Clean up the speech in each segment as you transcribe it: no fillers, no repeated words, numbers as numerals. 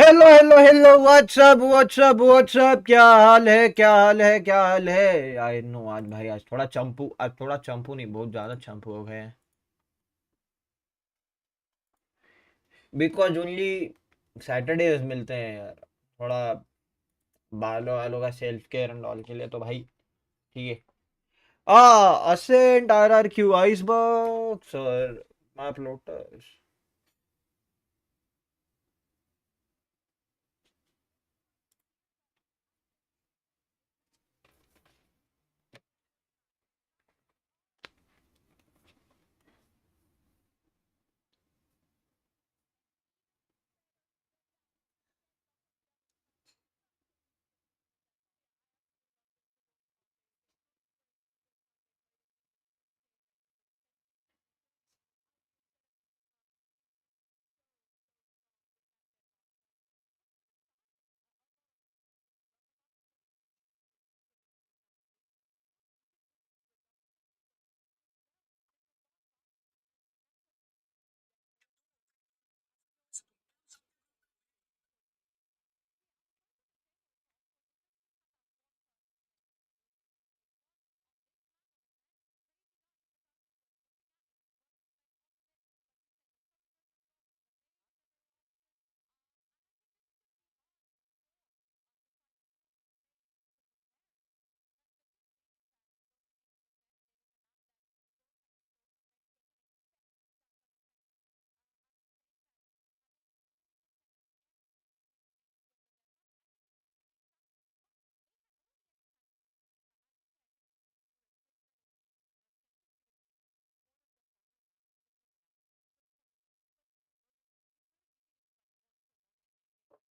Hello hello hello what's up क्या हाल है क्या हाल है क्या हाल है। आई नो आज भाई आज थोड़ा चंपू नहीं बहुत ज्यादा चंपू हो गए हैं। बिकॉज ओनली सैटरडेज मिलते हैं यार। थोड़ा बालों वालों का सेल्फ केयर एंड ऑल के लिए तो भाई ठीक है। Ascent RRQ Iceberg sir map Lotus.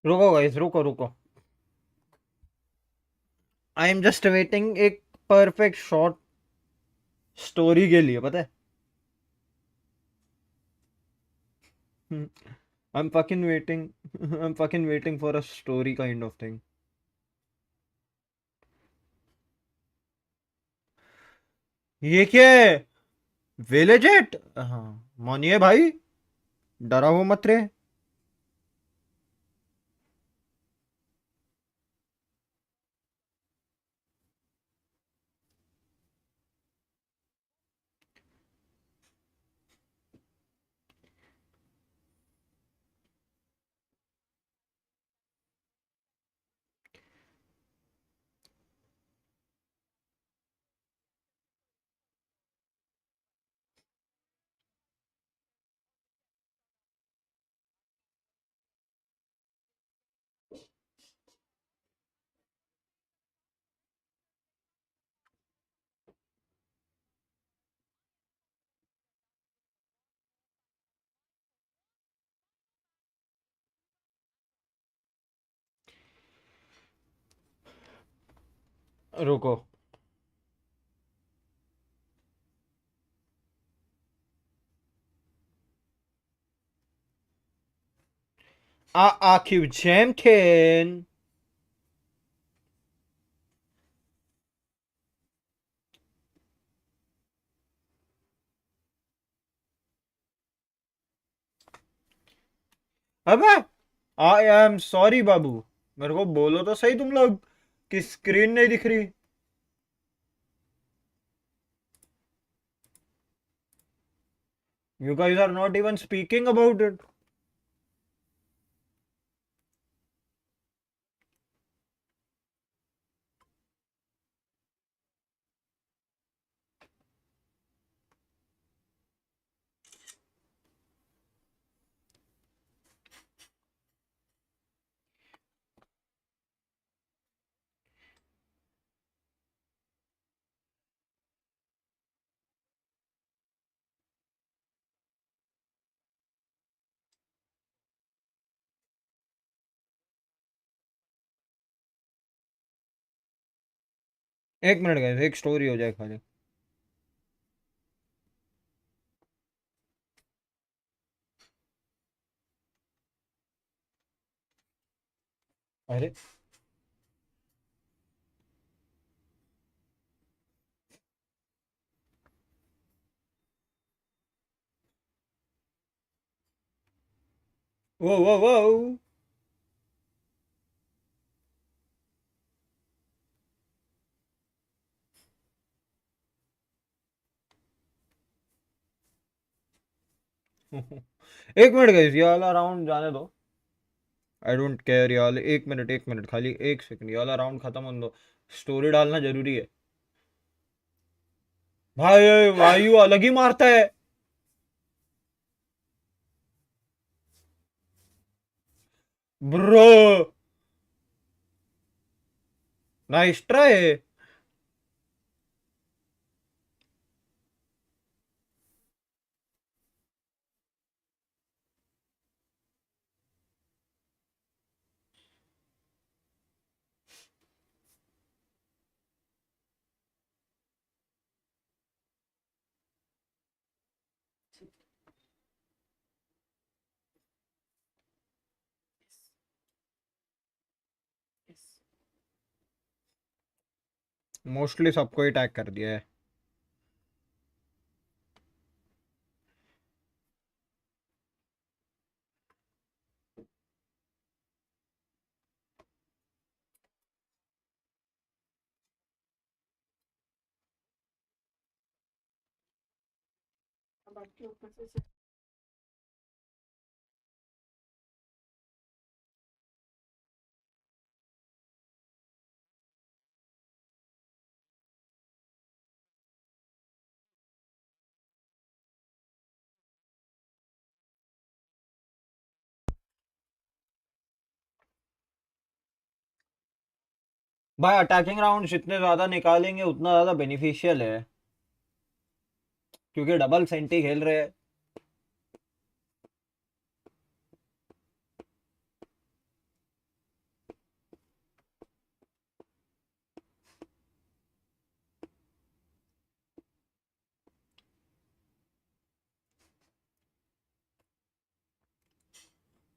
रुको गाइस रुको रुको। आई एम जस्ट वेटिंग एक परफेक्ट शॉट स्टोरी के लिए पता है। I'm fucking waiting. I'm fucking waiting for a story kind of thing. ये क्या है? विलेज एट हाँ मानिए भाई। डरा हुआ मत रे। रुको। RRQ Champion। अबे आई एम सॉरी बाबू। मेरे को बोलो तो सही तुम लोग कि स्क्रीन नहीं दिख रही। You guys are not even speaking about it. एक मिनट गाइस एक स्टोरी हो जाए खाली। अरे वो एक मिनट गाइस, ये वाला राउंड जाने दो। आई डोंट केयर, ये वाले एक मिनट खाली एक सेकंड, ये वाला राउंड खत्म होने दो। स्टोरी डालना जरूरी है। भाई वायु अलग ही मारता है। Bro, nice try. मोस्टली सबको ही टैग कर दिया है। भाई अटैकिंग राउंड जितने ज्यादा निकालेंगे उतना ज्यादा बेनिफिशियल है, क्योंकि डबल सेंटी खेल रहे हैं।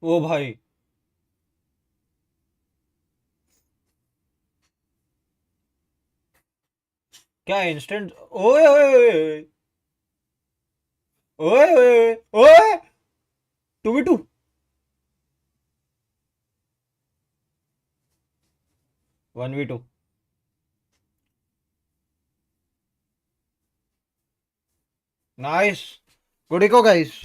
ओ भाई, क्या इंस्टेंट, ओए ओए ओए ओए ओए ओए, 2v2। 1v2। Nice, good eco guys.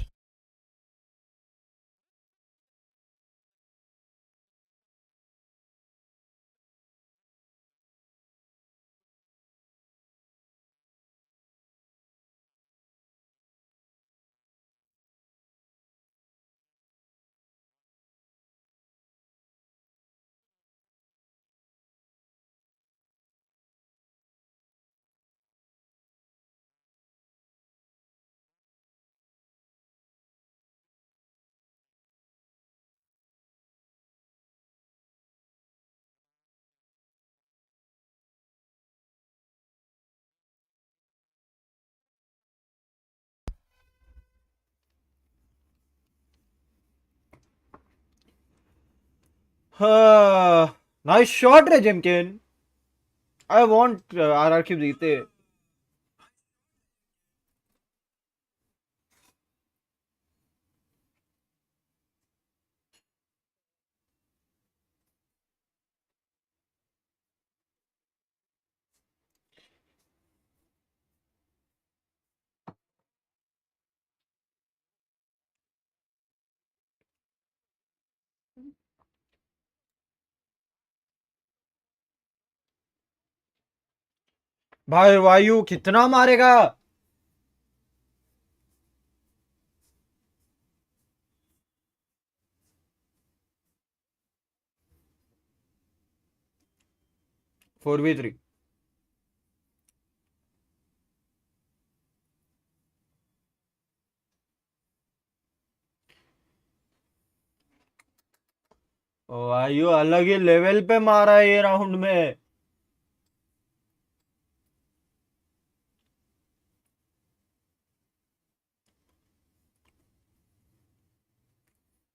हाँ, नाइस शॉट रे जेमकेन। आई वांट आरआरक्यू जीते। भाई वायु कितना मारेगा। 4v3। वायु अलग ही लेवल पे मारा है ये राउंड में।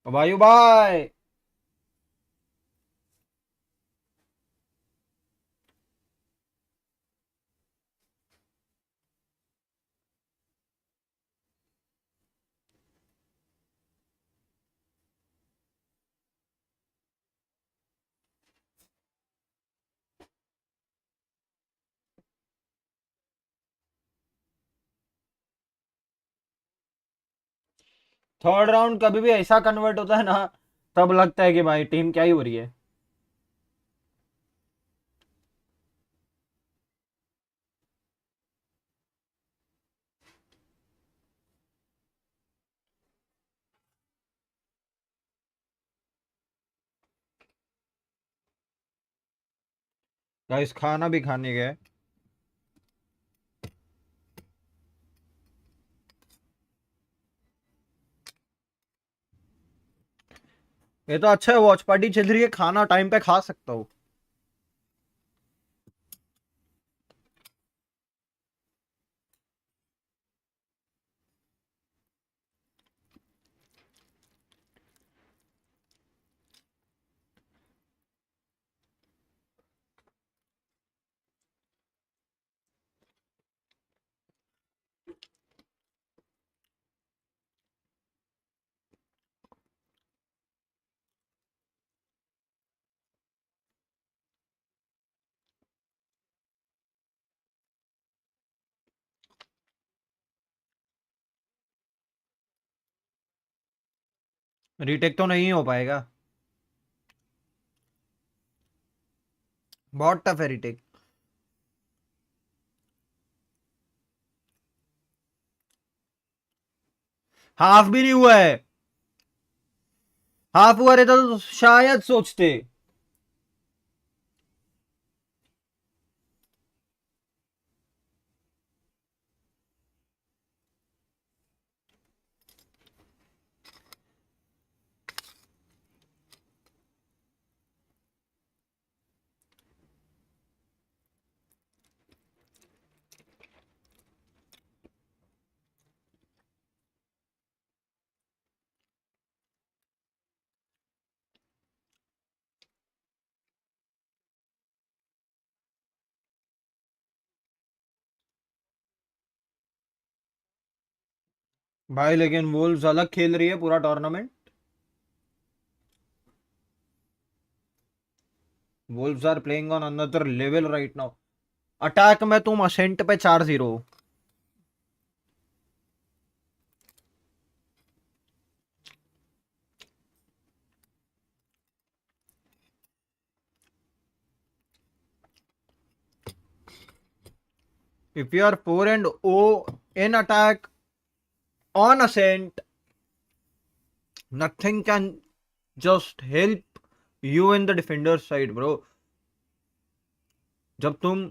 वायु भाई, थर्ड राउंड कभी भी ऐसा कन्वर्ट होता है ना, तब लगता है कि भाई टीम क्या ही हो रही है। गाइस खाना भी खाने गए। ये तो अच्छा है, वॉच पार्टी चल रही है, खाना टाइम पे खा सकता हूँ। रीटेक तो नहीं हो पाएगा, बहुत टफ है रीटेक। हाफ भी नहीं हुआ है, हाफ हुआ रहता तो शायद सोचते। भाई लेकिन वोल्व्स अलग खेल रही है पूरा tournament. Wolves are playing on another level right now. Attack में तुम असेंट पे 4-0। If you are 4-0 in attack on ascent, nothing can just help you in the defender side, bro. जब तुम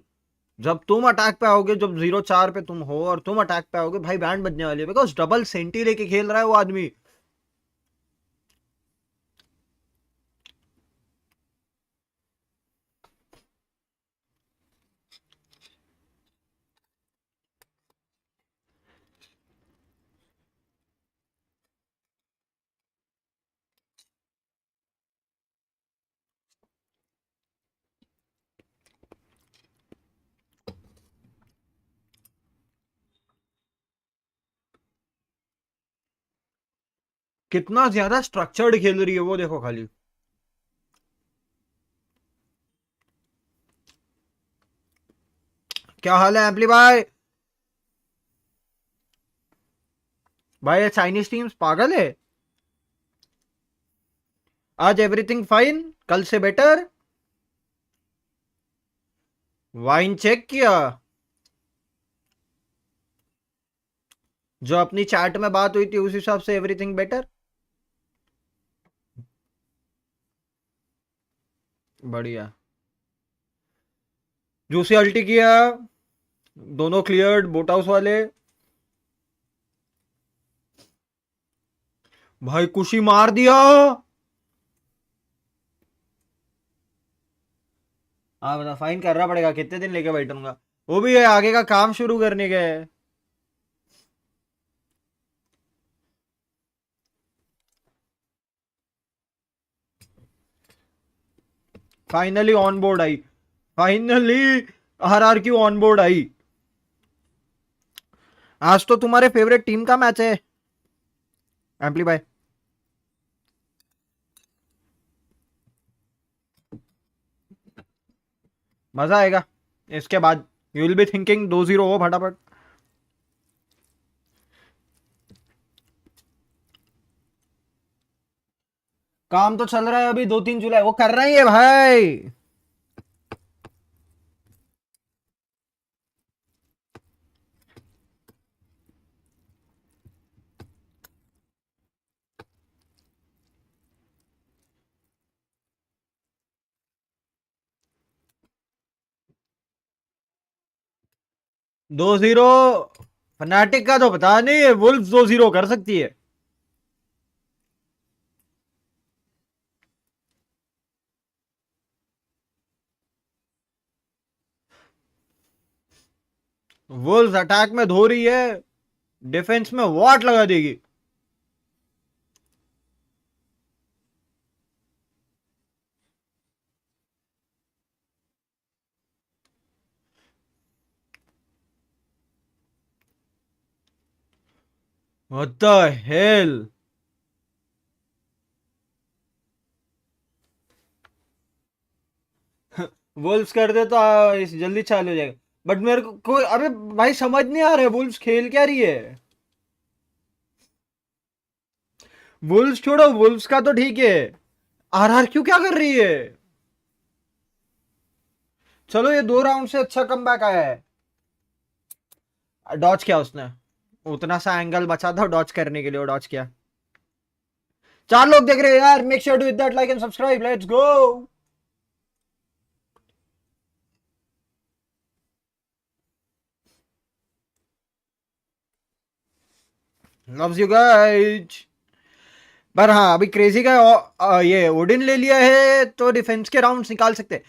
जब तुम अटैक पे आओगे, जब 0-4 पे तुम हो और तुम अटैक पे आओगे, भाई बैंड बजने वाली है, बिकॉज डबल सेंटी लेके खेल रहा है वो आदमी। कितना ज्यादा स्ट्रक्चर्ड खेल रही है वो, देखो खाली। क्या हाल है एम्पली भाई? भाई ये चाइनीज टीम्स पागल है। आज एवरीथिंग फाइन, कल से बेटर। वाइन चेक किया? जो अपनी चैट में बात हुई थी उस हिसाब से एवरीथिंग बेटर। बढ़िया। जूसी अल्टी किया, दोनों क्लियर्ड बोट हाउस वाले। भाई कुशी मार दिया। हाँ बता, फाइन करना पड़ेगा, कितने दिन लेके बैठूंगा। वो भी है आगे का काम शुरू करने के। फाइनली ऑन बोर्ड आई, फाइनली आरआरक्यू ऑन बोर्ड आई। आज तो तुम्हारे फेवरेट टीम का मैच है एम्पली भाई। मजा आएगा इसके बाद। यू विल बी थिंकिंग 2-0 हो फटाफट। काम तो चल रहा है अभी 2-3 जुलाई वो कर रही है भाई। दो जीरो। फनाटिक का तो पता नहीं है, वुल्फ 2-0 कर सकती है। वुल्फ अटैक में धो रही है, डिफेंस में वॉट लगा देगी। What the hell? वुल्फ्स कर दे तो जल्दी चालू हो जाएगा। बट मेरे को कोई अबे भाई समझ नहीं आ रहा है वुल्फ्स खेल क्या रही है। वुल्फ्स छोड़ो, वुल्फ्स का तो ठीक है। आरआरक्यू क्या कर रही है। चलो ये 2 राउंड से अच्छा कमबैक आया है। डॉच किया उसने, उतना सा एंगल बचा था डॉच करने के लिए, वो डॉच किया। 4 लोग देख रहे हैं यार, make sure to hit that like and subscribe, let's go. Loves you guys. पर हाँ अभी क्रेजी का ये ओडिन ले लिया है तो डिफेंस के राउंड निकाल सकते हैं।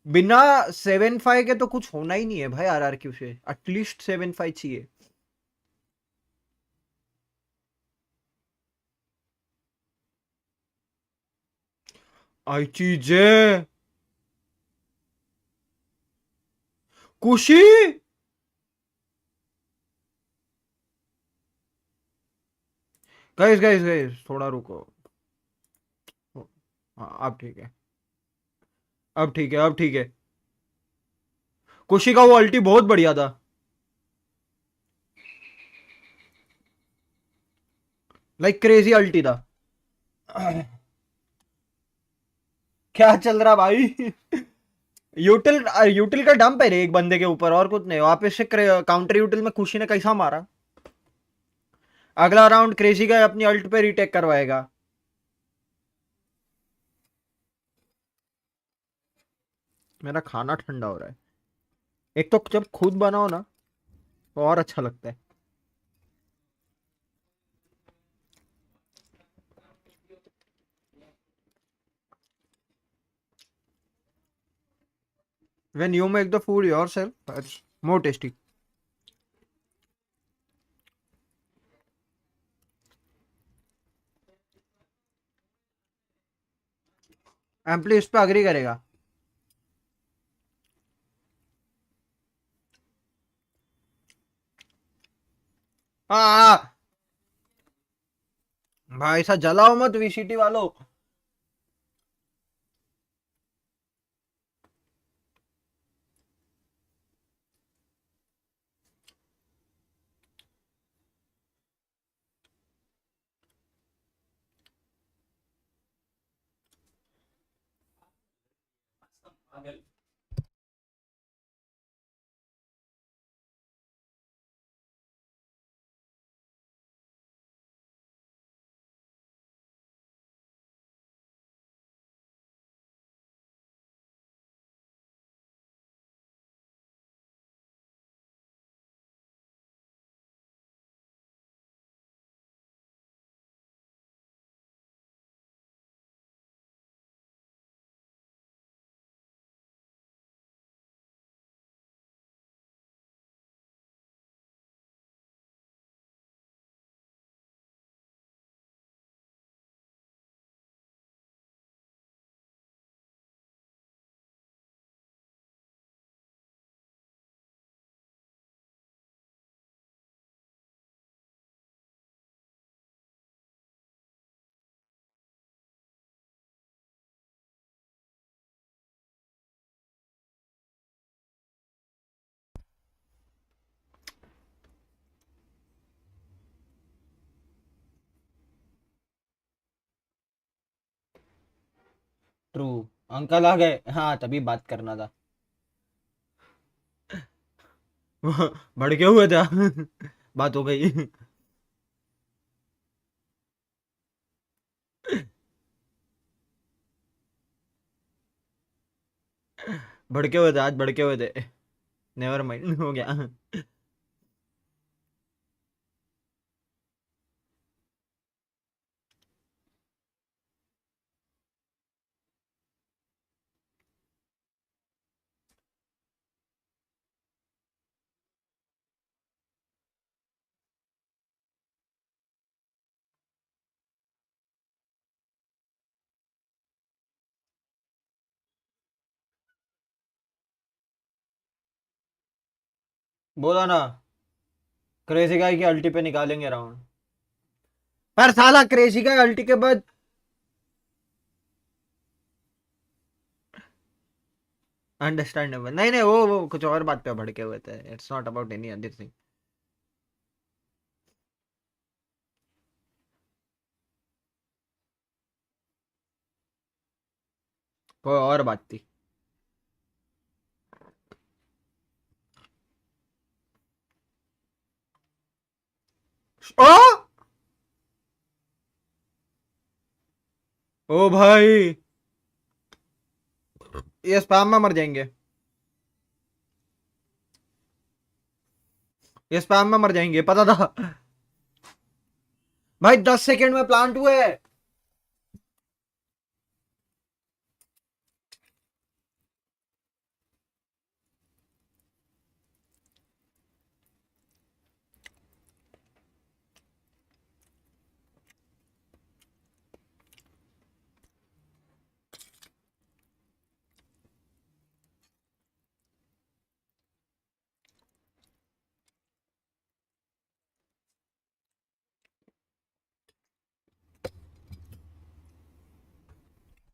बिना 7-5 के तो कुछ होना ही नहीं है भाई, आरआरक्यू से एटलीस्ट 7-5 चाहिए। आई चीजें। कुशी। गाइस गाइस गाइस थोड़ा रुको। हाँ अब ठीक है, अब ठीक है, अब ठीक है। कुशी का वो अल्टी बहुत बढ़िया था। लाइक क्रेजी अल्टी था। क्या चल रहा भाई। यूटिल यूटिल का डंप है रे एक बंदे के ऊपर, और कुछ नहीं। वापस से काउंटर यूटिल में खुशी ने कैसा मारा। अगला राउंड क्रेजी का अपनी अल्ट पे रिटेक करवाएगा। मेरा खाना ठंडा हो रहा है। एक तो जब खुद बनाओ ना तो और अच्छा लगता है। When you make the food yourself, it's more tasty. Amply इस पे अग्री करेगा। हाँ भाई साहब जलाओ मत वीसीटी वालों। ट्रू। अंकल आ गए, हाँ तभी बात करना था। भड़के हुए थे। बात हो गई। भड़के हुए थे आज, भड़के हुए थे। नेवर माइंड, हो गया। बोला ना, क्रेजी गाय की अल्टी पे निकालेंगे राउंड। पर साला क्रेजी गाय अल्टी के बाद। अंडरस्टैंडेबल, नहीं नहीं, वो कुछ और बात पे भड़के हुए थे, it's not about any other thing. कोई और बात थी। ओ ओ भाई, ये स्पैम में मर जाएंगे, ये स्पैम में मर जाएंगे, पता था। भाई 10 सेकंड में प्लांट हुए।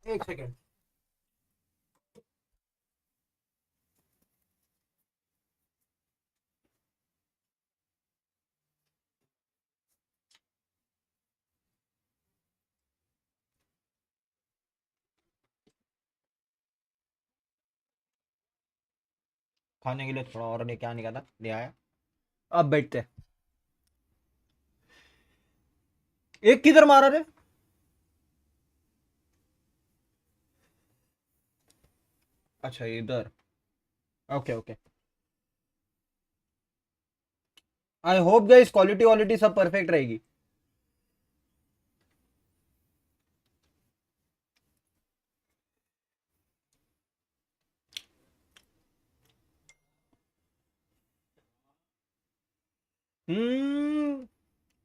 एक सेकंड। खाने के लिए थोड़ा और लेके आने का था, ले आया। अब बैठते हैं। एक किधर मारा रे? अच्छा इधर। Okay okay. I hope guys quality quality सब परफेक्ट रहेगी।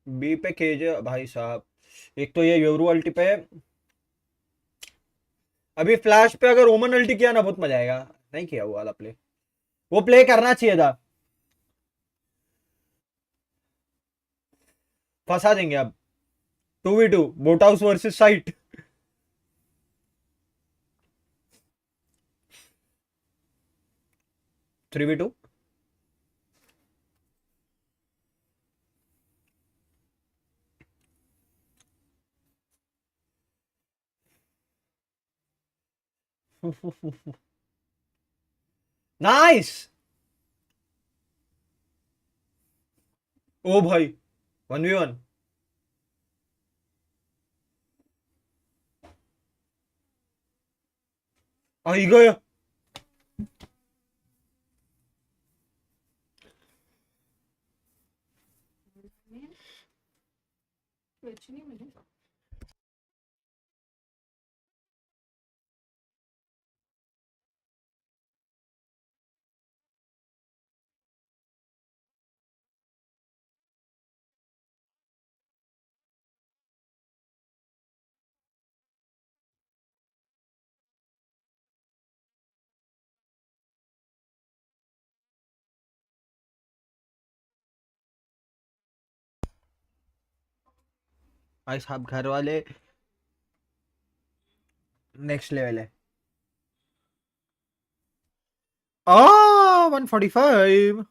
बी पे केजे भाई साहब। एक तो ये योरू अल्टी पे। अभी फ्लैश पे अगर ओमन अल्टी किया ना बहुत मजा आएगा। नहीं किया वो वाला प्ले। वो प्ले करना चाहिए था। फंसा देंगे अब। 2v2 boat house versus site. 3v2। Nice. ओ भाई 1v1। आई गया। भाई साहब घर वाले नेक्स्ट लेवल है। आ 145।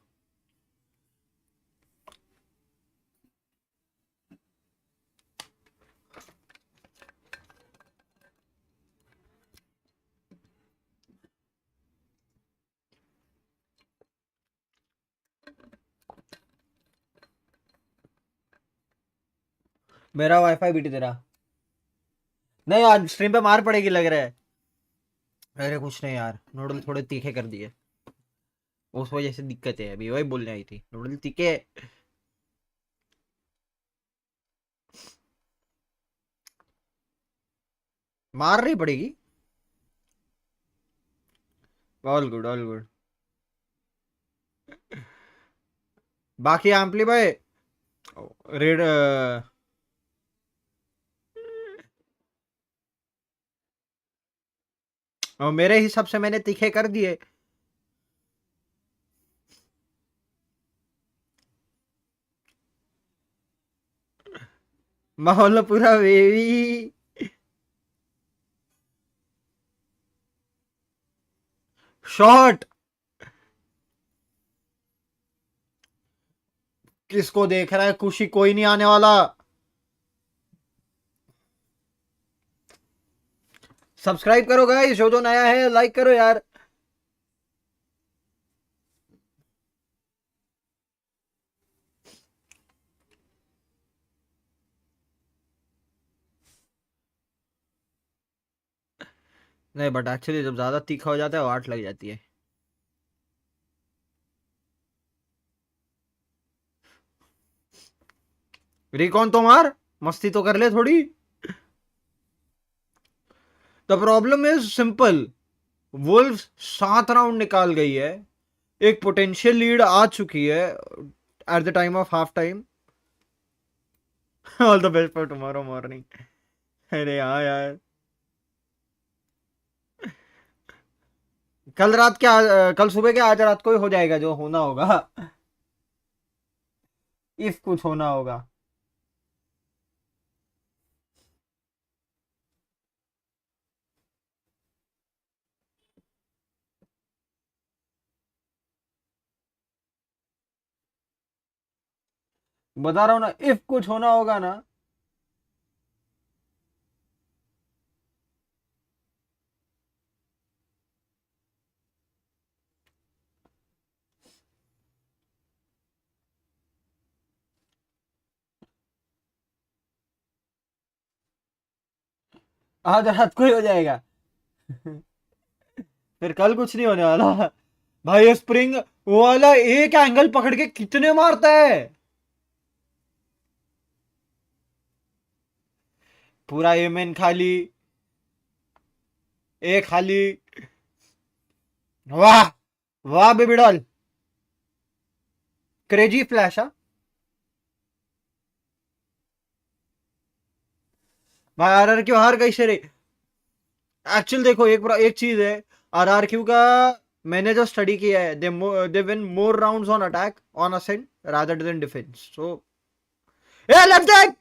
मेरा वाईफाई बीटी तेरा नहीं, आज स्ट्रीम पे मार पड़ेगी लग रहा है। अरे कुछ नहीं यार, नूडल थोड़े तीखे कर दिए, उस वजह से दिक्कत है। अभी वही बोलने आई थी, नूडल तीखे। मार नहीं पड़ेगी। All good all good. बाकी एम्पली भाई रेड मेरे हिसाब से मैंने तीखे कर दिए। माहौल पूरा वेवी। शॉट। किसको देख रहा है, खुशी कोई नहीं आने वाला। सब्सक्राइब करो गाइस, जो जो नया है लाइक करो यार। नहीं बट एक्चुअली जब ज्यादा तीखा हो जाता है वाट लग जाती है। रिकॉन तो मार, मस्ती तो कर ले थोड़ी। The problem is simple, Wolves 7 round निकाल गई है, एक पोटेंशियल लीड आ चुकी है at the time of half time. All the best for tomorrow morning. अरे हाँ यार, कल रात क्या, कल सुबह क्या, आज रात को ही हो जाएगा जो होना होगा। इफ कुछ होना होगा। बता रहा हूँ ना, इफ कुछ होना होगा ना। आज रात को ही हो जाएगा। फिर कल कुछ नहीं होने वाला। भाई स्प्रिंग वो वाला एक एंगल पकड़ के कितने मारता है। पूरा एमेन खाली, ए खाली। वाह, वाह बेबी डॉल। Crazy flash. हाँ भाई, आरआरक्यू हार गई से रे। एक्चुअल देखो, एक चीज है, आरआरक्यू का मैंने जो स्टडी किया है, they win more rounds on attack on Ascent rather than defence. So a left tag.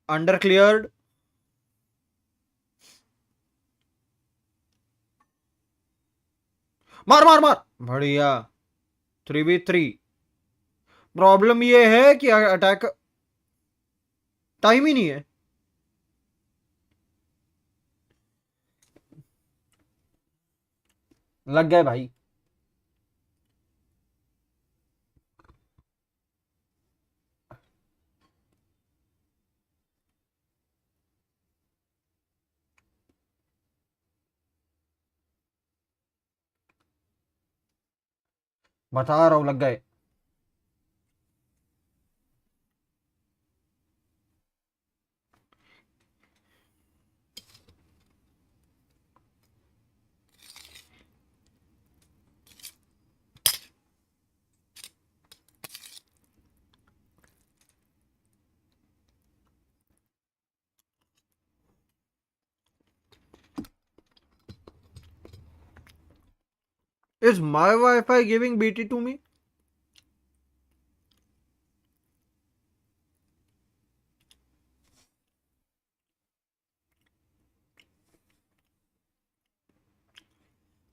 Under cleared. मार मार मार, बढ़िया। 3v3। प्रॉब्लम ये है कि अटैक टाइम ही नहीं है। लग गए भाई। बता रहा हूं, लग गए। Is my WiFi giving BT to me?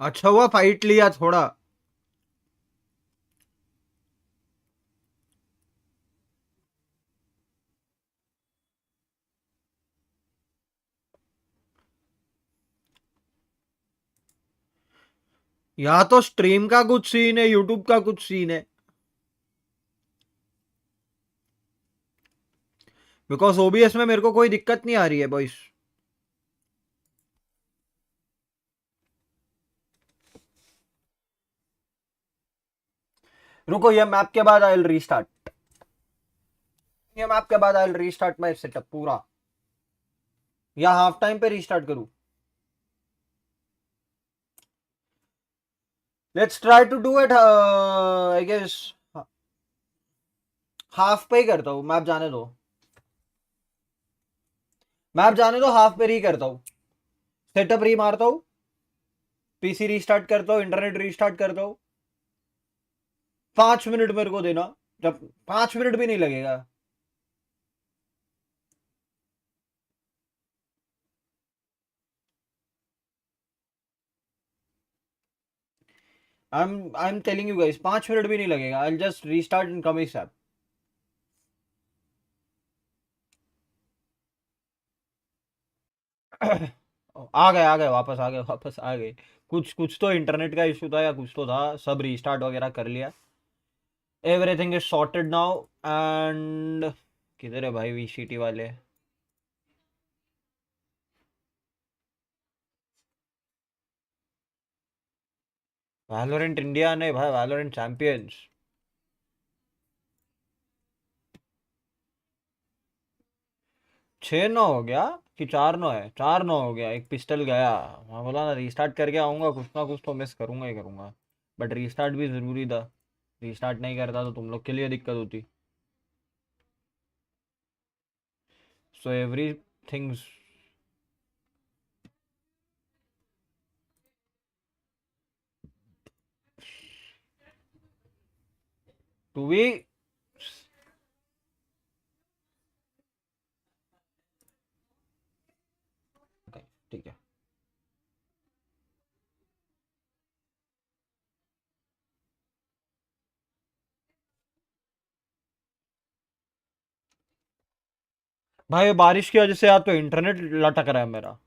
अच्छा हुआ फाइट लिया थोड़ा। या तो स्ट्रीम का कुछ सीन है, यूट्यूब का कुछ सीन है, बिकॉज ओबीएस में मेरे को कोई दिक्कत नहीं आ रही है बॉयस। रुको, ये मैप के बाद आई विल रीस्टार्ट। ये मैप के बाद I will restart my setup पूरा, या हाफ टाइम पे रीस्टार्ट करूं? Let's try to do it, I guess half पे ही करता हूँ। मैप जाने दो, मैप जाने दो, हाफ पे री करता हूँ। सेटअप री मारता हूँ, पीसी रीस्टार्ट करता हूँ, इंटरनेट रीस्टार्ट करता हूँ। 5 मिनट मेरे को देना, जब 5 मिनट भी नहीं लगेगा। I am telling you guys, 5 minute भी नहीं लगेगा। I just restart in coming app. आ गए वापस, आ गए वापस, आ गए। कुछ कुछ तो इंटरनेट का इशू था या कुछ तो था, सब रीस्टार्ट वगैरह कर लिया। Everything is sorted now and किधर है भाई वीसीटी वाले? वैलोरेंट इंडिया नहीं भाई, वैलोरेंट चैंपियंस। 6-9 हो गया कि 4-9 है? 4-9 हो गया, एक पिस्टल गया। मैं बोला ना रीस्टार्ट करके आऊंगा, कुछ ना कुछ तो मिस करूंगा ही करूंगा। बट रीस्टार्ट भी जरूरी था, रीस्टार्ट नहीं करता तो तुम लोग के लिए दिक्कत होती। So every things to be. ठीक है भाई, बारिश की वजह से यार तो इंटरनेट लटक रहा है मेरा।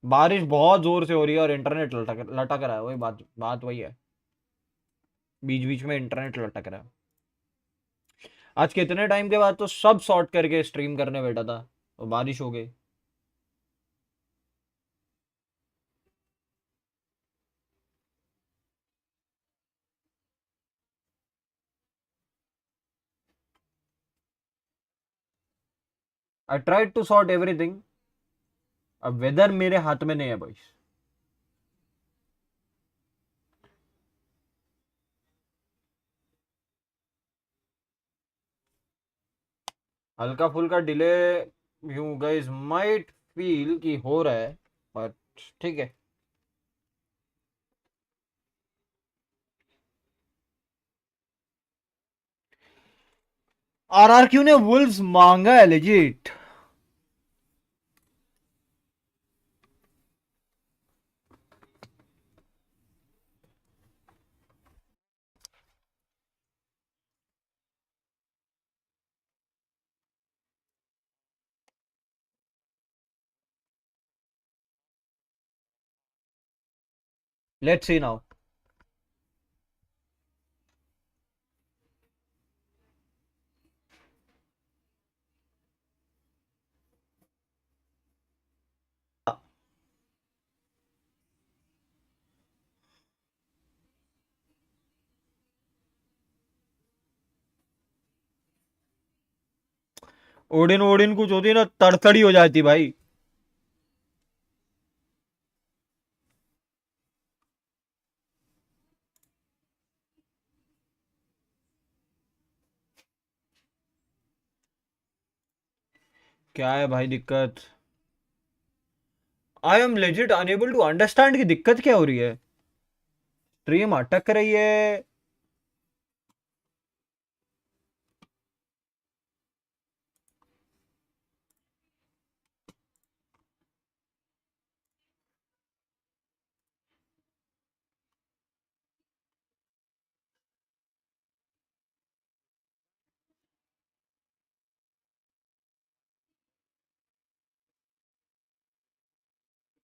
बारिश बहुत जोर से हो रही है और इंटरनेट लटक लटक रहा है, वही बात बात वही है। बीच बीच में इंटरनेट लटक रहा है। आज कितने टाइम के बाद तो सब सॉर्ट करके स्ट्रीम करने बैठा था, और बारिश हो गई। I tried to sort everything. अब वेदर मेरे हाथ में नहीं है भाई। हल्का फुल्का delay you guys might feel कि हो रहा है, बट ठीक है। आरआरक्यू ने वुल्व्स मांगा है legit. Let's see now. Odin Odin कुछ होती ना, तड़तड़ी हो जाती भाई। क्या है भाई दिक्कत? I am legit unable to understand की दिक्कत क्या हो रही है। स्ट्रीम अटक रही है।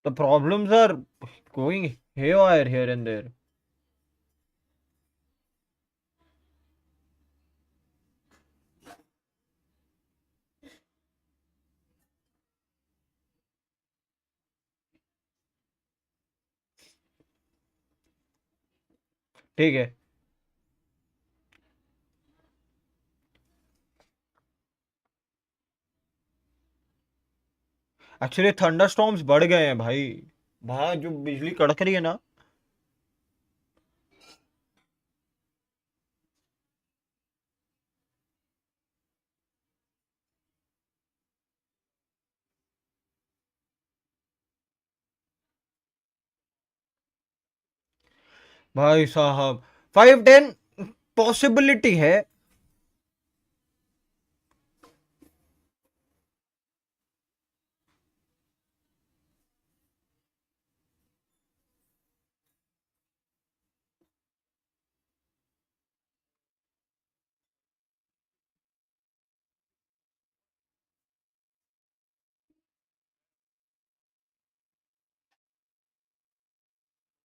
The problems are going haywire here and there. ठीक है, एक्चुअली थंडरस्टॉर्म्स बढ़ गए हैं भाई। भाई जो बिजली कड़क रही है ना। भाई साहब 5-10 पॉसिबिलिटी है।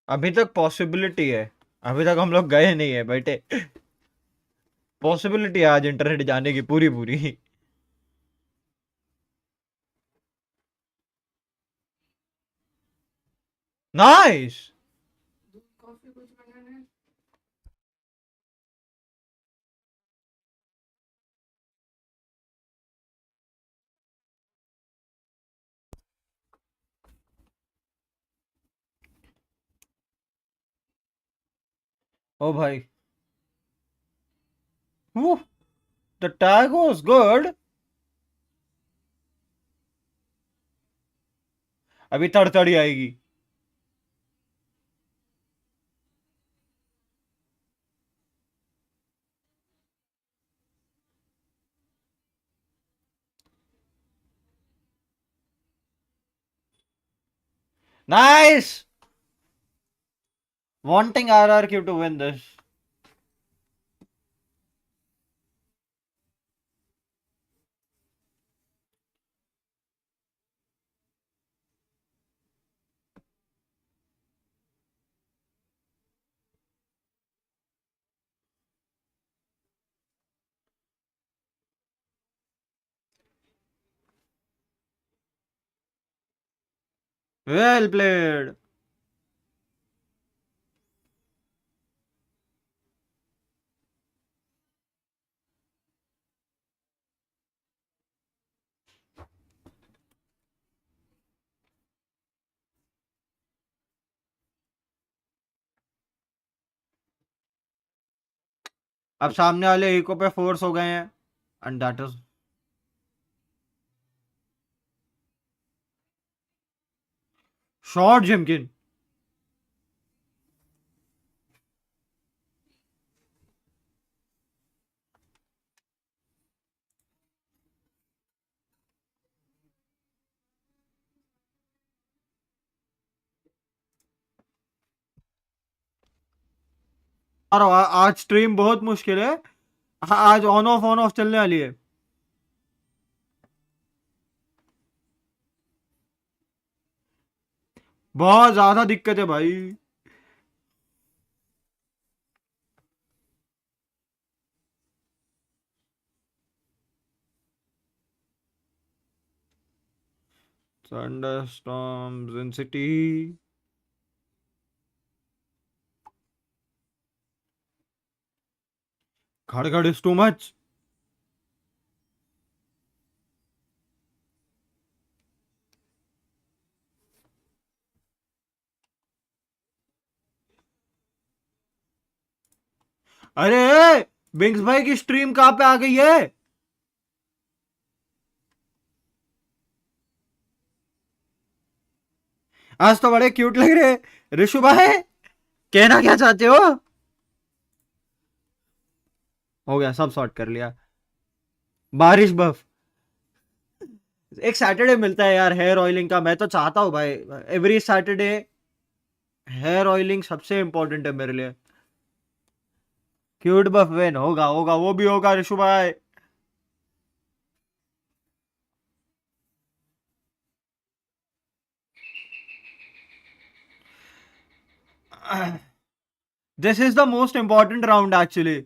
अभी तक पॉसिबिलिटी है, अभी तक हम लोग गए नहीं है बेटे। पॉसिबिलिटी है आज इंटरनेट जाने की पूरी पूरी। नाइस। ओ भाई, द टैग वाज गुड। अभी तड़तड़ी आएगी। Nice. Wanting RRQ to win this. Well played. अब सामने वाले इको पे फोर्स हो गए हैं एंड दैट इज। शॉट जिमकिन। और आज स्ट्रीम बहुत मुश्किल है। आज ऑन ऑफ चलने वाली है। बहुत ज्यादा दिक्कत है भाई। Thunderstorms in city. खड़खड़ is too much. अरे बिंग्स भाई की स्ट्रीम कहां पे आ गई है? आज तो बड़े क्यूट लग रहे ऋषु भाई। कहना क्या चाहते हो? हो गया, सब सॉर्ट कर लिया। बारिश बफ। एक सैटरडे मिलता है यार हेयर ऑयलिंग का, मैं तो चाहता हूँ भाई एवरी सैटरडे हेयर ऑयलिंग सबसे इंपॉर्टेंट है मेरे लिए। क्यूट बफ वेन होगा होगा, वो भी होगा ऋषु भाई। This is the most important round actually.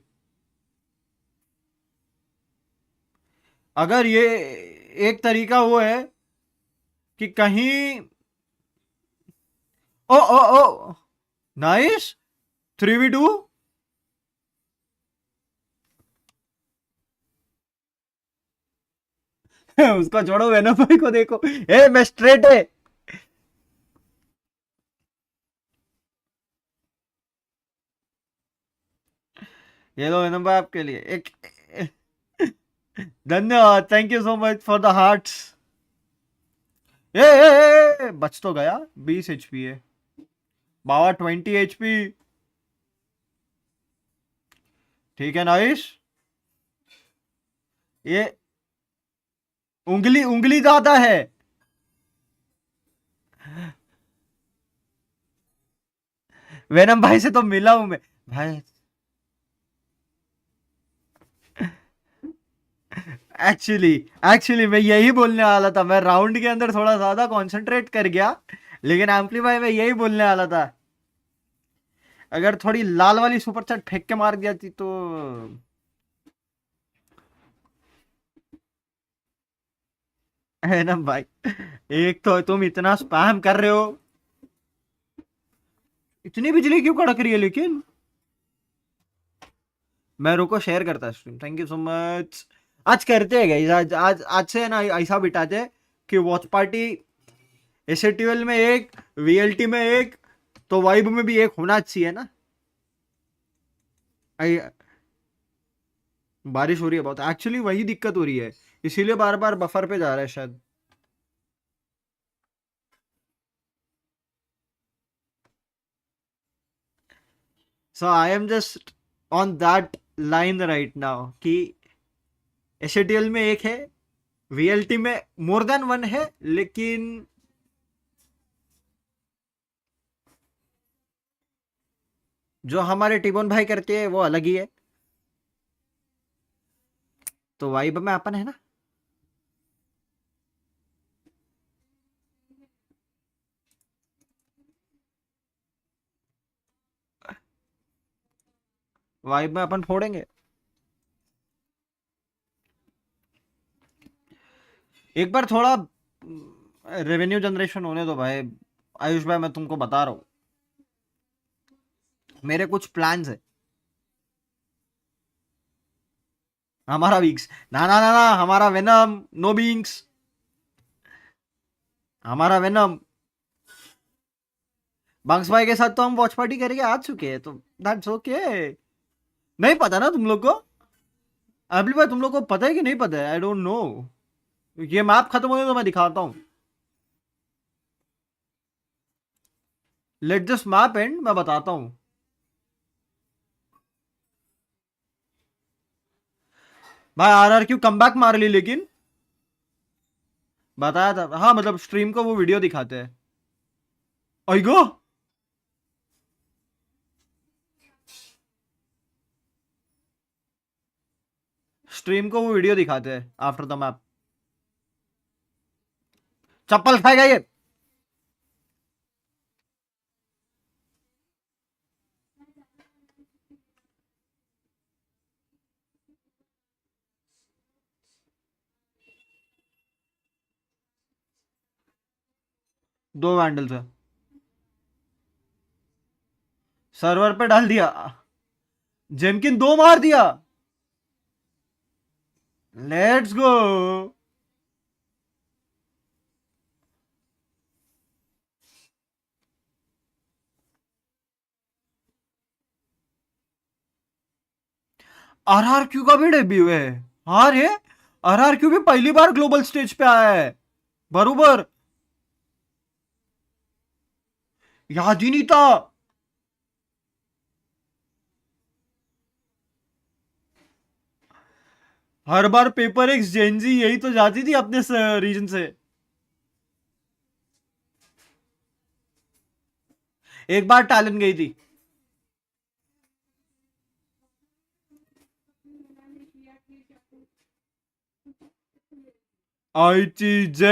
अगर ये एक तरीका वो है कि कहीं. ओ ओ ओ नाइस. 3v2. उसको छोड़ो, वेनम भाई को देखो. ए मैं स्ट्रेट है. ये लो वेनम भाई आपके लिए एक. धन्यवाद. Thank you so much for the hearts. बच तो गया. 20 HP है बाबा. 20 HP. ठीक है नाइस. ये उंगली उंगली ज्यादा है. वेनम भाई से तो मिला हूं मैं भाई. एक्चुअली एक्चुअली मैं यही बोलने वाला था. मैं राउंड के अंदर थोड़ा ज्यादा कंसंट्रेट कर गया. लेकिन एम्पलीफाई में यही बोलने वाला था. अगर थोड़ी लाल वाली सुपर चैट फेंक के मार दिया थी तो. है ना भाई. एक तो तुम इतना स्पैम कर रहे हो. इतनी बिजली क्यों कड़क रही है लेकिन. मैं रुको शेयर करता stream. Thank you so much. आज करते हैं गाइस. आज आज आज से ना ऐसा बिठाते हैं कि वॉच पार्टी एसएटीएल में एक, वीएलटी में एक, तो वाइब में भी एक होना चाहिए ना. बारिश हो रही है बहुत. एक्चुअली वही दिक्कत हो रही है. इसीलिए बार बार बफर पे जा रहा है शायद. So I am just on that line right now कि एसएटीएल में एक है, वीएलटी में मोर देन वन है, लेकिन जो हमारे टिबोन भाई करते हैं वो अलग ही है. तो वाइब में अपन है ना. वाइब में अपन फोड़ेंगे. एक बार थोड़ा रेवेन्यू जनरेशन होने दो भाई. आयुष भाई मैं तुमको बता रहा हूँ मेरे कुछ प्लान्स है. हमारा वीक्स. ना ना ना ना हमारा वेनम. No beings. हमारा वेनम. बंक्स भाई के साथ तो हम वॉच पार्टी करके आ चुके हैं तो दैट्स ओके. नहीं पता ना तुम लोग को. अभी भाई तुम लोग को पता है कि नहीं पता है. आई डोंट नो. ये मैप खत्म होने तो मैं दिखाता हूँ. लेट दिस मैप एंड मैं बताता हूँ. भाई आरआरक्यू कमबैक मार ली लेकिन. बताया था हाँ. मतलब स्ट्रीम को वो वीडियो दिखाते हैं. ओइगो. स्ट्रीम को वो वीडियो दिखाते हैं आफ्टर द मैप. चप्पल खाएगा ये. दो वैंडल्स है. सर्वर पे डाल दिया. जेमकिन दो मार दिया. Let's go. आरआरक्यू का भी डेब्यू है. हाँ रे. आरआरक्यू भी पहली बार ग्लोबल स्टेज पे आया है. बरोबर. याद ही नहीं था. हर बार पेपर एक्स जेनजी यही तो जाती थी अपने रीजन से. एक बार टैलेंट गई थी. आई चीज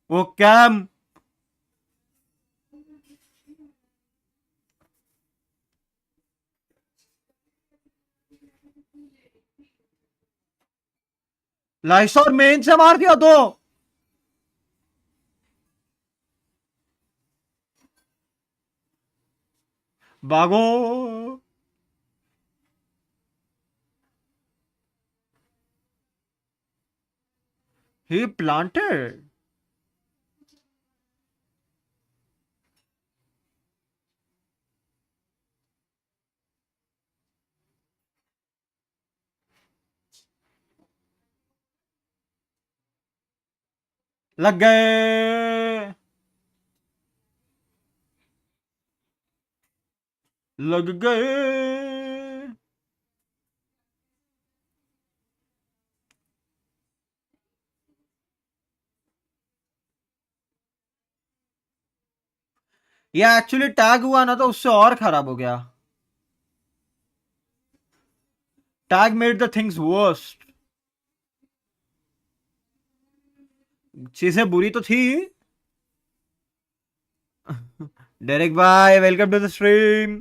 वो कैम. लाइसॉर मेन से मार दिया तो भागो। ही प्लांटेड। लग गए। लग गए। ये एक्चुअली टैग हुआ ना तो उससे और खराब हो गया। Tag made the things worst. चीजें बुरी तो थी। डेरिक भाई वेलकम टू द स्ट्रीम।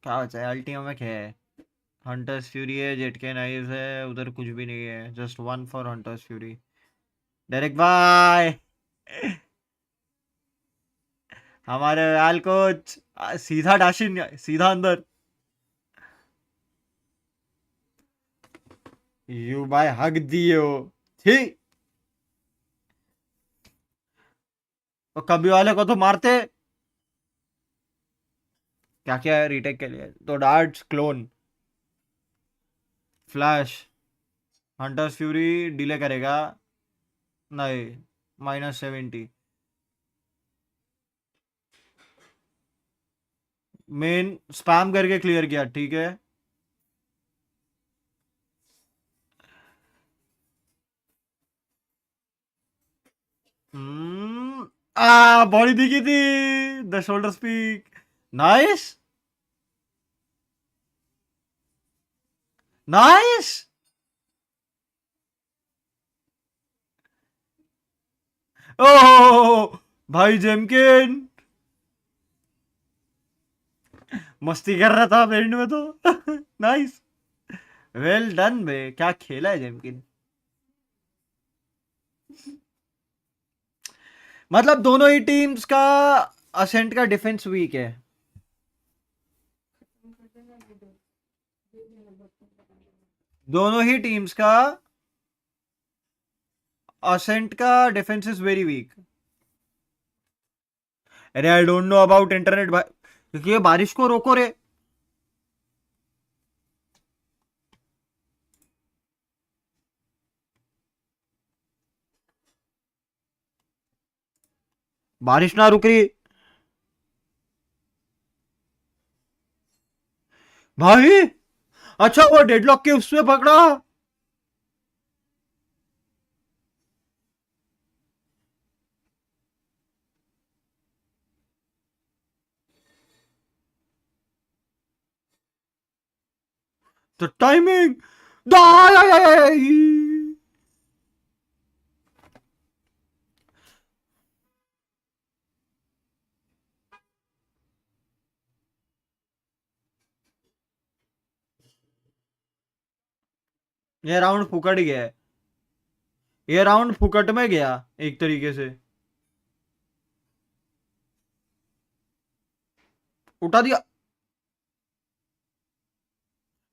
क्या बचा है अल्टीमा में? क्या है? हंटर्स फ्यूरी है, जेट के नाइफ है, उधर कुछ भी नहीं है, just one for Hunter's Fury. Derrick भाई हमारे याल कोच सीधा डाशिन, सीधा अंदर। यू भाई हक दियो। ठीक। तो कभी वाले को तो मारते। क्या क्या है रीटेक के लिए तो darts clone flash. Hunters fury delay करेगा। नहीं, -70। मेन स्पैम करके क्लियर किया, ठीक है। बॉडी दिखी थी। The shoulder speak. Nice. Nice. Oh भाई जेमकिन मस्ती कर रहा था एंड में तो। नाइस। वेल डन बे, क्या खेला है जेमकिन। मतलब दोनों ही टीम्स का असेंट का डिफेंस वीक है। दोनों ही टीम्स का असेंट का डिफेंस इज वेरी वीक। अरे आई डोंट नो अबाउट इंटरनेट भाई, क्योंकि ये बारिश को रोको रे। बारिश ना रुक रही भाई। अच्छा वो डेडलॉक के उसमें पकड़ा। तो टाइमिंग। ये राउंड फुकट ही गया है। ये राउंड फुकट में गया एक तरीके से। उठा दिया।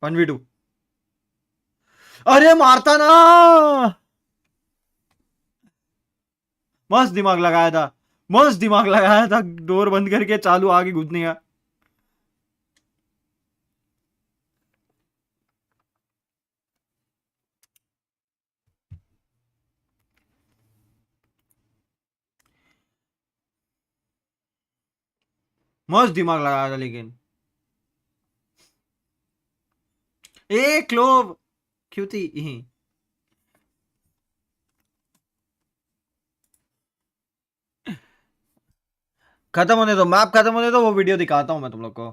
1v2। अरे मारता ना। मस्त दिमाग लगाया था। मस्त दिमाग लगाया था, डोर बंद करके चालू आगे घुसने का। मस्त दिमाग लगाया था लेकिन। ए क्लोव क्यों थी यहीं? खत्म होने दो, मैप खत्म होने दो, वो वीडियो दिखाता हूं मैं तुम लोग को।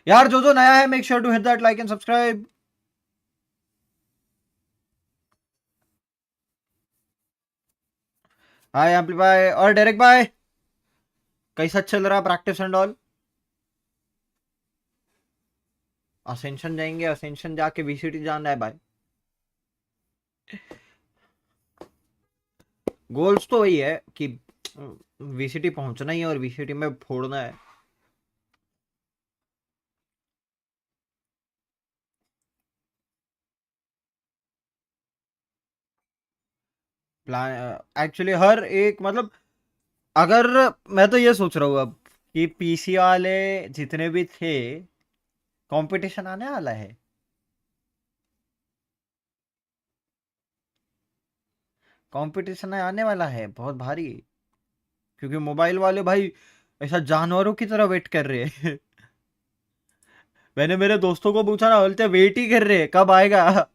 यार जो नया है make sure to hit that like and subscribe. Hi Amplify और डायरेक्ट भाई, कैसा चल रहा प्रैक्टिस एंड ऑल? असेंशन जाएंगे, असेंशन जाके वीसीटी जाना है भाई। गोल्स तो वही है कि वीसीटी पहुंचना ही है और वीसीटी में फोड़ना है। प्लान एक्चुअली हर एक मतलब, अगर मैं तो ये सोच रहा हूँ अब कि पीसी वाले जितने भी थे, कंपटीशन आने वाला है। कंपटीशन आने वाला है बहुत भारी, क्योंकि मोबाइल वाले भाई ऐसा जानवरों की तरह वेट कर रहे हैं। मैंने मेरे दोस्तों को पूछा ना, बोलते वेट ही कर रहे हैं कब आएगा।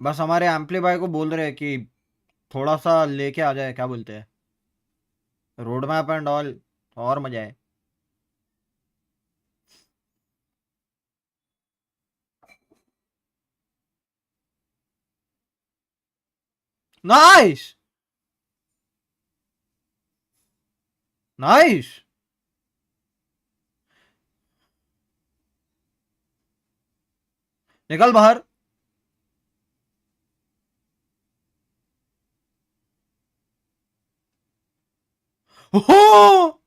बस हमारे एम्पली भाई को बोल रहे हैं कि थोड़ा सा लेके आ जाए, क्या बोलते हैं, रोड मैप एंड ऑल, और मजा है। Nice nice. निकल बाहर। हो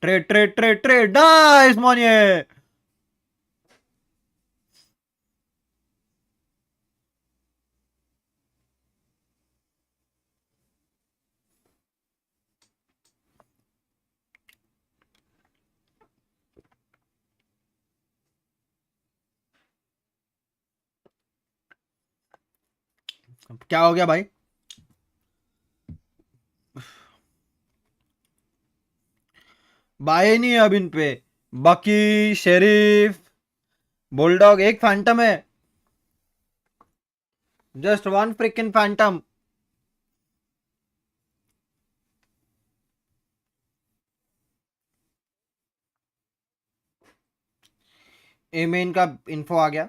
trade trade trade trade, nice मोनिए। क्या हो गया भाई? बाय नहीं है अब इन पे। बाकी शेरिफ, बुलडॉग, एक फैंटम है, जस्ट वन फ्रिकिन फैंटम। ए मेन का इन्फो आ गया।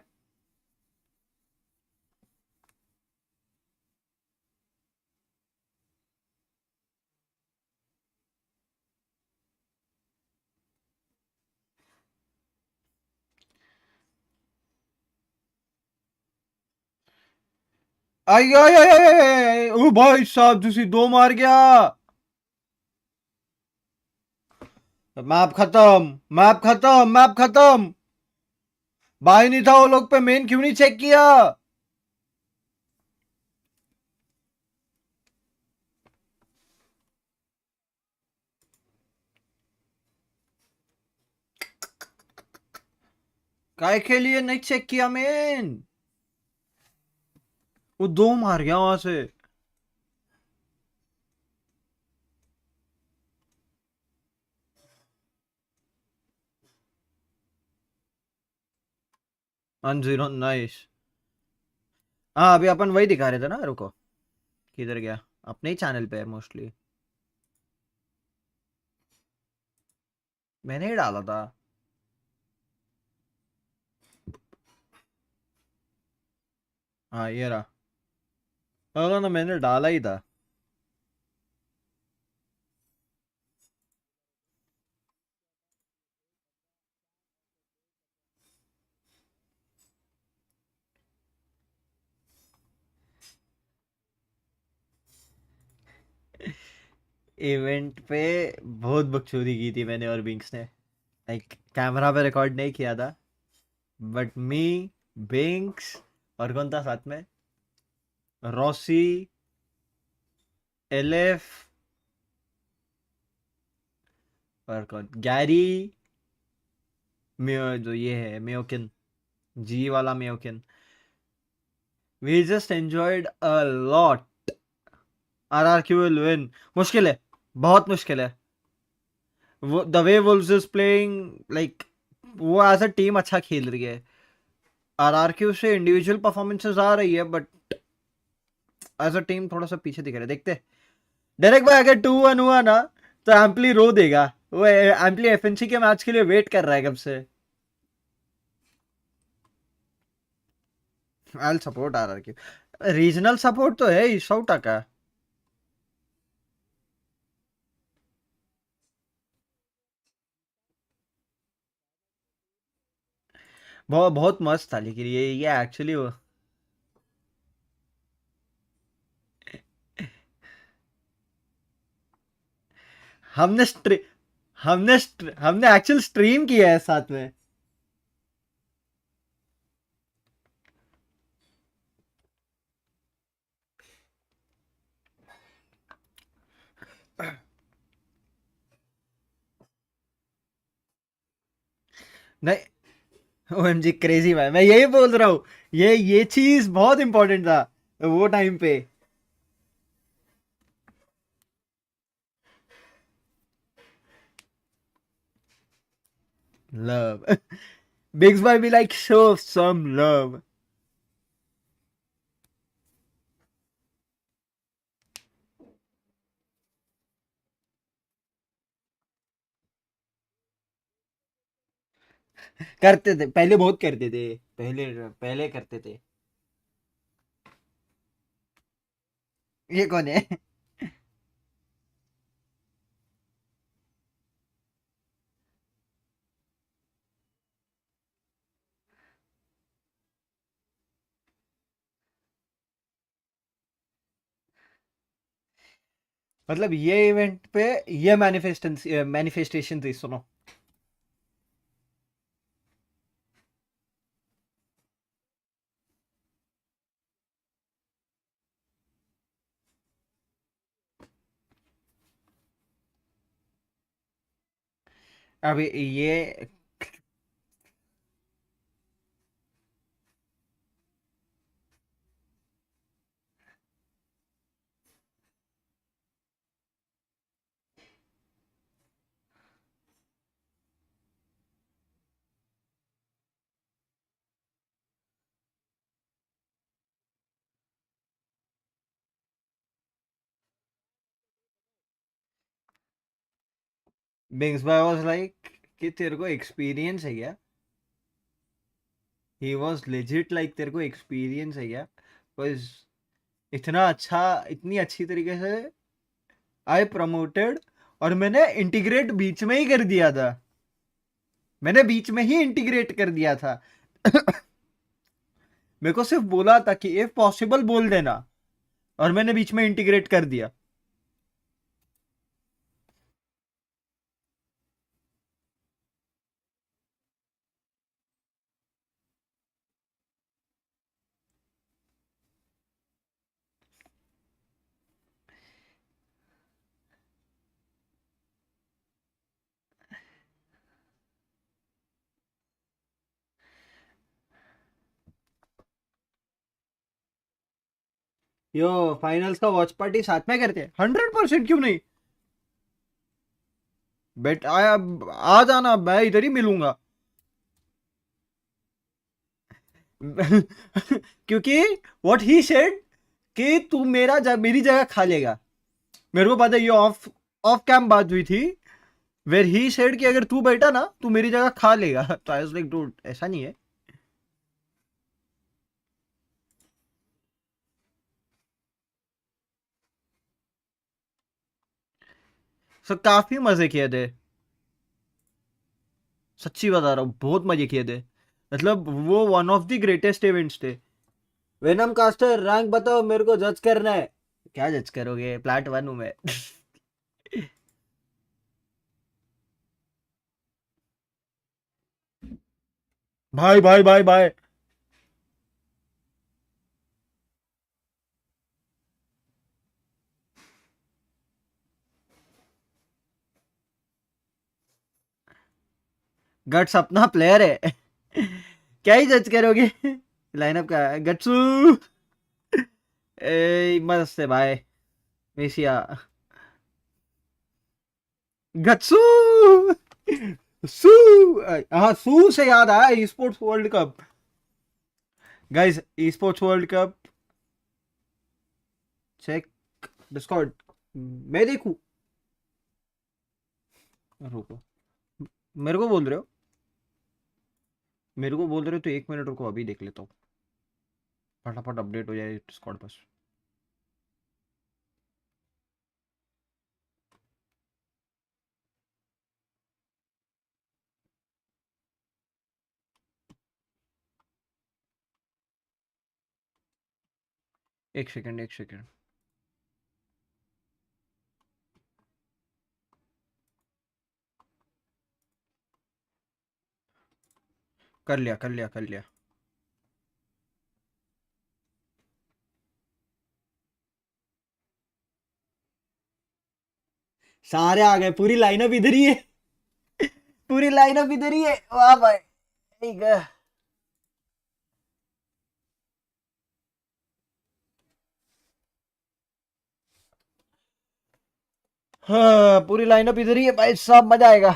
आई आई आई आई आई, आई, ओ भाई साहब जूसी दो मार गया। मैप खत्म, मैप खत्म, मैप खत्म। भाई नहीं था वो लोग पे, मेन क्यों नहीं चेक किया? काय के लिए नहीं चेक किया मेन? वो दो मार गया वहां से। One zero, nice. हाँ अभी अपन वही दिखा रहे थे ना, रुको किधर गया, अपने ही चैनल पे है मोस्टली, मैंने ही डाला था। हाँ ये रहा, ना मैंने डाला ही था। इवेंट पे बहुत बकचोदी की थी मैंने और बिंक्स ने, लाइक कैमरा पे रिकॉर्ड नहीं किया था, बट मी, बिंक्स, और कौन था साथ में, रॉसी, एलेफ, और कौन, गैरी, जो ये है मेयोकिन, जी वाला मेयोकिन। We just enjoyed a lot. RRQ will win, मुश्किल है, बहुत मुश्किल है। वो the way wolves is playing, like वो एज अ टीम अच्छा खेल रही है। आरआरक्यू से इंडिविजुअल परफॉर्मेंसेस आ रही है, बट एज अ टीम थोड़ा सा पीछे दिख रहा है। देखते डायरेक्ट भाई, अगर 2-1 हुआ ना तो एम्पली रो देगा। वो एम्पली एफएनसी के मैच के लिए वेट कर रहा है कब से। I support RRQ। Regional support तो है 100%। बहुत बहुत मस्त था, लेकिन ये एक्चुअली हमने स्ट्री हमने एक्चुअल स्ट्रीम किया है साथ में। नहीं, OMG क्रेजी भाई, मैं यही बोल रहा हूँ। ये चीज बहुत इंपॉर्टेंट था वो टाइम पे। लव। बिग्स भाई भी लाइक शो सम लव। करते थे पहले, बहुत करते थे। पहले पहले करते थे। ये कौन है? मतलब ये इवेंट पे ये मैनिफेस्टेशन थी, सुनो। अभी ये बिग्स भाई वाज लाइक कि तेरे को एक्सपीरियंस है क्या? ही वाज लेजिट लाइक तेरे को एक्सपीरियंस है क्या? बस इतना अच्छा, इतनी अच्छी तरीके से आई प्रमोटेड, और मैंने इंटीग्रेट बीच में ही कर दिया था। मैंने बीच में ही इंटीग्रेट कर दिया था। मेरे को सिर्फ बोला था कि इफ पॉसिबल बोल देना, और मैंने बीच में इंटीग्रेट कर दिया। यो, फाइनल्स का वॉच पार्टी साथ में करते हैं, 100% क्यों नहीं। बेट आया, आ जाना, मैं इधर ही मिलूंगा। क्योंकि व्हाट ही सेड कि तू मेरी जगह खा लेगा। मेरे को पता है, ये ऑफ ऑफ कैंप बात हुई थी, वेर ही सेड कि अगर तू बैठा ना, तू मेरी जगह खा लेगा। तो आई वाज लाइक डूड, ऐसा नहीं है। सो काफी मजे किए थे। सच्ची बता रहा हूँ, बहुत मजे किए थे। मतलब वो one of the greatest events थे। वेनम कास्टर रैंक बताओ, मेरे को जज करना है। क्या जज करोगे, प्लाट 1 हूं मैं। भाई भाई भाई भाई। गट्स अपना प्लेयर है। क्या ही जज करोगे। लाइनअप का गट्सू। ए मस्त है भाई। एशिया। गट्सू। सू। हाँ, सू से याद आया, esports world cup. Guys, esports world cup check Discord. मैं देखूं? रुको, मेरे को बोल रहे हो? मेरे को बोल रहे हो तो 1 मिनट रुको, अभी देख लेता हूँ। फटाफट अपडेट हो जाए स्क्वाड बस। एक सेकंड, एक सेकंड। कर लिया, कर लिया, कर लिया। सारे आ गए, पूरी लाइनअप इधर ही है। पूरी लाइनअप इधर ही है, वाह भाई। ठीक है। हाँ, पूरी लाइनअप इधर ही है भाई, सब मजा आएगा।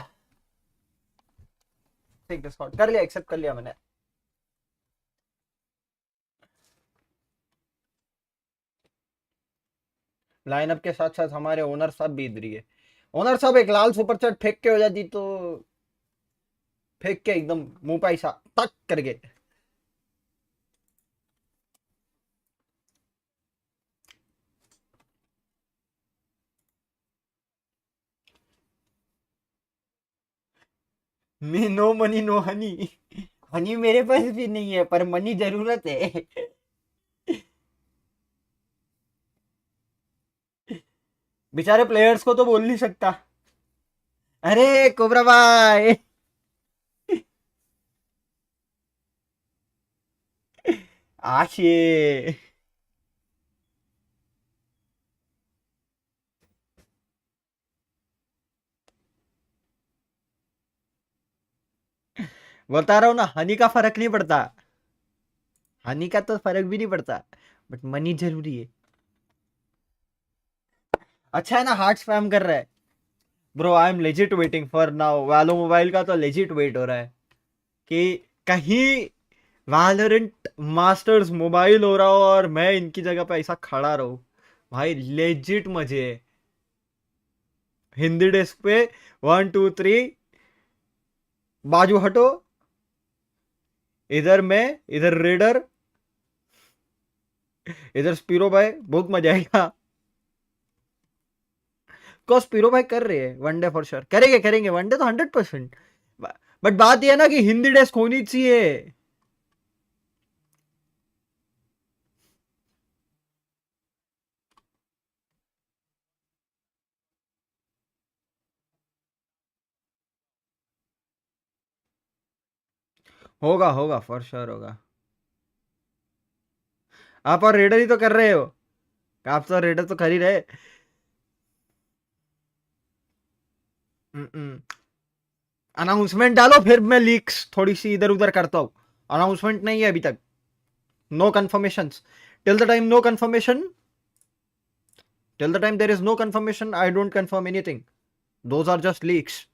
ठीक, डिस्कॉर्ड कर लिया, एक्सेप्ट कर लिया मैंने। लाइनअप के साथ साथ हमारे ओनर साहब भी इधर ही है। ओनर साहब एक लाल सुपर चैट फेंक के हो जाती तो, फेंक के एकदम मुंह पैसा तक करके। Me no money no honey. Honey मेरे पास भी नहीं है, पर मनी जरूरत है। बेचारे प्लेयर्स को तो बोल नहीं सकता। अरे कोबरा भाई। आशे। बता रहा हूँ ना, हनी का फर्क नहीं पड़ता। हनी का तो फर्क भी नहीं पड़ता, बट मनी जरूरी है। अच्छा है ना, हार्ट स्पैम कर रहा है। Bro I am legit waiting for now, वालो मोबाइल का तो लेजिट वेट हो रहा है कि कहीं वैलोरेंट मास्टर्स मोबाइल हो रहा हो और मैं इनकी जगह पे ऐसा खड़ा रहूं। भाई लेजिट मजे है। हिंदी डेस्क पे 1 2 3, बाजू हटो, इधर मैं, इधर रेडर, इधर स्पीरो भाई, बहुत मजा आएगा। को स्पीरो भाई कर रहे हैं वनडे फॉर श्योर, करेंगे करेंगे वनडे तो 100%। बट बात यह है ना कि हिंदी डेस्क होनी चाहिए। होगा होगा, फॉर श्योर होगा। आप और रेडर ही तो कर रहे हो। आप तो रेडर तो कर ही रहे। अनाउंसमेंट डालो, फिर मैं लीक्स थोड़ी सी इधर उधर करता हूँ। अनाउंसमेंट नहीं है अभी तक। No confirmation. Till the time no confirmation, till the time there is no confirmation, I don't confirm anything. Those are just leaks.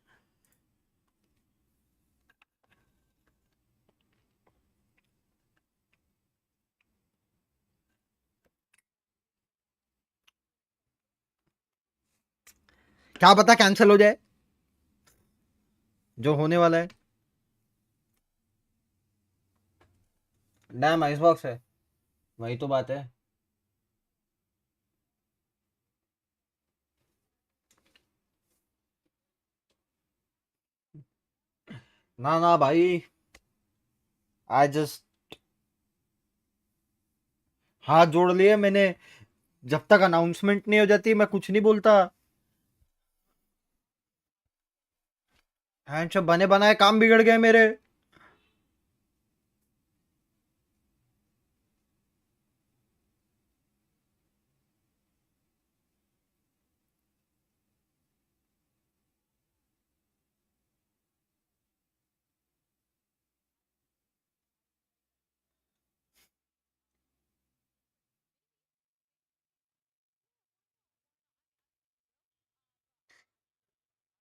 क्या पता कैंसिल हो जाए, जो होने वाला है। डैम आइसबॉक्स है, वही तो बात है। ना ना भाई, आई जस्ट हाथ जोड़ लिए मैंने। जब तक अनाउंसमेंट नहीं हो जाती मैं कुछ नहीं बोलता। हैंड सब बने बनाए काम बिगड़ गए मेरे।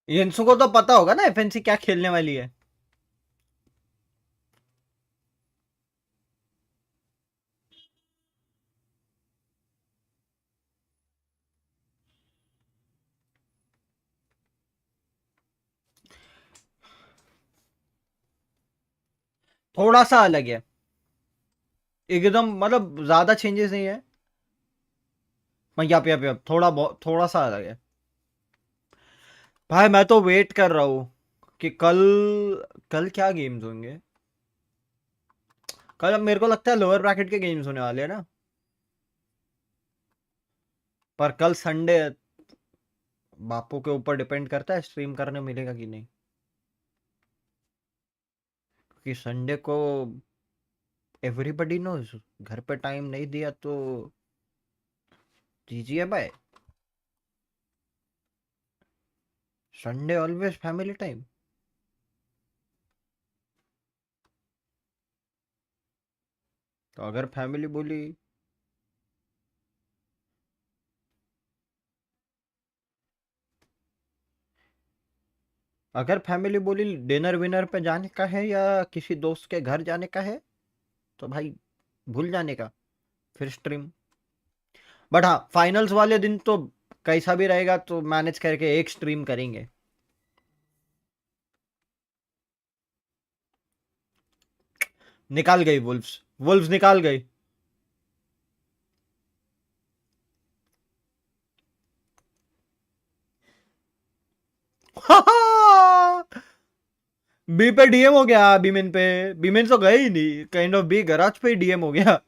यंसु को तो पता होगा ना एफएनसी क्या खेलने वाली है। थोड़ा सा अलग है। एकदम मतलब ज्यादा चेंजेस नहीं है। यप थोड़ा बहुत थोड़ा सा अलग है। भाई मैं तो वेट कर रहा हूँ कि कल कल क्या गेम्स होंगे। कल मेरे को लगता है लोअर ब्रैकेट के गेम्स होने वाले हैं ना। पर कल संडे, बापू के ऊपर डिपेंड करता है स्ट्रीम करने मिलेगा कि नहीं। क्योंकि संडे को एवरीबडी नोज घर पे टाइम नहीं दिया तो जीजी है भाई। Sunday always family time. तो अगर फैमिली बोली, अगर फैमिली बोली डिनर विनर पे जाने का है या किसी दोस्त के घर जाने का है, तो भाई भूल जाने का, फिर स्ट्रीम। बट हाँ फाइनल्स वाले दिन तो कैसा भी रहेगा तो मैनेज करके एक स्ट्रीम करेंगे। निकाल गई वुल्फ्स, वुल्फ्स निकाल गई। बी पे डीएम हो गया, बीमेन पे। बीमेन तो गए ही नहीं, काइंड ऑफ बी गराज पे डीएम हो गया।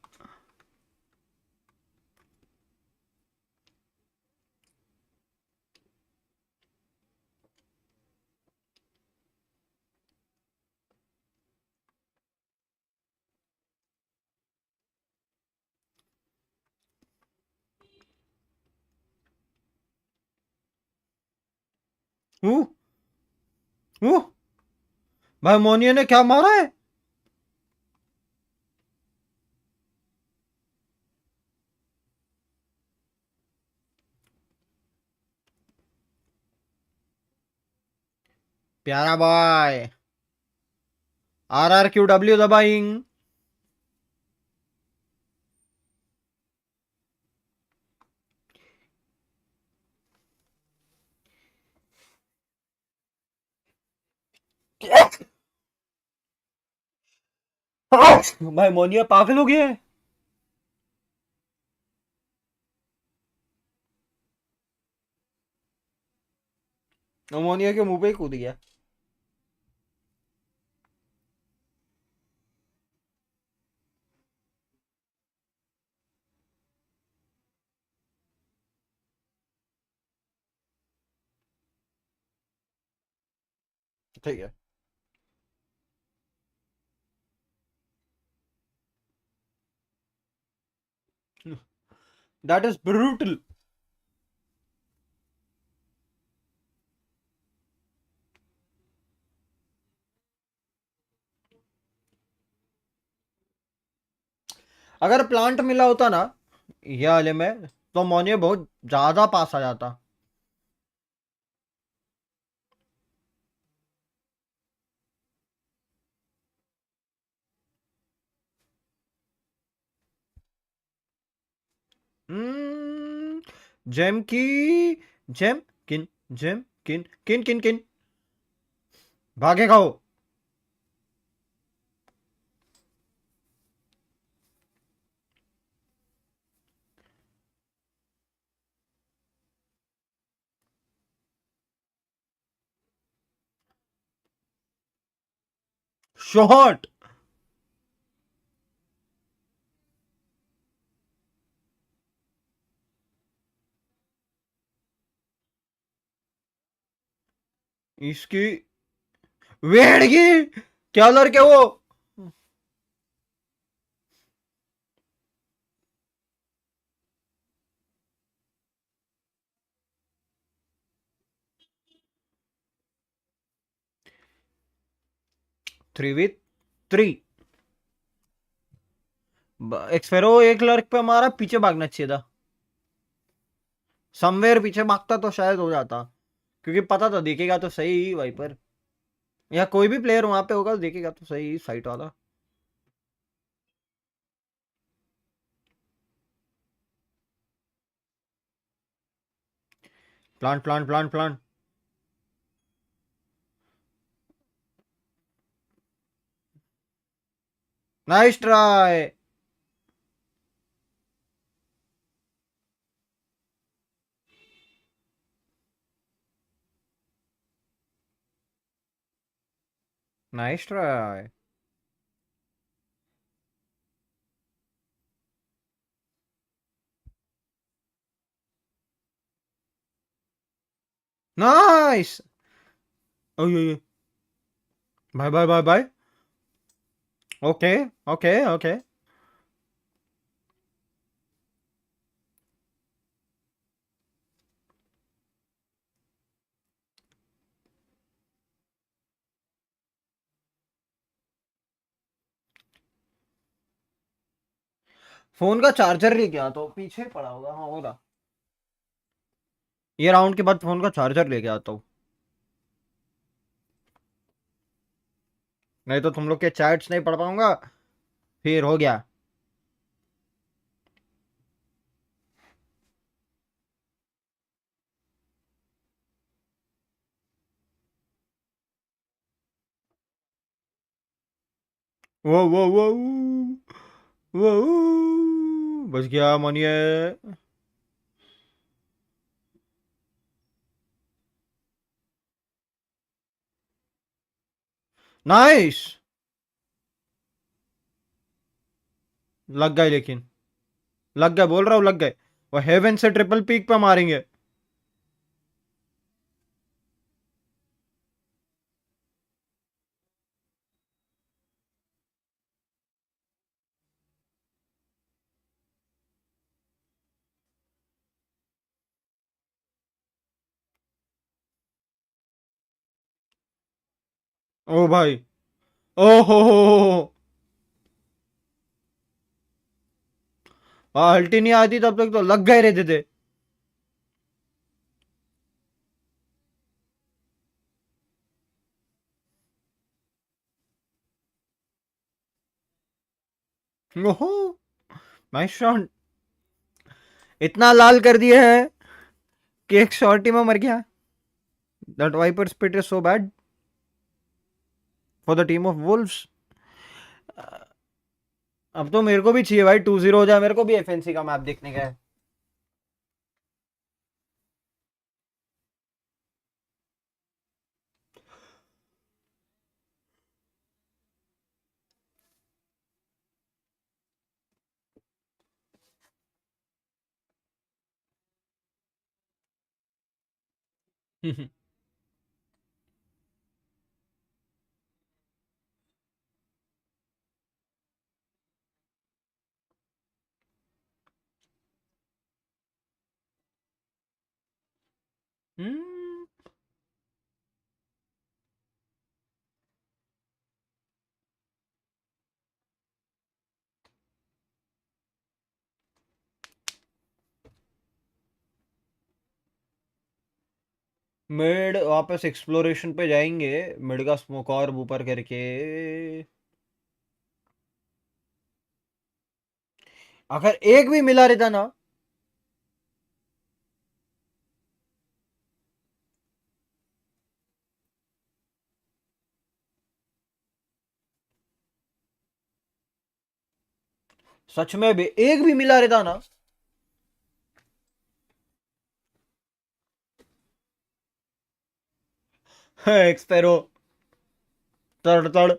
हूँ हूँ। भाई मोनिया ने क्या मारा है। प्यारा बॉय। RRQ W दबाइंग। भाई मोनिया पागल हो गया है। मोनिया के मुंह पे ही कूद गया। ठीक है। That is brutal. अगर प्लांट मिला होता ना ये वाले में, तो मोनिया बहुत ज्यादा पास आ जाता। जेम की, जेम किन, जेम किन किन किन किन। भागे खाओ। शॉट। इसकी वेड़गी। क्या लड़के वो। 3v3। एक्सपेरो एक लड़क पे मारा, पीछे भागना चाहिए था। समवेयर पीछे भागता तो शायद हो जाता, क्योंकि पता था देखेगा तो सही वाइपर, या कोई भी प्लेयर वहां पे होगा तो देखेगा तो सही साइट वाला। Plant plant plant plant. Nice try. Nice try. Nice. ओए bye bye bye bye. Okay okay okay. Phone का चार्जर लेके आता हूँ, पीछे पड़ा होगा। हाँ होगा। ये राउंड के बाद फोन का चार्जर लेके आता हूँ, नहीं तो तुम लोग के चैट्स नहीं पढ़ पाऊंगा, फिर हो गया। वो वो वो वो बच गया मानिए। नाइस। लग गए, लेकिन लग गए, बोल रहा हूँ लग गए। वो हेवन से ट्रिपल पीक पे मारेंगे। ओ भाई। ओ हो। अल्टी नहीं आती तब तक तो लग गए रहते थे। ओहो। Nice shot. इतना लाल कर दिए है कि एक शॉट ही में मर गया। That Viper spit is so bad for the team of Wolves. अब तो मेरे को भी चाहिए भाई, 2-0 हो जाए, मेरे को भी एफएनसी का मैप देखने का है। हम्म। मिड वापस एक्सप्लोरेशन पे जाएंगे। मिड का स्मोक और ऊपर करके। अगर एक भी मिला रहता ना। सच में भी एक भी मिला रहता ना। एक्सपेरो। तड़ तड़।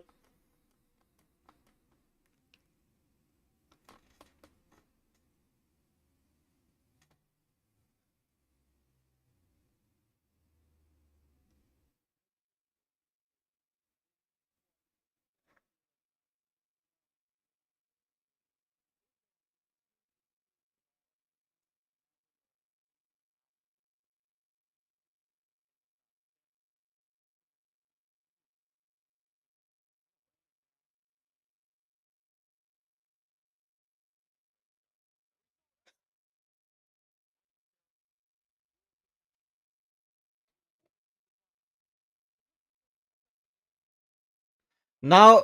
नाउ।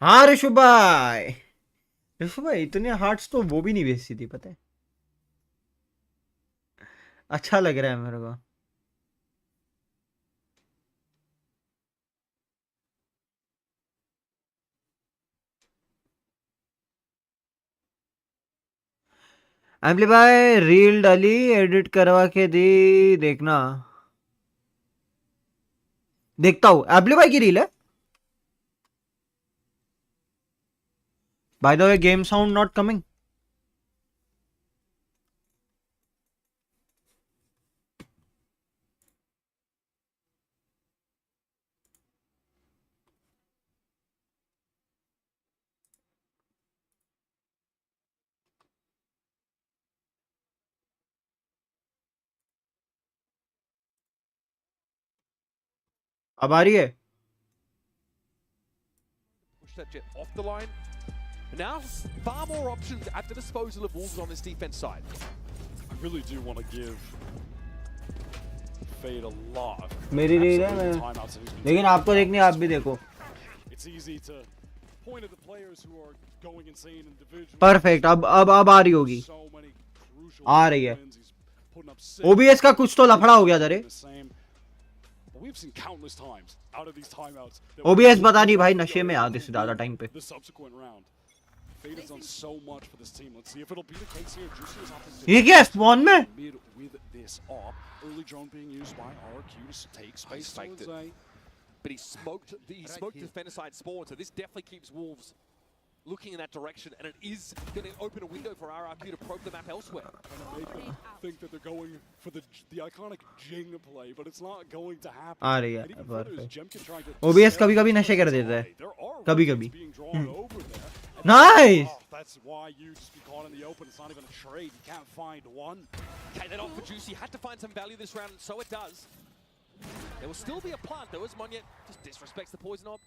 हाँ ऋषु भाई। ऋषु भाई इतने हार्ट्स तो वो भी नहीं बेचती थी, पता है। अच्छा लग रहा है मेरे को। एम्पलीफाई रील डाली, एडिट करवा के दी, देखना। देखता हूँ, एम्पलीफाई की रील है। By the way, game sound not coming. अब आ रही है। Push that jet off the line. Now, far more options at the disposal of Wolves on this defense side. I really do want to give Fade a lot. मेरी reel है मैं, लेकिन आपको देखनी है, आप भी देखो। It's easy to point at the players who are going insane individually. Perfect, अब आ रही होगी। So many crucial आ रही है। wins. He's putting up six. OBS का कुछ तो लफड़ा हो गया था रे। But we've seen countless times out of these timeouts. OBS पता नहीं भाई, नशे में आधे से ज्यादा टाइम पे। The subsequent round. Fade has done so much for this team. Let's see if it'll be the case here. Juicy is opposite. ये क्या स्पॉन में? Mid with this op. Early drone being used by RRQ to take space. Faked it. But he smoked the defender side spawn, so this definitely keeps Wolves looking in that direction, and it is going to open a window for RRQ to probe the map elsewhere. Make them think that they're going for the iconic GENG play, but it's not going to happen. आ रही है, And even further is perfect। Jemkin trying to OBS sell कभी-कभी the नशे कर play. देता है। There are कभी-कभी। routes being drawn over there. And Nice! that's why you just be caught in the open. It's not even a trade. You can't find one. Okay, that off for Juicy. Had to find some value this round, and so it does. There will still be a plant, though, as Monyet just disrespects the poison orb.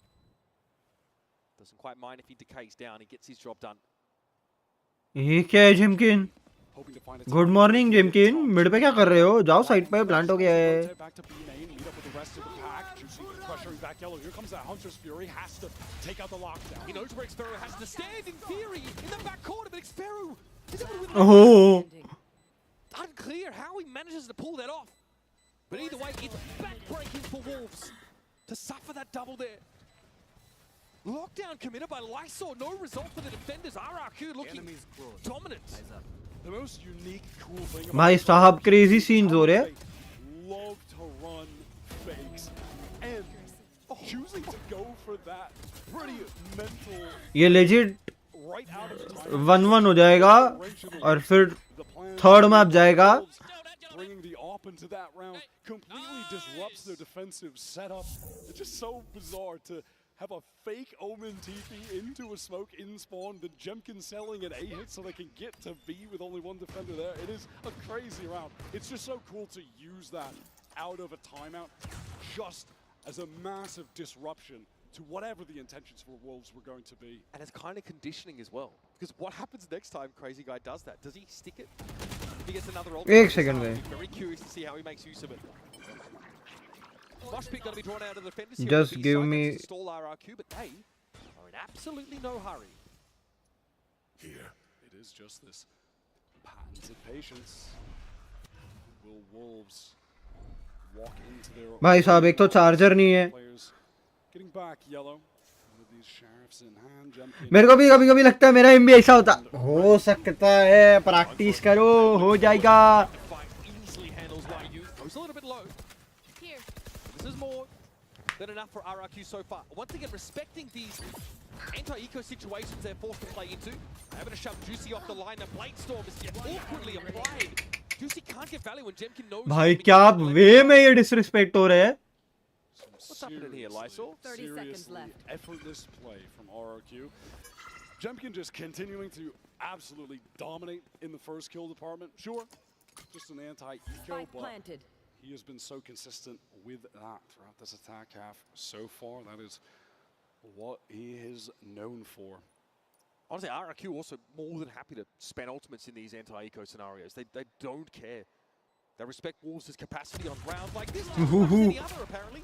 Doesn't quite mind if he decays down. He gets his job done. ये क्या है जिमकिन? Hoping to find a good morning जिमकिन, mid पे क्या कर रहे हो? जाओ साइड पे, प्लांट हो गया है। Back to B main, meet up with the rest of the pack. Juicy pressuring back yellow. Here comes that Hunter's Fury. Has to take out the lockdown. He knows where Xperu has to stand in theory in the back corner, but Xperu is able to win the oh, unclear how he manages to pull that off. But either way, it's backbreaking for Wolves to suffer that double there. Lockdown committed by Lysor, no result for the defenders. RRQ looking dominant. The most unique, cool thing भाई साहब crazy scenes हो रहे हैं। love to run fakes and choosing to go for that pretty mental ये legit right out of the time. 1-1 हो जाएगा और फिर थर्ड मैप जाएगा। Bringing the op into that round completely disrupts their defensive setup. It's just so bizarre to have a fake Omen TP into a smoke in spawn, the Jemkin selling an A hit so they can get to B with only one defender there. It is a crazy round. It's just so cool to use that out of a timeout just as a massive disruption to whatever the intentions for Wolves were going to be. And it's kind of conditioning as well. Because what happens next time Crazy Guy does that? Does he stick it? If he gets another ult? एक second में। Very curious to see how he makes use of it. Mosh pit going to be drawn out of the defenders here. Just The B give side me- wants to stall RRQ, but they are in absolutely no hurry. Here, it is just this patented patience. Will Wolves walk into their भाई साहब एक तो charger नहीं है। players getting back yellow with these sheriffs in hand. Jemkin मेरे को भी कभी-कभी लगता है मेरा एम भी ऐसा होता। हो सकता है, प्रैक्टिस करो, हो जाएगा। Fight easily handles YU. Goes a little bit low. This is more than enough for RRQ so far. Once again, respecting these anti-eco situations they're forced to play into. Able to shove Juicy off the line. The Blade Storm is yet awkwardly applied. Juicy can't get value when Jemkin knows. भाई क्या वे में ये disrespect हो रहा है? What's happening here, Lysol? 30 seconds seriously left. effortless play from RRQ. Jemkin just continuing to absolutely dominate in the first kill department. Sure, just an anti-eco, Spike but planted. he has been so consistent with that throughout this attack half so far. That is what he is known for. Honestly, RRQ also more than happy to spend ultimates in these anti-eco scenarios. They don't care. They respect Wolves' capacity on rounds like this. Any other, apparently.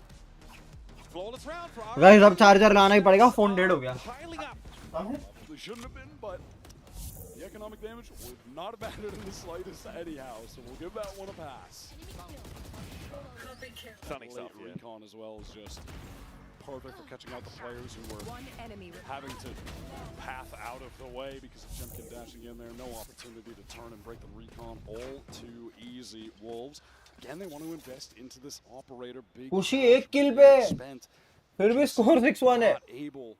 Flawless round for RRQ. Guys अब charger लाना ही पड़ेगा, phone dead हो गया। Piling up. Probably shouldn't have been, but the economic damage would not have mattered in the slightest anyhow, so we'll give that one a pass. Stunning stuff, Late yeah. recon as well is just perfect for catching out the players who were having to path out of the way because of Jemkin dashing in there. No opportunity to turn and break the recon. All too easy. Wolves, again, they want to invest into this operator. Big खुशी एक किल पे फिर भी score 6-1 है. able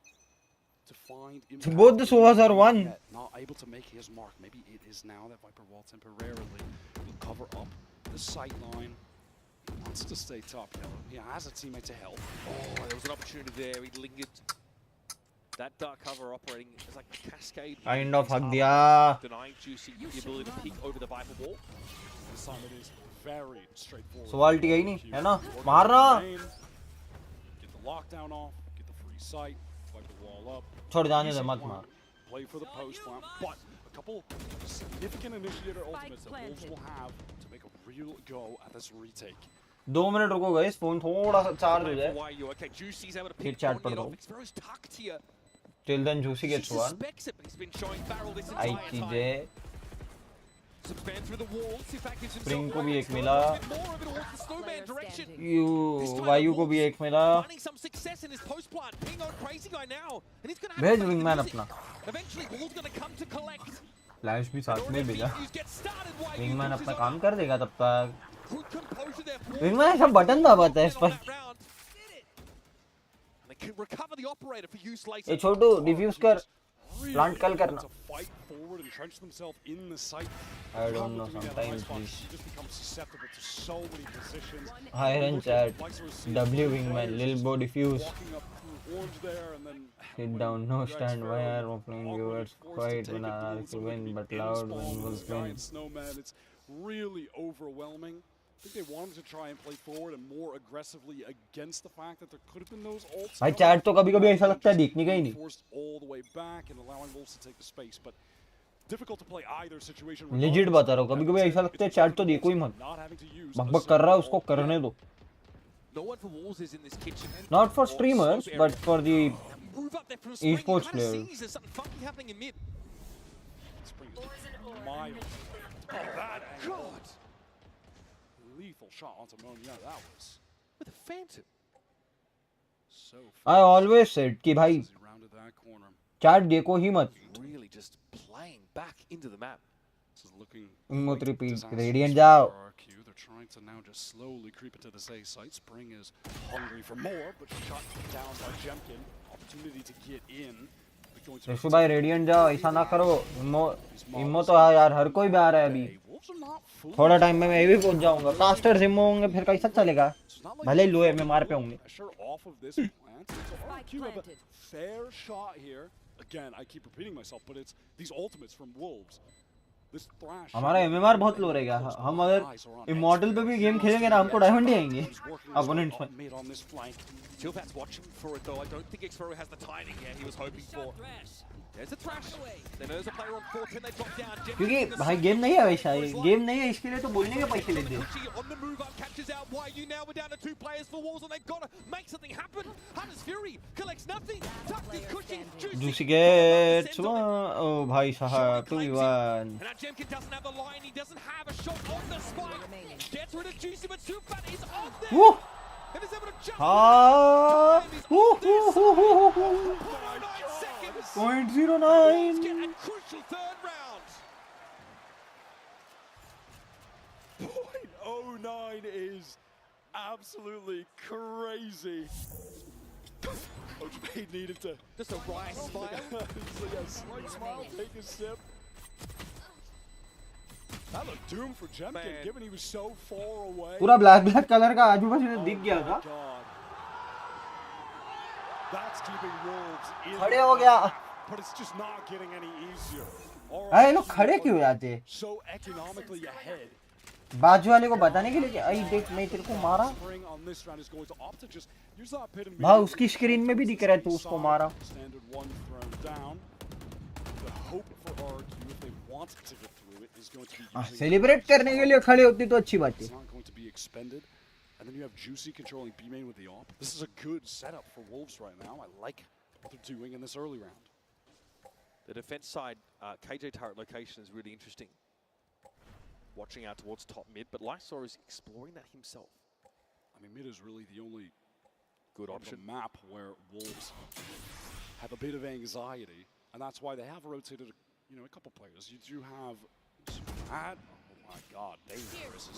to find Both the Sovas are one. Not able to make his mark. Maybe it is now that Viper WOL temporarily will cover up the sight line. He wants to stay top yellow. He has a teammate to help. Oh, there was an opportunity there. He lingered. That dark cover operating is like a cascade. Kind of hug diya. Denying Juicy the ability to peek over the Viper wall. The summit is very straightforward. सवाल टिका ही नहीं है ना मारना Get the lockdown off, get the free sight, wipe the wall up. छोड़ जाने दे मत मार. Play for the post plant, but a couple significant initiator ultimates that Wolves will have to make a real go at this retake. 2 minute रुको guys phone थोड़ा सा charge हो जाए. Okay, Juicy's able to फिर pick chat one पढ़ hit दो. off. It's very tucked here. Till then Juicy He gets one. suspects it, but he's been showing barrel this I entire time. चीजें Subspan through the walls. In fact, gives himself Spring को one भी एक extra मिला. little bit more over towards the snowman direction. You वायु को भी एक मिला. Finding some success in his post plant. Being on crazy guy now, and he's gonna have भेज to make the wingman music. अपना. Eventually, Wall's gonna come to collect. Flash भी साथ में भेजा. Get started. Why विंगमैन अपना काम कर देगा तब तक. good composure there. विंगमैन सब बटन दबाता है इस पर. They can recover the operator for use later. ये छोटू डिफ्यूज कर. प्लांट कल करना. To fight forward and trench themselves in the site. I don't know, sometimes this just becomes susceptible to so many positions. Iron chat. W wingman Lil Bo diffuse. Walking up through orange there and then Sit down, no stand. Why are opening viewers quiet when RRQ win, but loud when Wolves win? Snowman, it's really overwhelming. I think they wanted to try and play forward and more aggressively against the fact that there could have been those ults. भाई chat तो कभी-कभी ऐसा लगता है देखने का ही नहीं. Forced all the way back and allowing Wolves to take the space, but difficult to play either situation. Legit बता रहा हूँ कभी-कभी ऐसा लगता है चैट तो देखो ही मत. बकबक कर रहा है उसको करने दो. No one for Wolves is in this kitchen. Not for streamers, but for the Move up there from Spring. esports You kind of players. see there's something funky happening in mid. Spring is mild. Oh, that God! Lethal shot onto Moan. Yeah, that was With a phantom. so. I always said कि भाई As he rounded that corner. Chat देखो ही मत. Really just playing back into the map. This is looking मत quite repeat. disastrous Radiant for जाओ. RRQ. They're trying to now just slowly creep into this A site. Spring is hungry for more, but shot down by Jemkin. Opportunity to get in. They're going to Rishu भाई radiant जाओ ऐसा ना करो. इम्मो तो यार हर कोई भी आ रहा है अभी. Wolves are not foolish. थोड़ा टाइम में मैं भी पहुंच जाऊंगा. कास्टर्स इम्मो होंगे फिर कैसा चलेगा. It's not like भले ही लो MMR पे होंगे. pressure off of this plant. So RRQ have a fair shot here. Again, I keep repeating myself, but it's these ultimates from Wolves. This thrash. हमारा MMR बहुत लो रहेगा. हम अगर इमॉर्टल पे भी गेम खेलेंगे ना हमको डायमंड ही आएंगे. अपोनेंट्स में. Made on this flank. Chillfat's watching for it though. I don't think Xfero has the timing here he was hoping for. There's a thrash. Then there's a player on 4. Can they drop down? क्योंकि भाई game नहीं है वैसा. Game नहीं है इसके लिए तो बोलने के पैसे लेते हैं. Cushy on the move up catches out YU now. We're down to 2 players for Walls and they've got to make something happen. Hunter's Fury collects nothing. Tucked is Cushy. Juicy gets one. Oh भाई साहब 2v1. And now Jemkin doesn't have the line. He doesn't have a shot on the spike. Gets rid of Juicy, but Superfat is on there. Woo! And is able to jump. हाँ. Woo hoo hoo hoo hoo. 0.09 seconds. 0.09. Get a crucial third round. 0.09 is absolutely crazy. Coach Bay needed to Just a wry smile. just like a slight smile, take a sip. That looked doomed for Jemkin, Man. given he was so far away. पूरा black colour का आजू बाजू से दिख गया था. God. That's keeping Wolves in. खड़े हो गया. But it's just not getting any easier. अरे लोग खड़े क्यों जाते? So economically ahead. बाजू वाले को बताने के लिए कि आई देख मैं तेरे को मारा. Spring on this round is going to opt to just use that pit and भाई उसकी स्क्रीन में भी दिख रहा है तू उसको मारा. Standard one thrown down. The hope for RRQ if they want to get through it is going to be using celebrate करने के लिए खड़े होती तो अच्छी बात है. It's not going to be expended. And then you have Juicy controlling B main with the op. This is a good setup for Wolves right now. I like what they're doing in this early round. The defense side, KJ turret location is really interesting. Watching out towards top mid, but Lysor is exploring that himself. I mean, mid is really the only Good on option. the map where Wolves have a bit of anxiety, and that's why they have rotated, a couple players. You do have Matt. Oh my God, dangerous.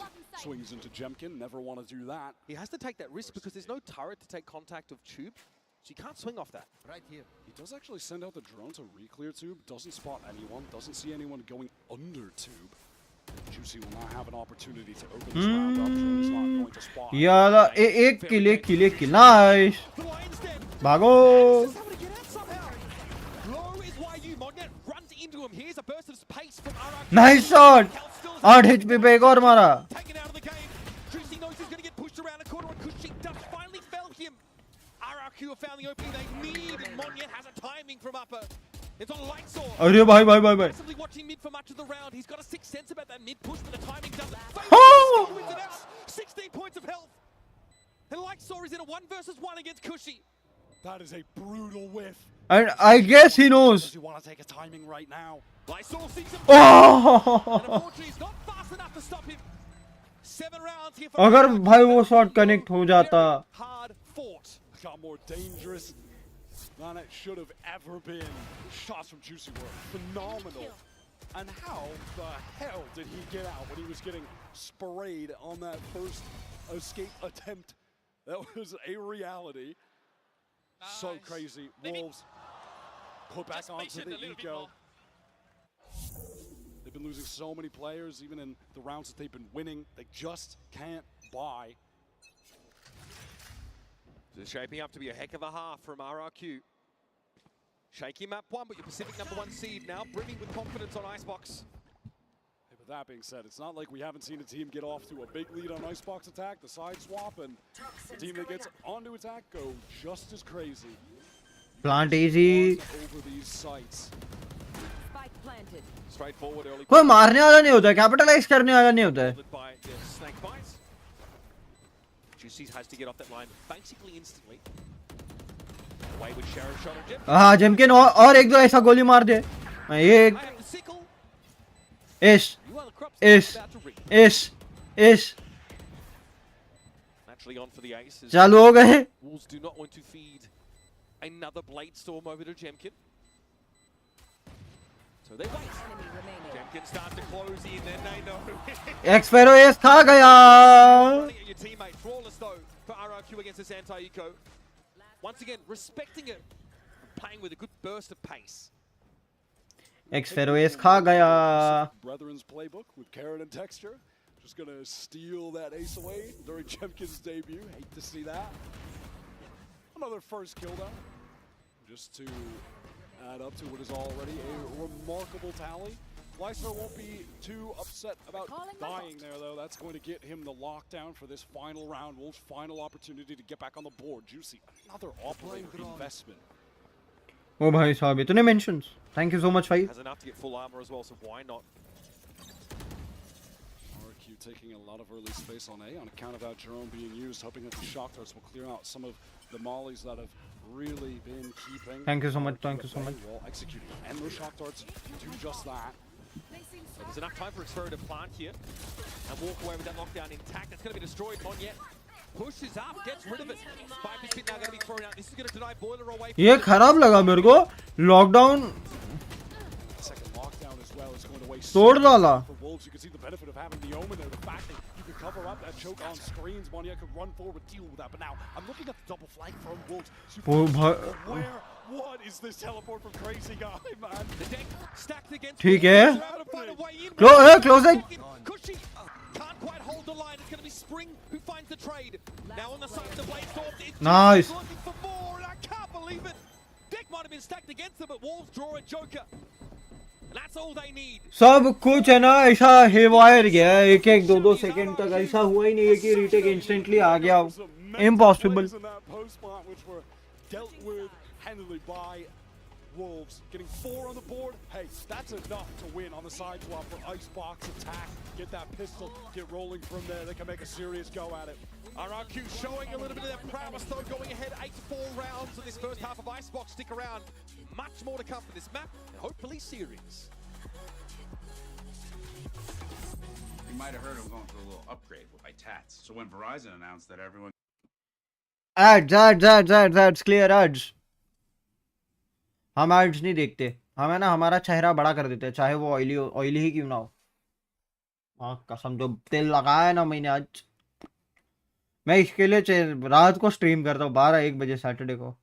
Swings into Jemkin. Never want to do that. He has to take that risk because there's no turret to take contact of Tube, so you can't swing off that. Right here. He does actually send out the drone to re-clear Tube. Doesn't spot anyone. Doesn't see anyone going under Tube. Juicy will now have an opportunity to open this round up. Drone's not going to spot. यार एक किल nice The Lions dead. भागो Just having to get out somehow. Low is YU. Mognet runs into him. Here's a burst of pace from RRQ. Nice shot 8 HP पे एक और मारा Taken out of the game. Juicy knows he's going to get pushed around a corner, and Kushik does finally fell him. RRQ have found the opening they need, and Mognet has a timing from upper. It's on Lightsaw. अरे भाई भाई भाई भाई Passively watching mid for much of the round. He's got a sixth sense about that mid push, but the timing doesn't. Oh! Wins it out. 16 points of health. And Lightsaw is in a 1 versus 1 against Kushi. That is a brutal whiff. and I guess he knows Does he want to take a timing right now? Lightsaw sees him. oh! And unfortunately, he's not fast enough to stop him. 7 rounds here for अगर RRQ. भाई वो shot connect हो जाता Very hard fought. Got more dangerous than it should have ever been. Shots from Juicy were phenomenal. And how the hell did he get out when he was getting sprayed on that first escape attempt? That was a reality. So Nice. crazy. Maybe- Wolves put back Just onto patient the a little bit eco. more. They've been losing so many players, even in the rounds that they've been winning. They just can't buy. This is shaping up to be a heck of a half from RRQ. Shaky map 1, but your Pacific #1 seed now brimming with confidence on Icebox. Hey, but that being said, it's not like we haven't seen a team get off to a big lead on Icebox attack, the side swap, and the team that gets onto attack go just as crazy. Plant easy Over these sites. Spike planted. Straightforward early. कोई मारने वाला नहीं होता capitalise करने वाला नहीं होता है Followed by snake bites. Juicy has to get off that line basically instantly. Away with Sheriff shot on Jim. हाँ जेमकिन और एक दो ऐसा गोली मार दे एक Hey, the sickle. इश You are the crops Ish. about to reap. इश इश Naturally on for the ace. as चालू हो गए Wolves do not want to feed another blade storm over to Jemkin. So they wait. Enemy remaining. Jemkin starts to close in, then they know. एक्सपेरो एस खा गया Running at your teammate. Flawless though for RRQ against this anti-eco. Once again, respecting it. Playing with a good burst of pace. एक्सपेरो एस खा गया Brethren's playbook with Karen and Texture. Just gonna steal that ace away during Jemkin's debut. Hate to see that. Another first kill though. Just to add up to what is already a remarkable tally. Leicester won't be too upset about Calling dying there though. That's going to get him the lockdown for this final round. Wolves' final opportunity to get back on the board. Juicy, another operator investment. ओ भाई साहब इतने mentions thank you so much भाई Has enough to get full armor as well, so why not? RRQ taking a lot of early space on A on account of that Jerome being used, hoping that the shock darts will clear out some of the mollies that have really been keeping. Thank you so much, RRQ thank you at so bay much. while executing. And those shock darts do just that. There's enough time for Xpero to plant here and walk away with that lockdown intact. That's going to be destroyed. Monyet pushes up, gets rid of it. Viper's pit now going to be thrown out. This is going to deny Boiler away. ये खराब लगा मेरे को lockdown Second lockdown as well is going to waste तोड़ डाला for Wolves. You can see the benefit of having the Omen there. The fact that you can cover up that choke on screens. Monia could run forward, deal with that. But now I'm looking at the double flank from Wolves. वो भा- Where? What is this teleport from Crazy Guy, man? The deck stacked against ठीक Wolves. है They're able to find a way in. close it Cushy can't quite hold the line. It's going to be Spring who finds the trade. Now on the side of the blade storm, it's Nice. looking for more, and I can't believe it. Deck might have been stacked against them, but Wolves draw a Joker. And that's all they need. सब कुछ है ना ऐसा haywire गया है एक एक दो दो सेकंड तक ऐसा हुआ ही नहीं है कि रीटेक इंस्टेंटली आ गया impossible Plays in that post plant, which were dealt with handily by Wolves. Getting 4 on the board, hey, that's enough to win on the side swap for Icebox attack. Get that pistol, get rolling from there. They can make a serious go at it. RRQ showing a little bit of their prowess though, going ahead 8-4 rounds in this first half of Icebox. Stick around. Much more to come for this map, and hopefully series. You might have heard I'm going through a little upgrade with my tats. So when Verizon announced that everyone ads clear ads. हम ads नहीं देखते, हमें ना हमारा चेहरा बड़ा कर देते हैं, चाहे वो ऑयली ही क्यों ना हो। हाँ कसम, जो तेल लगाया है ना मैंने आज, मैं इसके लिए रात को स्ट्रीम करता हूँ 12-1 बजे सैटरडे को।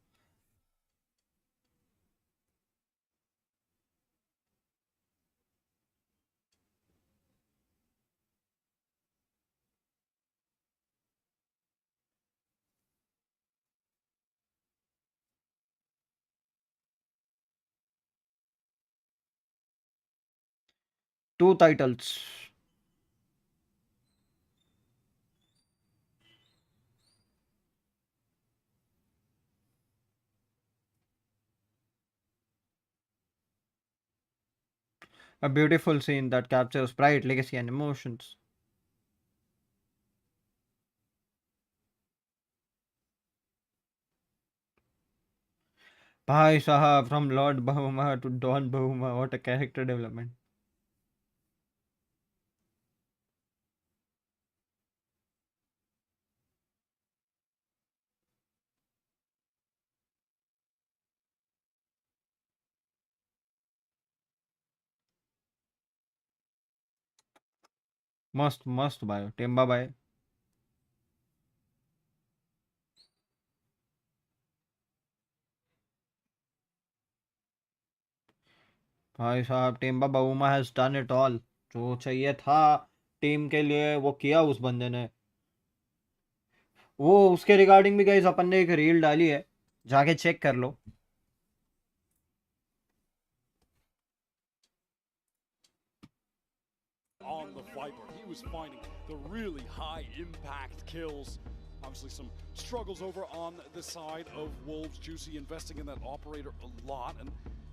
Two titles. A beautiful scene that captures pride, legacy, and emotions. Bhai Sahab, from Lord Bahuma to Don Bahuma, what a character development. मस्त भाई, टेम्बा भाई। भाई साहब, Temba Bouma has done it all. जो चाहिए था team के लिए वो किया उस बंदे ने। वो उसके रिगार्डिंग भी गाइस अपन ने एक रील डाली है, जाके चेक कर लो। On the Viper, he was finding the really high impact kills. Obviously some struggles over on the side of Wolves. Juicy investing in that operator a lot, and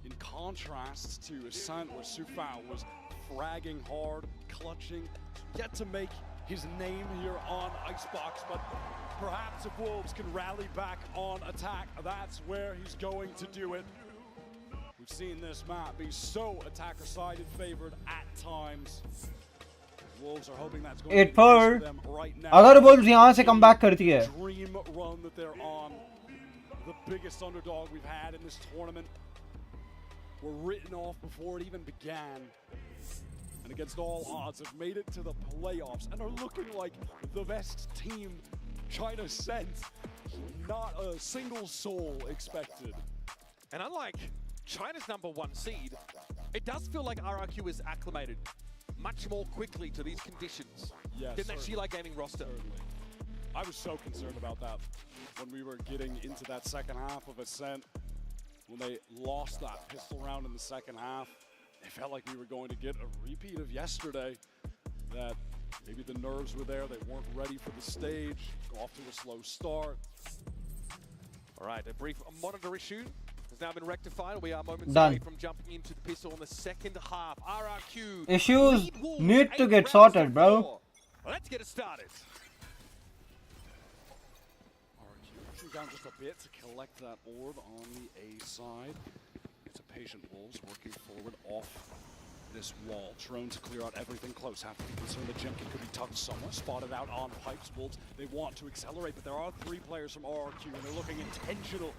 in contrast to Ascent, where Sufao was fragging hard, clutching, yet to make his name here on Icebox. But perhaps if Wolves can rally back on attack, that's where he's going to do it. We've seen this map be so attacker-sided favored at times. Wolves are hoping that's going to be for them right now. अगर Wolves यहाँ से come back करती है, dream run that they're on, the biggest underdog we've had in this tournament, were written off before it even began, and against all odds have made it to the playoffs and are looking like the best team China sent. Not a single soul expected. And unlike China's #1 seed, it does feel like RRQ is acclimated much more quickly to these conditions than that Sheila Gaming roster. Certainly. I was so concerned about that when we were getting into that second half of Ascent. When they lost that pistol round in the second half, it felt like we were going to get a repeat of yesterday. That maybe the nerves were there, they weren't ready for the stage, go off to a slow start. All right, a brief monitor issue has now been rectified. We are moments Done. away from jumping into the pistol in the second half. RRQ issues lead Wolves need to 8 get rounds sorted, to bro. 4. Let's get it started. RRQ pushing down just a bit to collect that orb on the A side. It's a patient Wolves working forward off this wall. Drone to clear out everything close. Have to be concerned that Jemkin could be tucked somewhere. Spotted out on pipes. Wolves, they want to accelerate, but there are 3 players from RRQ, and they're looking intentional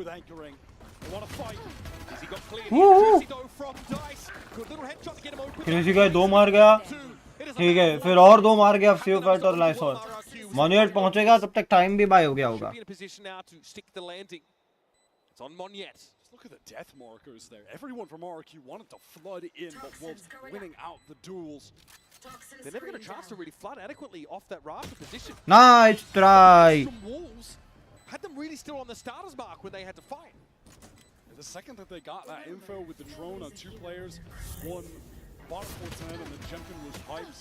with anchoring. They want to fight. He got cleared. Woo! Juicy though from Dice. Good little headshot to get him open. Crazy का 2 मार गया, ठीक है, फिर और 2 मार गया CO fat और लाइसॉल। मोनियट पहुंचेगा तब तक टाइम भी बाय हो गया होगा। It's on Moniette. Just look at the death markers there. Everyone from RRQ wanted to flood in, but Wolves winning out the duels. They're never got a chance to really flood adequately off that rafter position. Nice try. From Wolves had them really still on the starter's mark when they had to fight. And the second that they got that info with the drone on 2 players, one bottom 410 and then Jemkin was pipes.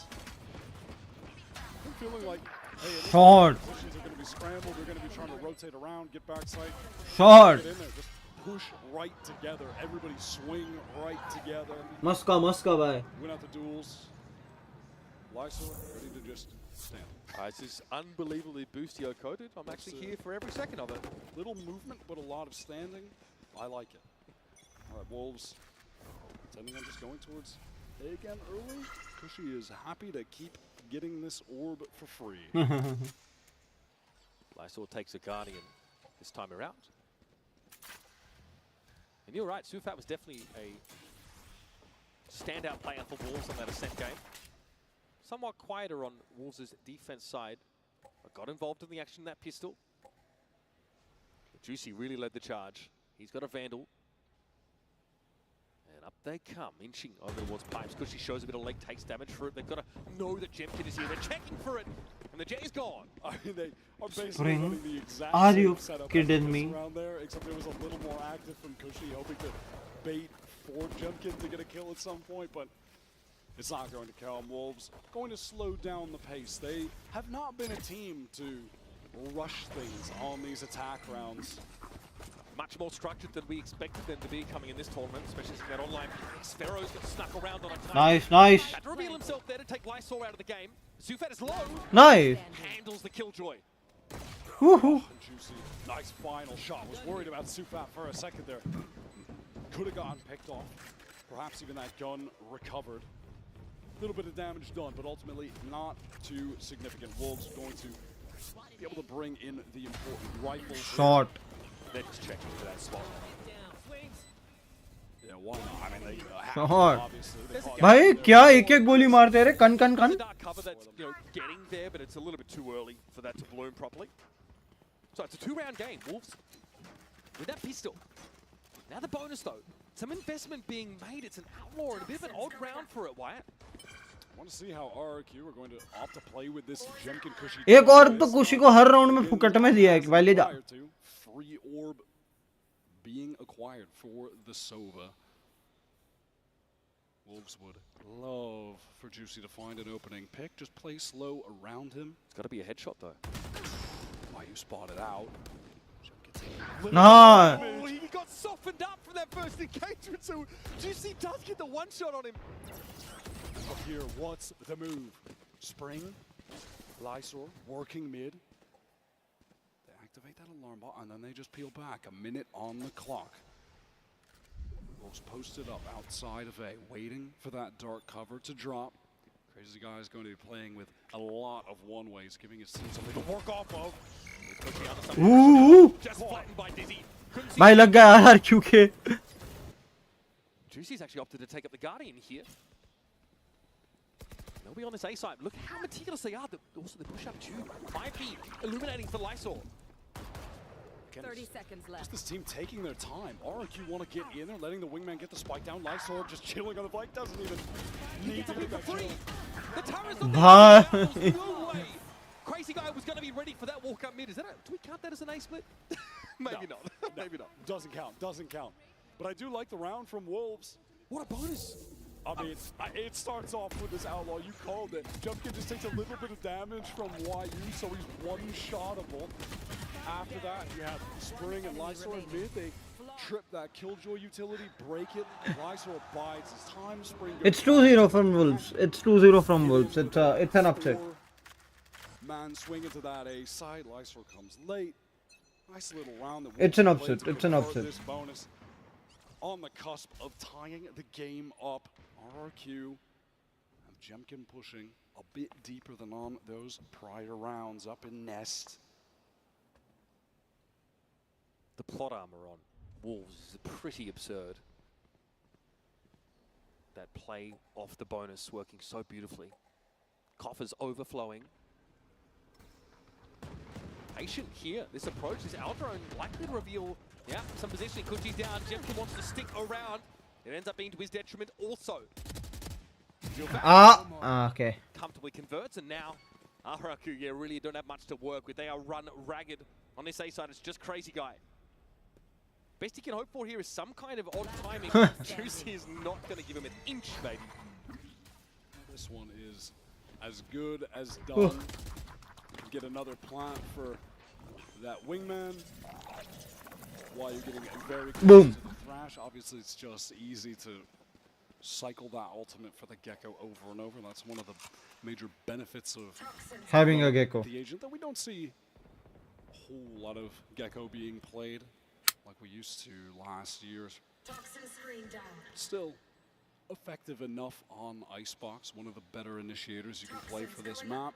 I'm feeling like, hey, Short. positions are going to be scrambled. They're going to be trying to rotate around, get back sight. Short. Get in there, just push right together. Everybody swing right together. मस्का भाई। Win out the duels. Lysol ready to just stand. This is unbelievably boostio coded. I'm actually here for every second of it. Little movement, but a lot of standing. I like it. All right, Wolves. Intending on just going towards A again early. Cushy is happy to keep getting this orb for free. Lysor takes a Guardian this time around. And you're right, Sufat was definitely a standout player for Wolves on that Ascent game. Somewhat quieter on Wolves' defense side, but got involved in the action in that pistol. Juicy really led the charge. He's got a Vandal. And up they come, inching over towards Pipes. Cushy shows a bit of leg, takes damage for it. They've got to know that Gemkid is here. They're checking for it, and the J's gone. I mean, they are basically Spring, running the exact are same you setup kidding as me? around there, except it was a little more active from Cushy, hoping to bait for Jemkin to get a kill at some point, but it's not going to come. Wolves going to slow down the pace. They have not been a team to rush things on these attack rounds. Much more structured than we expected them to be coming in this tournament, especially in that online. Sparrow's got snuck around on a time. Nice. Had to reveal himself there to take Lysor out of the game. Sufat is low. Nice. Handles the Killjoy. Woohoo. And Juicy, nice final shot. Was worried about Sufat for a second there. Could have gotten picked off. Perhaps even that gun recovered. A little bit of damage done, but ultimately not too significant. Wolves going to be able to bring in the important rifles. Shot. They're just checking for that spot. Yeah, why not? I mean, they have to, Shot. obviously. They caught- भाई क्या एक गोली मारते रहे कन कन It's कन a dark cover that's getting there, but it's a little bit too early for that to bloom properly. So it's a 2-round game. Wolves with that pistol. Now the bonus though. Some investment being made. It's an outlaw and a bit of an odd round for it, Wyatt. I want to see how RRQ are going to opt to play with this Jemkin Cushy. एक और तो कुशी को हर round में फुकट में दिया है कि भाई ले जा Prior to free orb being acquired for the Sova. Wolves would love for Juicy to find an opening pick. Just play slow around him. It's got to be a headshot though. Why you spotted out. Nah. Oh, he got softened up from that first engagement, so Juicy does get the one shot on him. But here, what's the move? Spring, Lysor, working mid. They activate that alarm bot, and then they just peel back. A minute on the clock. Wolves posted up outside of A, waiting for that dark cover to drop. Crazy Guy is going to be playing with a lot of one-ways, giving his team something to work off of. Just flattened by Dizzy. Couldn't see भाई लग गया RRQ के Juicy's actually opted to take up the Guardian here. They'll be on this A side. Look how meticulous they are. Also, the push-up too might be illuminating for Lysor. Again, 30 seconds left. just this team taking their time. RRQ want to get in there, letting the wingman get the spike down. Lysor just chilling on the flank, doesn't even need to Something get for that free. kill. The turret's on Bye. the no way. Crazy Guy was going to be ready for that walk up mid. Do we count that as an A split? Maybe No. not. Maybe not. Doesn't count, doesn't count. But I do like the round from Wolves. What a bonus. I mean, it starts off with this outlaw. You called it. Jumpkin just takes a little bit of damage from YU, so he's one-shotable. After that, you have Spring and Lysor in mid. They trip that Killjoy utility, break it. Lysor bides his time. Spring goes It's 2-0 from Wolves. It's 2-0 from Wolves. It's an upset. Man swing into that A side. Lysor comes late. Nice little round. That It's an Wolves played upset, to it's an convert upset. This bonus on the cusp of tying the game up. RRQ and Jemkin pushing a bit deeper than on those prior rounds up in Nest. The plot armor on Wolves is pretty absurd. That play off the bonus working so beautifully. Coffers overflowing. Patient here. This approach is Aldrone likely to reveal, some positioning. Kuji's down. Jemkin wants to stick around. It ends up being to his detriment also. Okay. Comfortably converts, and now RRQ, really don't have much to work with. They are run ragged. On this A side, it's just Crazy Guy. Best he can hope for here is some kind of odd timing. Juicy is not going to give him an inch, baby. This one is as good as done. Get another plant for that wingman. While you're getting very close Boom. to the Thrash, obviously it's just easy to cycle that ultimate for the Gecko over and over. That's one of the major benefits of Having a Gecko. the agent, that we don't see a whole lot of Gecko being played like we used to last year. Still effective enough on Icebox, one of the better initiators you can play for this map.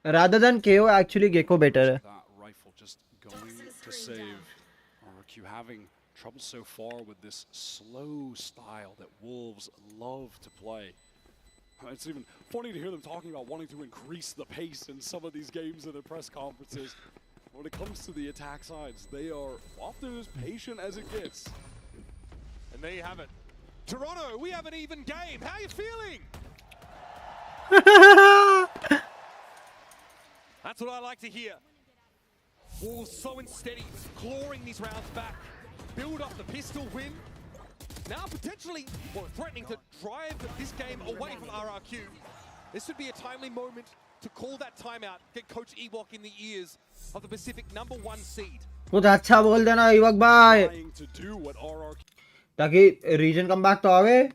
Rather than KO, actually Gecko better है. That rifle just save. RRQ having trouble so far with this slow style that Wolves love to play. It's even funny to hear them talking about wanting to increase the pace in some of these games in their press conferences. When it comes to the attack sides, they are often as patient as it gets. And there you have it. Toronto, we have an even game. How are you feeling? That's what I like to hear. Wolves so unsteady, clawing these rounds back. Build up the pistol win. Now potentially, well, threatening to drive this game away from RRQ. This would be a timely moment to call that timeout, get Coach Ewok in the ears of the Pacific #1 seed. कुछ अच्छा बोल देना युवक भाई Trying to do what RRQ ताकि reason come back तो आवे.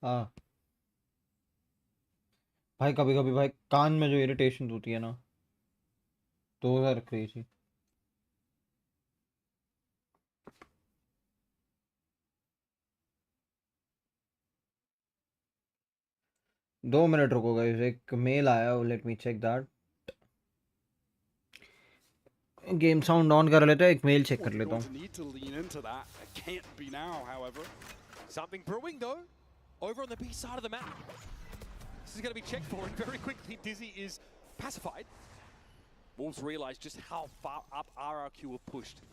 हाँ भाई कभी कभी भाई कान में जो इरिटेशन होती है ना तो यार क्रेजी. दो मिनट रुको गाइस, एक मेल आया, let me check that. Game sound on कर लेते हैं, एक मेल चेक कर लेता हूँ. need to lean into that. It can't be now, however. Something brewing though, over on the B side of the map. This is going to be checked for, and very quickly Dizzy is pacified. Wolves realize just how far up RRQ have pushed.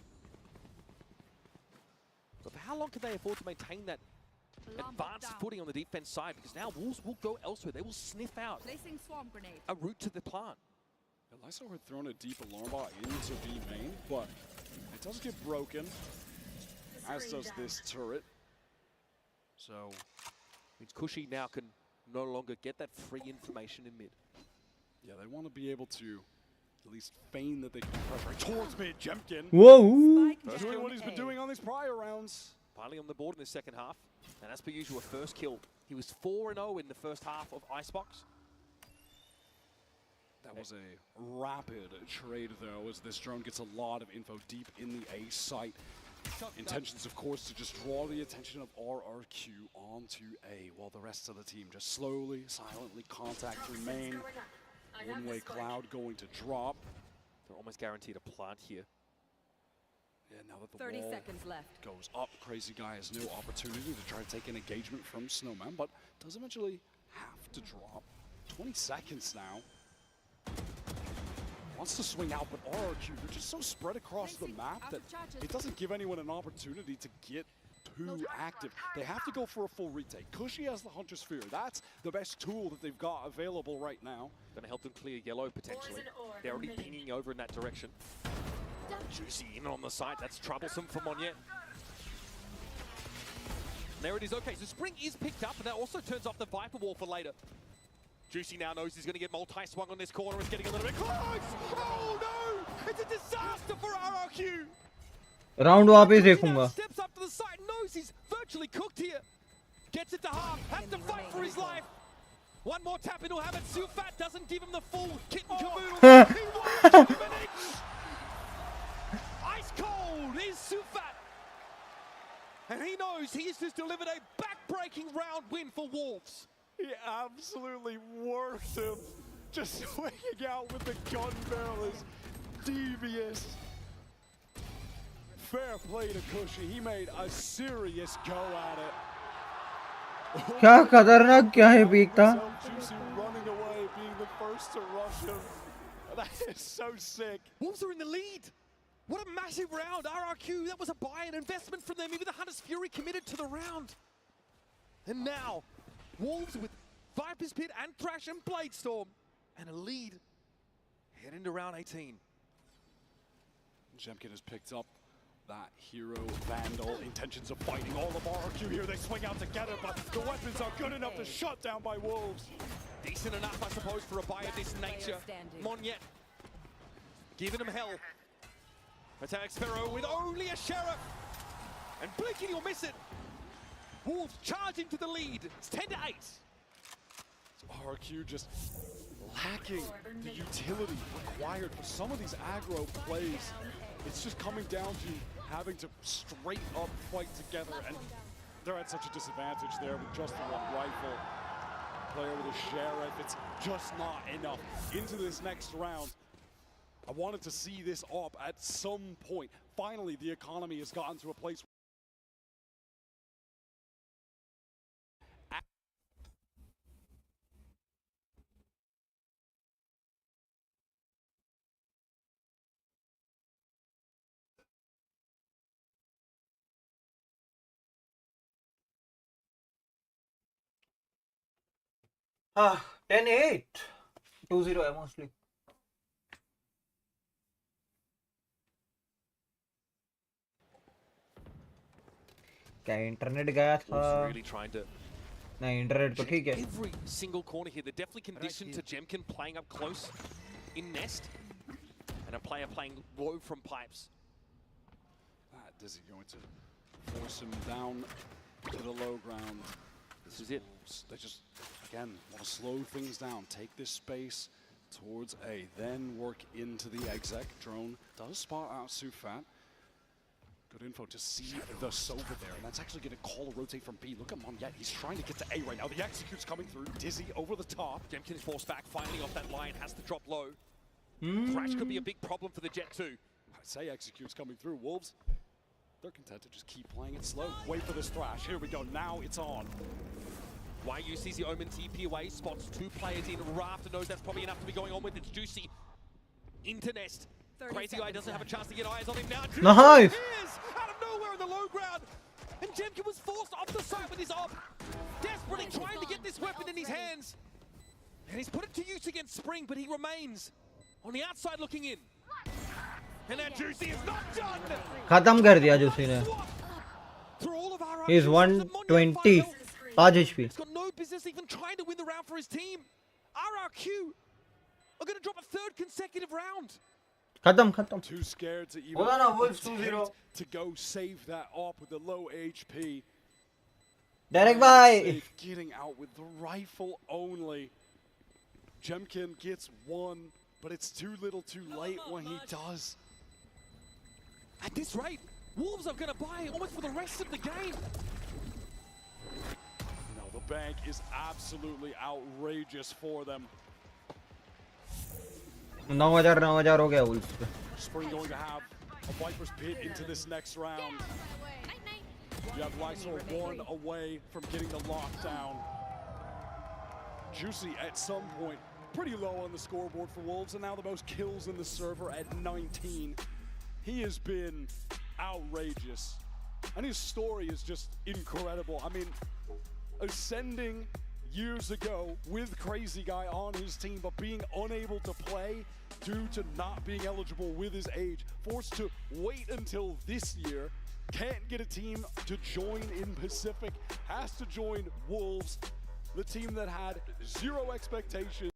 But for how long can they afford to maintain that advanced footing on the defense side? Because now Wolves will go elsewhere. They will sniff out Placing swarm grenade. a route to the plant. Lyso had thrown a deep alarm bot into B main, but it does get broken, as does this turret. So Means Cushy now can no longer get that free information in mid. yeah, they want to be able to at least feign that they can pressure towards mid. Jemkin Whoa. doing Down what he's been A. doing on these prior rounds. Finally on the board in the second half. And as per usual, a first kill. He was 4-0 in the first half of Icebox. That was a rapid trade, though, as this drone gets a lot of info deep in the A site. Intentions, of course, to just draw the attention of RRQ onto A, while the rest of the team just slowly, silently contact through main. One-way cloud going to drop. They're almost guaranteed a plant here. Yeah, now that the 30 wall seconds left. goes up, Crazy Guy has no opportunity to try to take an engagement from Snowman, but does eventually have to drop. 20 seconds now. Wants to swing out, but RRQ, they're just so spread across the map that it doesn't give anyone an opportunity to get too active. They have to go for a full retake. Cushy has the Hunter Sphere. That's the best tool that they've got available right now. Gonna help them clear yellow potentially. They're already pinging over in that direction. Juicy in on the side. That's troublesome for Monye. There it is. Okay, so Spring is picked up, and that also turns off the Viper wall for later. Juicy now knows he's going to get multi-swung on this corner. It's getting a little bit close. Oh no! It's a disaster for RRQ. Round वापस देखूंगा. Steps up to the side, knows he's virtually cooked here. Gets it to half, has to fight for his life. One more tap and he'll have it. Sufat doesn't give him the full kit and caboodle. He won it. Ice cold is Sufat. And he knows he's just delivered a back-breaking round win for Wolves. He absolutely worked him. Just swinging out with the gun barrel is devious. Fair play to Cushy. He made a serious go at it. क्या खतरनाक क्या है peak था. Juicy running away, being the first to rush him. That is so sick. Wolves are in the lead. What a massive round. RRQ, that was a buy and investment from them. Even the Hunter's Fury committed to the round. And now, Wolves with Viper's Pit and Thrash and Bladestorm. And a lead heading to round 18. Jemkin has picked up that hero vandal, intentions of fighting all of RRQ here. They swing out together, but the weapons are good enough to shut down by Wolves. Decent enough, I suppose, for a buy of this nature. Monyet giving him hell. Attack Sparrow with only a sheriff. And blinking, you'll miss it. Wolves charge into the lead. It's 10-8. RRQ just lacking the utility required for some of these aggro plays. It's just coming down to having to straight up fight together, and they're at such a disadvantage there with just the one rifle. Player with a sheriff, it's just not enough. Into this next round, I wanted to see this up at some point. Finally, the economy has gotten to a place. Ah, 10-8. 2-0 है mostly. क्या internet गया था? Wolves really trying to नहीं internet तो ठीक है. every single corner here. They're definitely conditioned to Jemkin playing up close in nest, and a player playing low from pipes. Is he going to force him down to the low ground? This is it. They just, again, want to slow things down. Take this space towards A, then work into the exec. Drone does spot out Sufat. Good info to see the Sova there, and that's actually going to call a rotate from B. Look at Monyet, he's trying to get to A right now. The execute's coming through, Dizzy over the top. Jemkin is forced back, finally off that line, has to drop low. Crash could be a big problem for the Jet 2. I'd say execute's coming through. Wolves, they're content to just keep playing it slow. Wait for this thrash. Here we go. Now it's on. YU sees the Omen TP away, spots two players in. Rafter knows that's probably enough to be going on with. It's Juicy into nest. Crazy Guy doesn't have a chance to get eyes on him now. Juicy Nice! appears out of nowhere in the low ground. And Jemkin was forced off the site with his op. Desperately trying to get this weapon in his hands. And he's put it to use against Spring, but he remains on the outside looking in. And now Juicy is not done. खत्म कर दिया juicy ने. He is 120. 5 HP. He's got no business even trying to win the round for his team. RRQ are going to drop a third consecutive round. खत्म. Too scared to even होगा ना Wolves 2-0. attempt to go save that op with the low HP. Derek bhai. Getting out with the rifle only. Jemkin gets one, but it's too little too late when he does. At this rate, Wolves are going to buy almost for the rest of the game. No, the bank is absolutely outrageous for them. 9,000 हो गया Wolves पे. Spring going to have a Viper's Pit into this next round. You have Lysol one away from getting the lockdown. Juicy at some point pretty low on the scoreboard for Wolves, and now the most kills in the server at 19. He has been outrageous, and his story is just incredible. I mean, ascending years ago with Crazy Guy on his team, but being unable to play due to not being eligible with his age, forced to wait until this year, can't get a team to join in Pacific, has to join Wolves, the team that had zero expectations.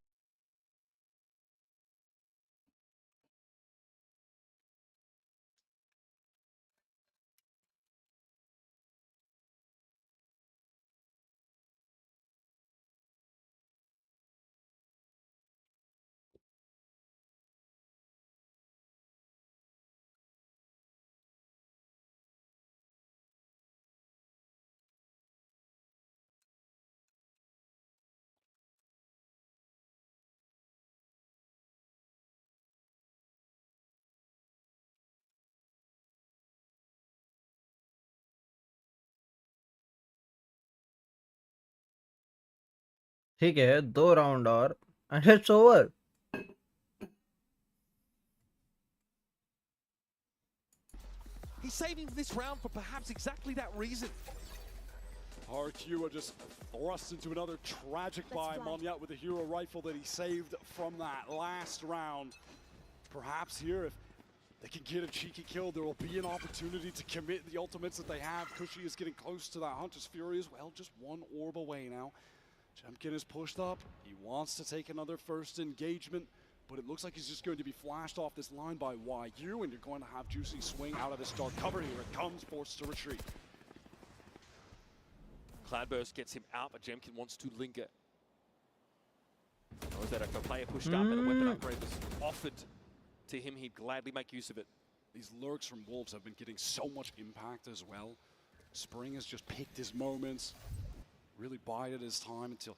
ठीक है 2 round और and it's over. He's saving this round for perhaps exactly that reason. RRQ are just thrust into another tragic buy. Monyet with a hero rifle that he saved from that last round. Perhaps here, if They can get a cheeky kill. There will be an opportunity to commit the ultimates that they have. Cushy is getting close to that Hunter's Fury as well. Just one orb away now. Jemkin is pushed up. He wants to take another first engagement, but it looks like he's just going to be flashed off this line by YU, and you're going to have Juicy swing out of this dark cover. Here it comes, forced to retreat. Cloudburst gets him out, but Jemkin wants to linger. Knows that if a player pushed up and a weapon upgrade was offered to him, he'd gladly make use of it. These lurks from Wolves have been getting so much impact as well. Spring has just picked his moments, really bided his time until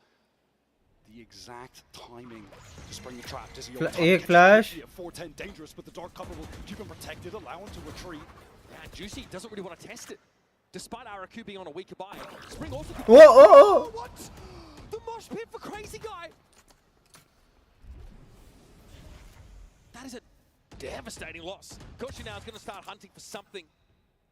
the exact timing to spring the trap. Dizzy over top, एक flash. 410 dangerous, but the dark cover will keep him protected, allow him to retreat. And Juicy doesn't really want to test it. Despite RRQ being on a weaker buy, Spring also... Whoa, oh, What? The mosh pit for Crazy Guy! That is a devastating loss. Koshi now is going to start hunting for something.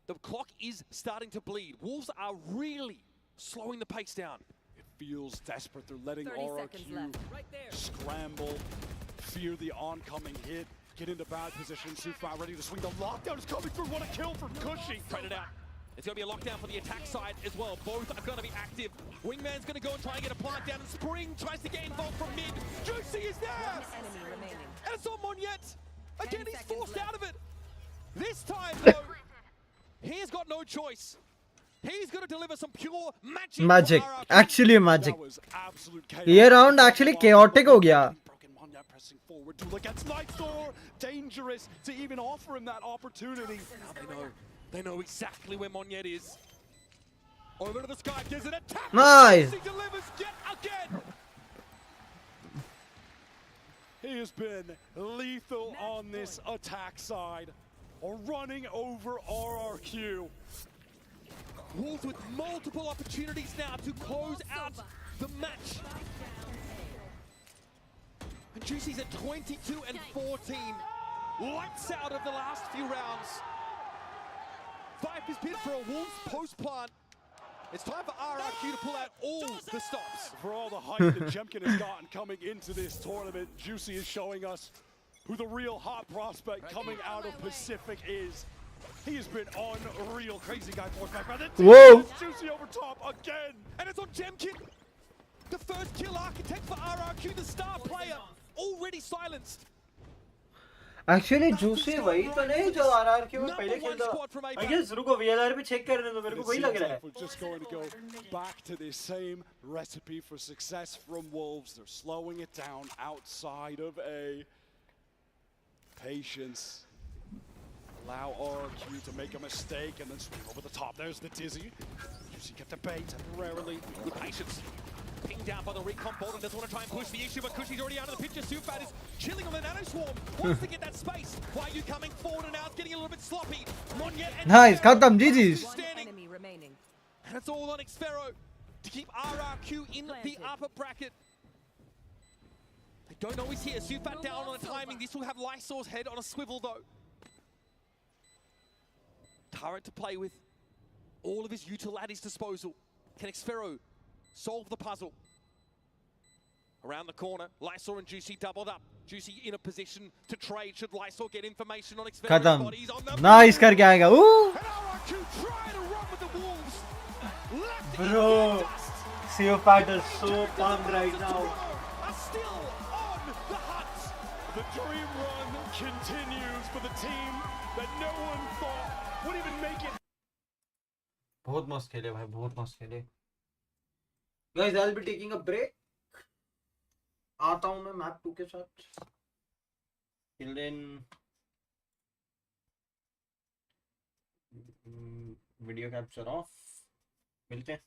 The clock is starting to bleed. Wolves are really slowing the pace down. It feels desperate. They're letting 30 seconds RRQ left. Right there. scramble, fear the oncoming hit, get into bad position. Sufa ready to swing. The lockdown is coming through. What a kill from Cushy. Traded out. It's going to be a lockdown for the attack side as well. Both are going to be active. Wingman's going to go and try and get a plant down. And Spring tries to get involved from mid. Juicy is there! One enemy remaining. And it's on Monyet. Again, 10 he's seconds forced left. out of it. This time, though, he's got no choice. He's going to deliver some pure magic. magic, for RRQ. actually magic. That was absolute chaos. ये round actually chaotic हो गया. Broken Monyet pressing forward. Duel against Nightstore. Dangerous to even offer him that opportunity. They know exactly where Monyet is. Over to the sky, gives it a tap. Nice. He delivers yet again. He has been lethal on this attack side, or running over RRQ. Wolves with multiple opportunities now to close out the match. And Juicy's at 22 and 14. Lights out of the last few rounds. Viper's bid for a Wolves post plant. It's time for RRQ to pull out all the stops. For all the hype that Jemkin has gotten coming into this tournament, Juicy is showing us who the real hot prospect coming out of Pacific is. He has been unreal. Crazy Guy forced back by the team. Whoa. Juicy over top again. And it's on Jemkin. The first kill architect for RRQ, the star player, already silenced. Actually juicy वही तो नहीं जो RRQ में पहले Number one खेलता. squad from I APAC. guess रुको VLR पे check करने दो मेरे And को it वही लग seems रहा like है. we're just going to go back to the same recipe for success from Wolves. They're slowing it down outside of A. Patience. Allow RRQ to make a mistake and then swing over the top. There's the Dizzy. Juicy kept at bay temporarily. With patience. Pinged down by the recon bolt and doesn't want to try and push the issue, but Cushy's already out of the picture. Sufat is chilling on the nano swarm. Wants to get that space. YU coming forward and now it's getting a little bit sloppy. Monyet and Nice, Xfero khatam, GG's. One standing. enemy remaining. And it's all on Xfero to keep RRQ in the Planted. upper bracket. They don't know he's here. Sufat down on a timing. This will have Lysor's head on a swivel though. Turret to play with. All of his util at his disposal. Can Xfero solve the puzzle? Around the corner, Lysor and Juicy doubled up. Juicy in a position to trade should Lysor get information on Xfero's खत्म. body. He's on the Nice करके आएगा. Ooh. And RRQ trying to run with the Wolves. Left Bro, in the dust. Theopat is so pumped right now. Are still on the hunt. The dream run continues for the team that no one thought would even make it. बहुत मस्त खेले भाई, बहुत मस्त खेले. Guys, I'll be taking a break. आता हूँ मैं मैप 2 के साथ. Till then, video capture off. मिलते हैं.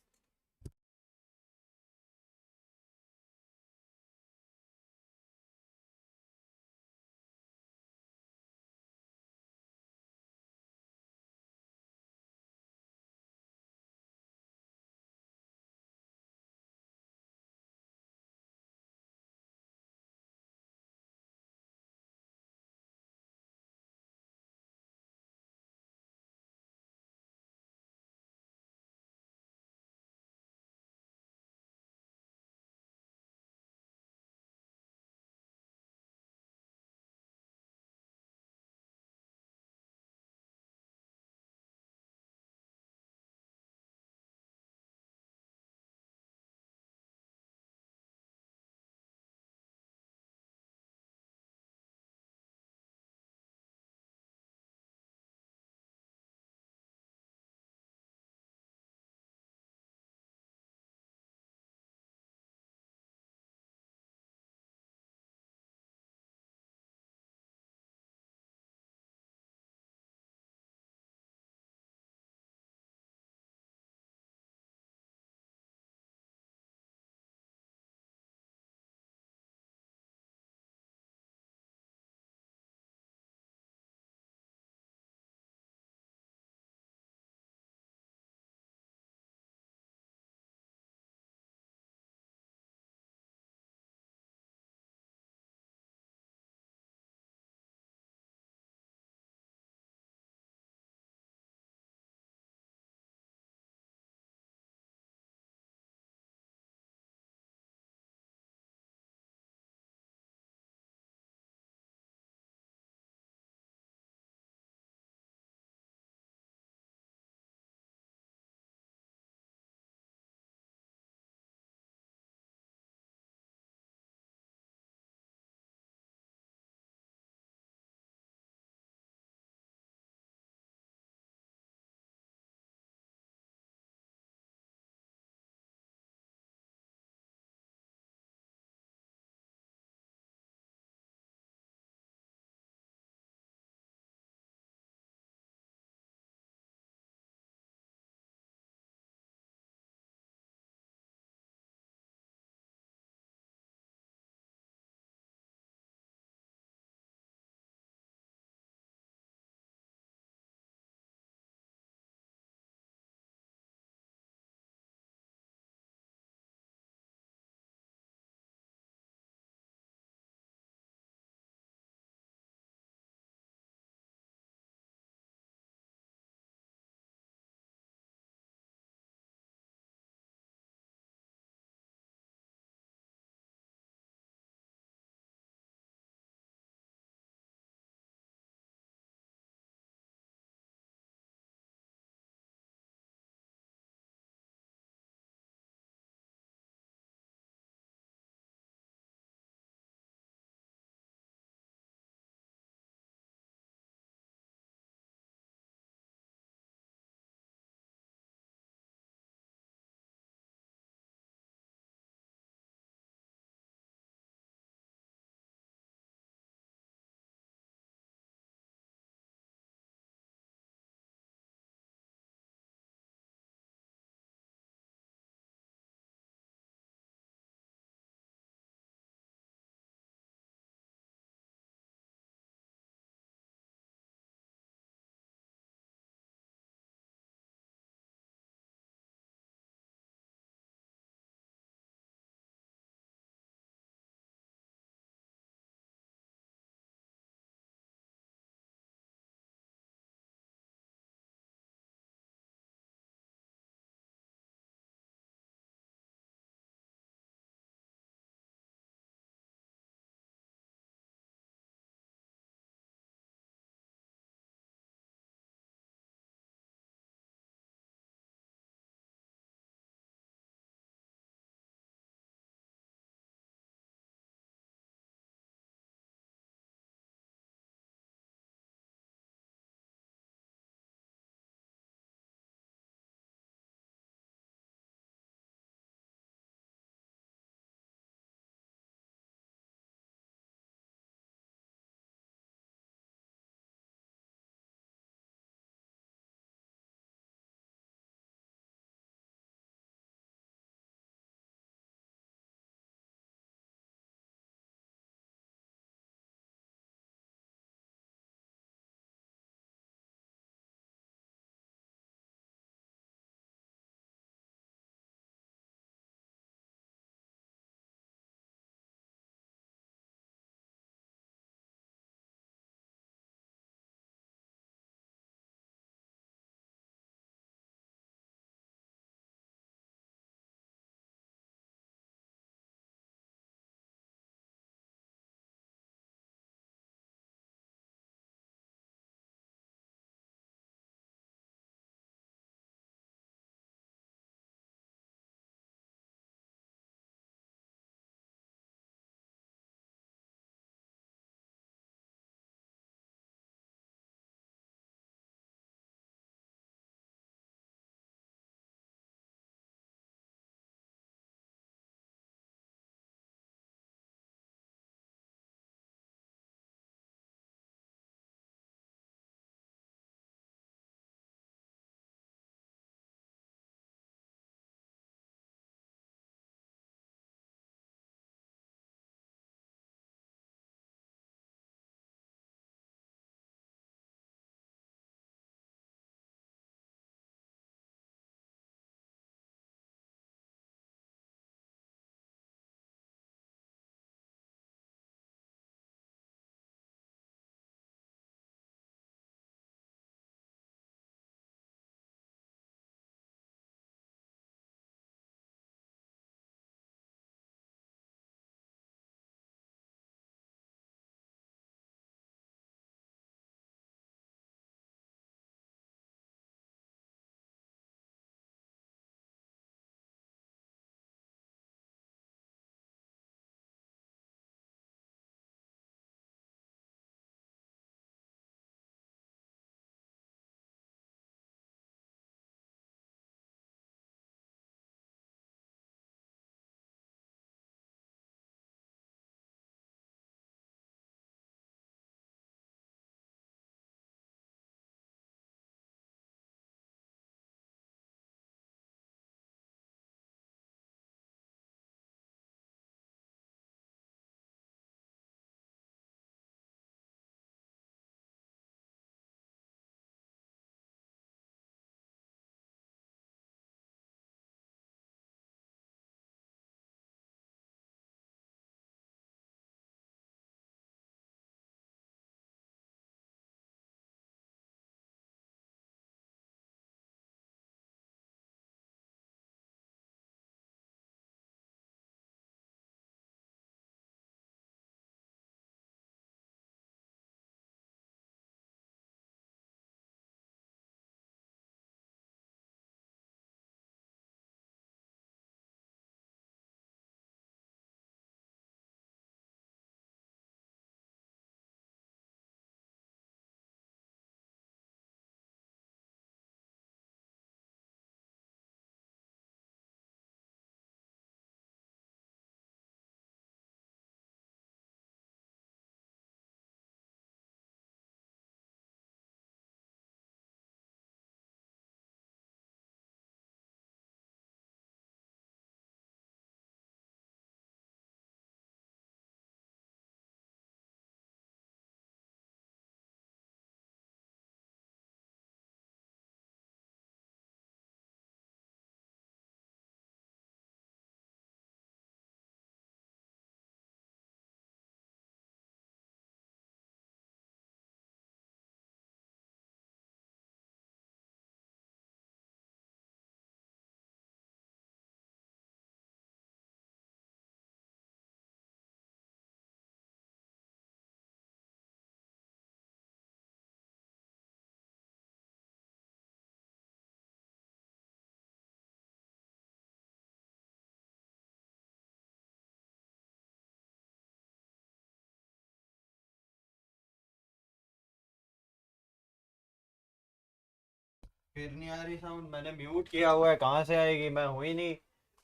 फिर नहीं आ रही साउंड, मैंने म्यूट किया हुआ है, कहाँ से आएगी? मैं हुई नहीं,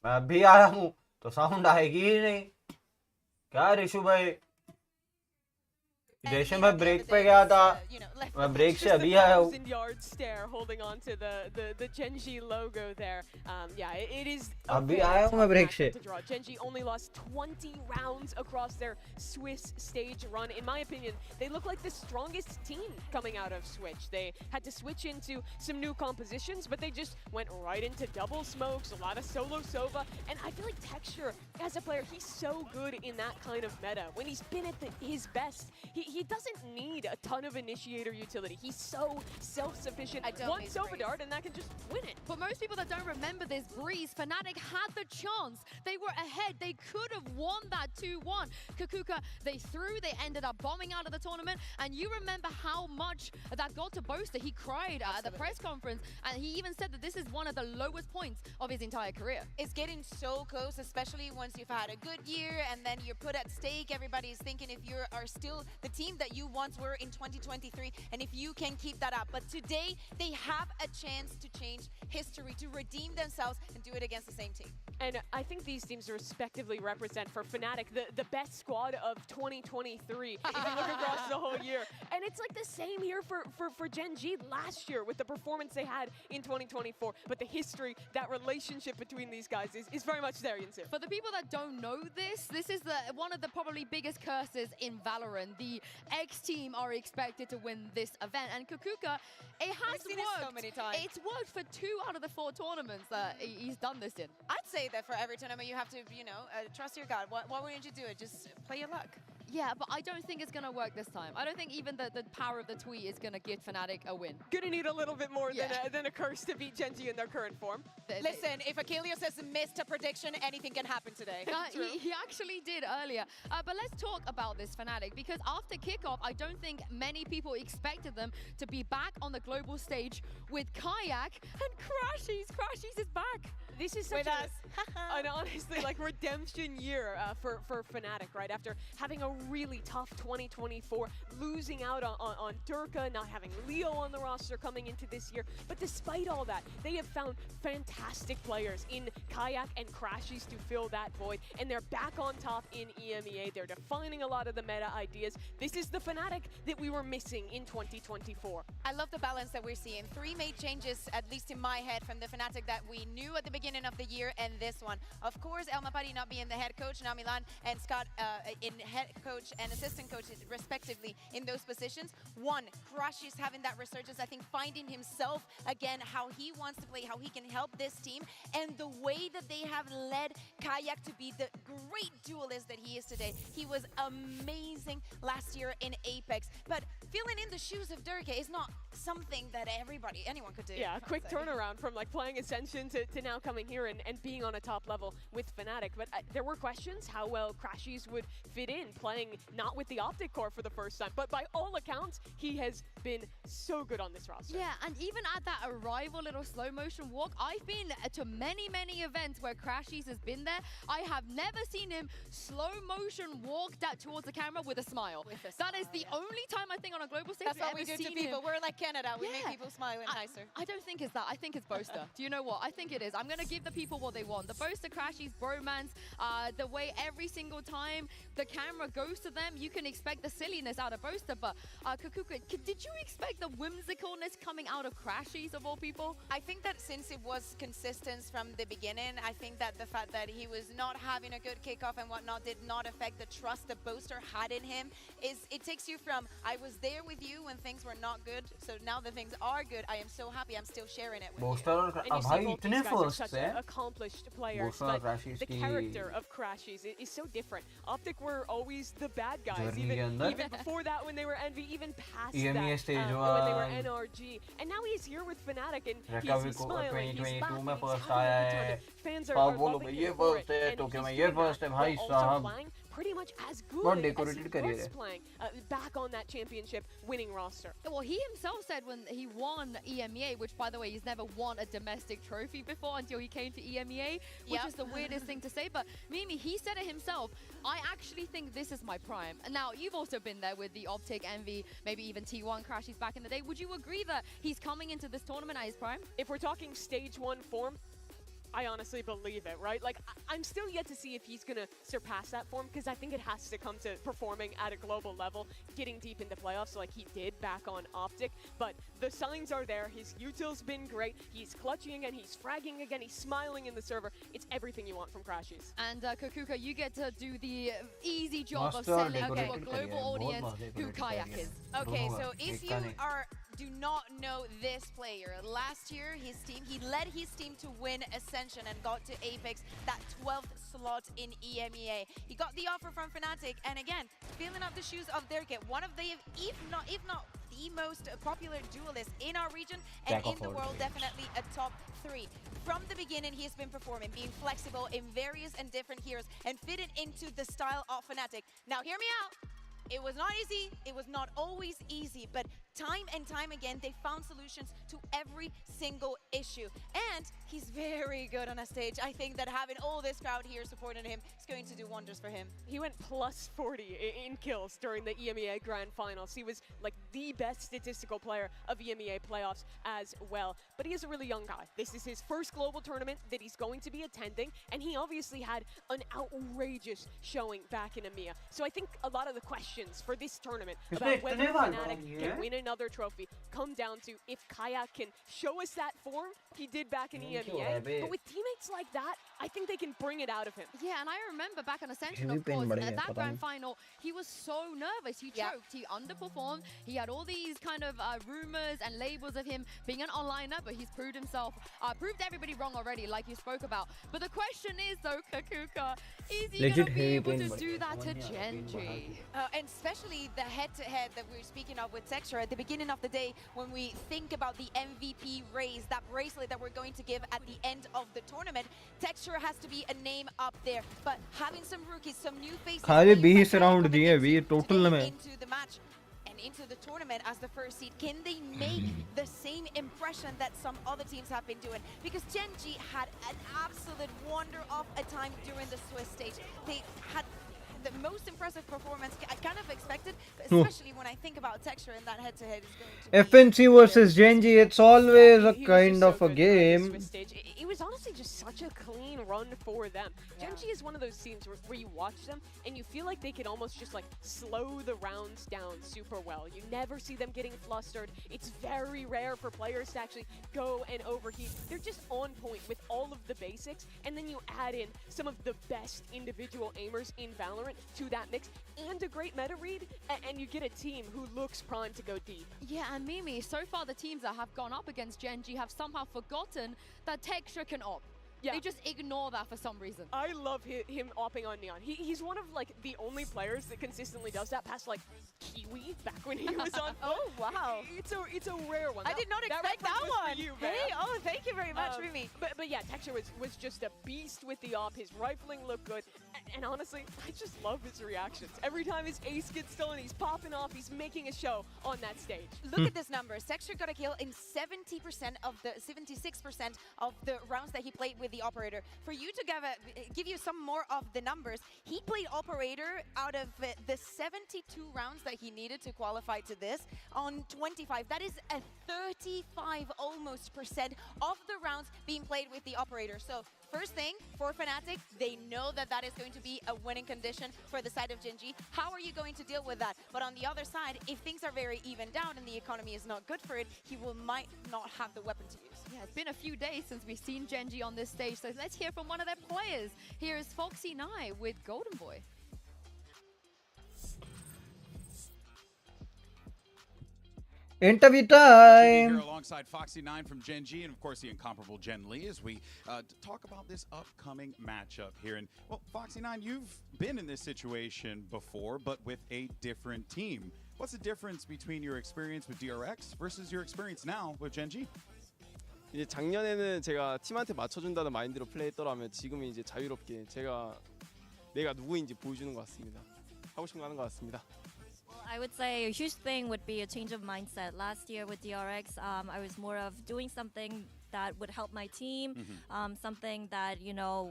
मैं अभी आया हूँ तो साउंड आएगी ही नहीं। क्या ऋषु भाई, जैसे मैं ब्रेक पे गया था, मैं ब्रेक से अभी आया हूँ। Yard stare holding on to the GENG logo there. Yeah, it is. अभी आया हूँ मैं ब्रेक से। GENG only lost 20 rounds across their Swiss stage run. In my opinion, they look like the strongest team coming out of Switch. They had to switch into some new compositions, but they just went right into double smokes, a lot of solo Sova, and I feel like Texture, as a player, he's so good in that kind of meta. When he's been at his best, he doesn't need a ton of initiator utility. He's so self-sufficient. One Sova dart and that can just win it. For most people that don't remember this, Breeze, Fnatic had the chance. They were ahead. They could have won that 2-1. Kakuka, they threw. They ended up bombing out of the tournament. And you remember how much that got to Boaster. He cried at the press conference. And he even said that this is one of the lowest points of his entire career. It's getting so close, especially once you've had a good year and then you're put at stake. Everybody is thinking if you are still the team that you once were in 2023 and if you can keep that up. But today, they have a chance to change history, to redeem themselves and do it against the same team. And I think these teams respectively represent for Fnatic the best squad of 2023 if you look across the whole year. And it's like the same here for GENG last year with the performance they had in 2024. But the history, that relationship between these guys is very much there, Yinsu. For the people that don't know this is one of the probably biggest curses in Valorant. The X team are expected to win this event. And Kakuka, it has seen worked. it so many times. It's worked for 2 out of the 4 tournaments that he's done this in. I'd say that for every tournament you have to, trust your gut. Why wouldn't you do it? Just play your luck. Yeah, but I don't think it's going to work this time. I don't think even the power of the tweet is going to give Fnatic a win. Gonna need a little bit more than a curse to beat GENG in their current form. Listen, if Achilles has missed a prediction, anything can happen today. He actually did earlier. But let's talk about this Fnatic, because after kickoff, I don't think many people expected them to be back on the global stage with Kayak and Crashies. Crashies is back. This is such an honestly like redemption year for Fnatic, right? After having a really tough 2024, losing out on Durka, not having Leo on the roster coming into this year. But despite all that, they have found fantastic players in Kayak and Crashies to fill that void. And they're back on top in EMEA. They're defining a lot of the meta ideas. This is the Fnatic that we were missing in 2024. I love the balance that we're seeing. 3 made changes, at least in my head, from the Fnatic that we knew at the beginning of the year, and this one. Of course, Elmapari not being the head coach, now Milan and Scott in head coach and assistant coaches, respectively, in those positions. 1, Crashies having that resurgence, I think finding himself again, how he wants to play, how he can help this team, and the way that they have led Kayak to be the great duelist that he is today. He was amazing last year in Apex, but filling in the shoes of Durka is not something that anyone could do. Yeah, a quick turnaround from like playing Ascension to now coming here and being on a top level with Fnatic. But there were questions how well Crashies would fit in, playing not with the Optic Core for the first time. But by all accounts, he has been so good on this roster. Yeah, and even at that arrival little slow motion walk, I've been to many events where Crashies has been there. I have never seen him slow motion walk that towards the camera with a smile. That is the only time I think on a global stage That's what we do to people. We're like Canada. We make people smile and nicer. I don't think it's that. I think it's Boaster. Do you know what? I think it is. I'm going to give the people what they want. The Boaster Crashies bromance, the way every single time the camera goes to them, you can expect the silliness out of Boaster. But Kakuka, did you expect the whimsicalness coming out of Crashies of all people? I think that since it was consistent from the beginning, I think that the fact that he was not having a good kickoff and whatnot did not affect the trust that Boaster had in him. It takes you from, I was there with you when things were not good, so now that things are good, I am so happy I'm still sharing it with Boaster you. और And you see भाई both इतने these guys are first such हैं accomplished players, Boaster और but Crashies the की character of Crashies is so different. Optic were always the bad guys, Journey के अंदर even before that when they were Envy, even past EMEA that stage when they were one NRG. And now he's here with Fnatic and Recovery he's smiling, he's 2022 laughing, में he's first having a आया good है tournament. Fans are पाव बोलो loving भाई him ये for first it, है and Tokyo में he's ये doing that first है भाई while also साहब playing pretty much as What good as decorated he career was hai. playing back on that championship winning roster. Well, he himself said when he won EMEA, which by the way, he's never won a domestic trophy before until he came to EMEA, which is the weirdest thing to say. But Mimi, he said it himself. I actually think this is my prime. And now you've also been there with the Optic, Envy, maybe even T1 crashes back in the day. Would you agree that he's coming into this tournament at his prime? If we're talking stage 1 form, I honestly believe it, right? Like, I'm still yet to see if he's going to surpass that form, because I think it has to come to performing at a global level, getting deep into playoffs like he did back on Optic. But the signs are there. His util's been great. He's clutching again. He's fragging again. He's smiling in the server. It's everything you want from Crashies. And Kakuka, you get to do the easy job Master of selling to a decorated global career, audience बहुत who decorated Kayak career. is. Okay, दोनों so का, if एक you का नहीं. do not know this player, last year he led his team to win Ascension and got to Apex, that 12th slot in EMEA. He got the offer from Fnatic, and again, filling up the shoes of Dirk, one of the, if not the most popular duelist in our region and Jack in of the all world, trades. definitely a top 3. From the beginning, he has been performing, being flexible in various and different heroes, and fitting into the style of Fnatic. Now, hear me out. It was not easy, it was not always easy, but time and time again, they found solutions to every single issue. And he's very good on a stage. I think that having all this crowd here supporting him is going to do wonders for him. He went plus 40 in kills during the EMEA Grand Finals. He was like the best statistical player of EMEA playoffs as well. But he is a really young guy. This is his first global tournament that he's going to be attending, and he obviously had an outrageous showing back in EMEA. So I think a lot of the questions for this tournament about whether Fnatic can win another trophy come down to if Kayak can show us that form he did back in EMEA. But with teammates like that, I think they can bring it out of him. Yeah, and I remember back on Ascension, Heavy of pain course, बढ़ at गया, that पता grand नहीं. final, he was so nervous. He choked, he underperformed. He had all these kind of rumors and labels of him being an onliner, but he's proved himself, proved everybody wrong already, like you spoke about. But the question is, though, Kakuka, is he going to be able to do that to Genji? And especially the head-to-head that we were speaking of with Texture at the beginning of the day, when we think about the MVP raise, that bracelet that we're going to give at the end of the tournament, Texture has to be a name up there. But having some rookies, some new faces, खाली players 20 that round come दिए into भी total today में. into the match and into the tournament as the first seed, can they make the same impression that some other teams have been doing? Because Genji had an absolute wonder of a time during the Swiss stage. They had the most impressive performance I kind of expected, but especially when I think about Texture and that head-to-head is going to be FNC versus Genji, it's always a He was kind just so of a good throughout this game. Swiss stage. It was honestly just such a clean run for them. Genji is one of those teams where you watch them and you feel like they could almost just like slow the rounds down super well. You never see them getting flustered. It's very rare for players to actually go and overheat. They're just on point with all of the basics, and then you add in some of the best individual aimers in Valorant to that mix and a great meta read, and you get a team who looks primed to go deep. Yeah, and Mimi, so far the teams that have gone up against Genji have somehow forgotten that Texture can op. Yeah. They just ignore that for some reason. I love him opping on Neon. He's one of like the only players that consistently does that past like Kiwi back when he was on. Oh, wow. It's a rare one. I did not expect reference that was for one. you, Hey, man. oh, thank you very much, Remy. But yeah, Texture was just a beast with the op. His rifling looked good, and honestly, I just love his reactions. Every time his ace gets stolen, he's popping off. He's making a show on that stage. Look at this number. Texture got a kill in 76% of the rounds that he played with the operator. For you to give you some more of the numbers, he played operator out of the 72 rounds that he needed to qualify to this on 25. That is a 35 almost % of the rounds being played with the operator. So first thing for Fnatic, they know that that is going to be a winning condition for the side of Genji. How are you going to deal with that? But on the other side, if things are very evened out and the economy is not good for it, he might not have the weapon to use. Yeah, it's been a few days since we've seen Genji on this stage, so let's hear from one of their players. Here is Foxy9 with Golden Boy. Interview Here time. alongside Foxy9 from Gen G and of course the incomparable Gen Lee as we talk about this upcoming matchup here. And well, Foxy9, you've been in this situation before, but with a different team. What's the difference between your experience with DRX versus your experience now with Gen G? 이제 작년에는 제가 팀한테 맞춰준다는 마인드로 플레이했더라면 지금은 이제 자유롭게 제가 내가 누구인지 보여주는 것 같습니다. 하고 싶은 거 하는 것 같습니다. Well, I would say a huge thing would be a change of mindset. Last year with DRX, I was more of doing something that would help my team, something that